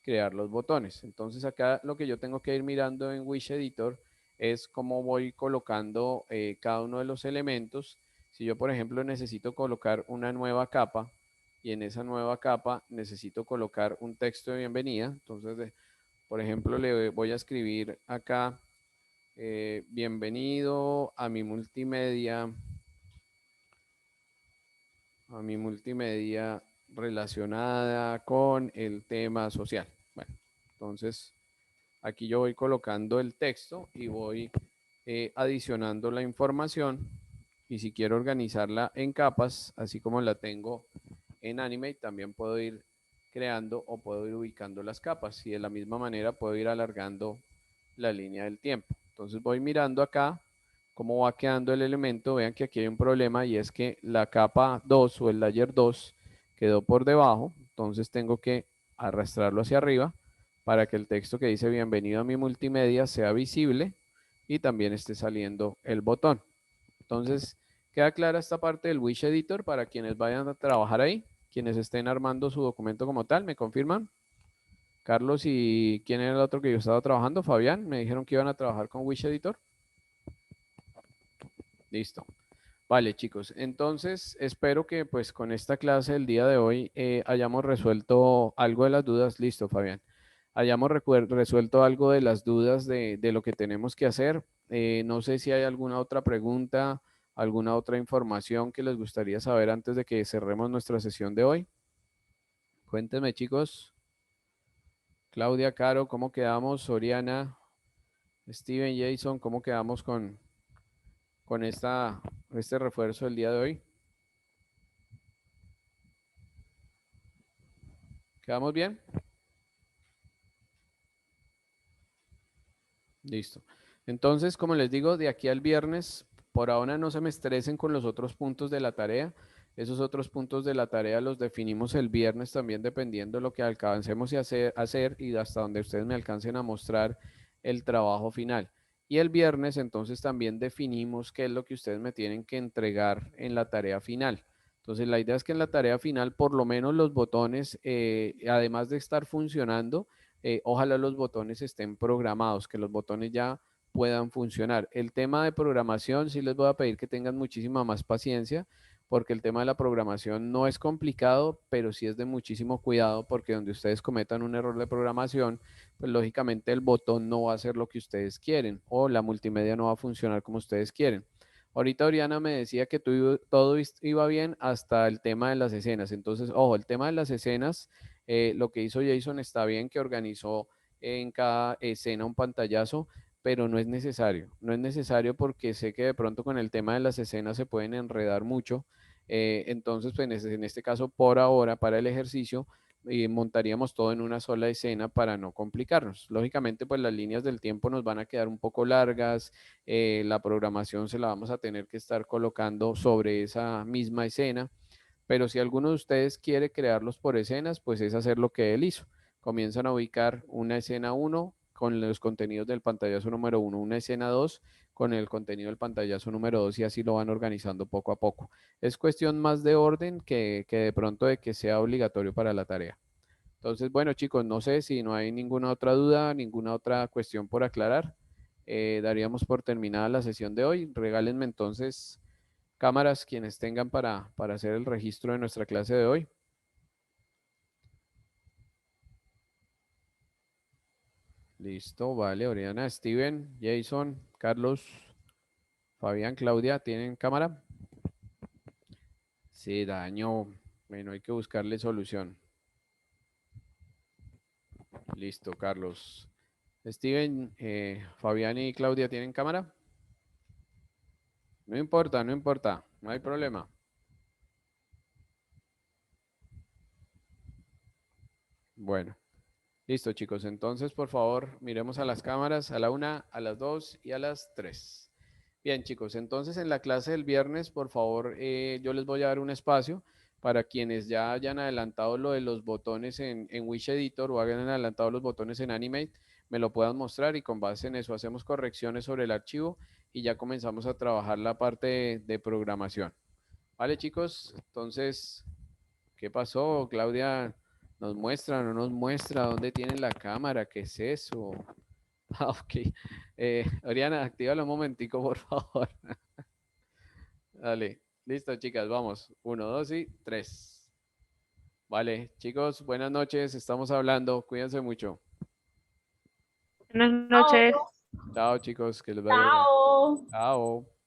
crear los botones. Entonces, acá lo que yo tengo que ir mirando en Wish Editor es cómo voy colocando cada uno de los elementos. Si yo, por ejemplo, necesito colocar una nueva capa, y en esa nueva capa necesito colocar un texto de bienvenida, entonces, por ejemplo, le voy a escribir acá, bienvenido a mi multimedia relacionada con el tema social. Bueno, entonces aquí yo voy colocando el texto y voy adicionando la información, y si quiero organizarla en capas, así como la tengo en Animate, también puedo ir creando o puedo ir ubicando las capas, y de la misma manera puedo ir alargando la línea del tiempo. Entonces voy mirando acá cómo va quedando el elemento. Vean que aquí hay un problema, y es que la capa 2 o el layer 2 quedó por debajo, entonces tengo que arrastrarlo hacia arriba para que el texto que dice bienvenido a mi multimedia sea visible y también esté saliendo el botón. Entonces, queda clara esta parte del Wish Editor para quienes vayan a trabajar ahí, quienes estén armando su documento como tal. ¿Me confirman? Carlos, ¿y quién era el otro que yo estaba trabajando? Fabián, me dijeron que iban a trabajar con Wish Editor. Listo. Vale, chicos, entonces espero que pues con esta clase del día de hoy hayamos resuelto algo de las dudas. Listo, Fabián. Hayamos resuelto algo de las dudas de lo que tenemos que hacer. No sé si hay alguna otra pregunta, alguna otra información que les gustaría saber antes de que cerremos nuestra sesión de hoy. Cuéntenme, chicos. Claudia, Caro, ¿cómo quedamos? Oriana, Steven, Jason, ¿cómo quedamos con este refuerzo del día de hoy? ¿Quedamos bien? Listo. Entonces, como les digo, de aquí al viernes, por ahora no se me estresen con los otros puntos de la tarea. Esos otros puntos de la tarea los definimos el viernes también, dependiendo de lo que alcancemos a hacer y hasta donde ustedes me alcancen a mostrar el trabajo final. Y el viernes entonces también definimos qué es lo que ustedes me tienen que entregar en la tarea final. Entonces la idea es que en la tarea final por lo menos los botones, además de estar funcionando, ojalá los botones estén programados, que los botones ya puedan funcionar. El tema de programación sí les voy a pedir que tengan muchísima más paciencia, porque el tema de la programación no es complicado, pero sí es de muchísimo cuidado, porque donde ustedes cometan un error de programación, pues lógicamente el botón no va a hacer lo que ustedes quieren, o la multimedia no va a funcionar como ustedes quieren. Ahorita Oriana me decía que todo iba bien hasta el tema de las escenas. Entonces, ojo, el tema de las escenas, lo que hizo Jason está bien, que organizó en cada escena un pantallazo, pero no es necesario. No es necesario porque sé que de pronto con el tema de las escenas se pueden enredar mucho. Entonces, pues en este caso, por ahora, para el ejercicio, y montaríamos todo en una sola escena para no complicarnos. Lógicamente, pues las líneas del tiempo nos van a quedar un poco largas, la programación se la vamos a tener que estar colocando sobre esa misma escena, pero si alguno de ustedes quiere crearlos por escenas, pues es hacer lo que él hizo. Comienzan a ubicar una escena 1 con los contenidos del pantallazo número 1, una escena 2 con el contenido del pantallazo número 2 y así lo van organizando poco a poco. Es cuestión más de orden que de pronto de que sea obligatorio para la tarea. Entonces, bueno, chicos, no sé si no hay ninguna otra duda, ninguna otra cuestión por aclarar. Daríamos por terminada la sesión de hoy. Regálenme entonces cámaras quienes tengan para hacer el registro de nuestra clase de hoy. Listo, vale. Oriana, Steven, Jason, Carlos, Fabián, Claudia, ¿tienen cámara? Sí, daño. Bueno, hay que buscarle solución. Listo, Carlos. Steven, Fabián y Claudia, ¿tienen cámara? No importa, no importa, no hay problema. Bueno, listo, chicos. Entonces, por favor, miremos a las cámaras a la 1, a las 2 y a las 3. Bien, chicos, entonces en la clase del viernes, por favor, yo les voy a dar un espacio para quienes ya hayan adelantado lo de los botones en Wish Editor o hayan adelantado los botones en Animate, me lo puedan mostrar y con base en eso hacemos correcciones sobre el archivo y ya comenzamos a trabajar la parte de programación. Vale, chicos, entonces, ¿qué pasó? Claudia, ¿nos muestra o no nos muestra dónde tiene la cámara? ¿Qué es eso? Ah, ok. Oriana, actívalo un momentico, por favor. Dale. Listo, chicas, vamos. 1, 2 y 3. Vale, chicos, buenas noches. Estamos hablando. Cuídense mucho. Buenas noches. Chao, chicos, que les vaya bien. Chao. Chao.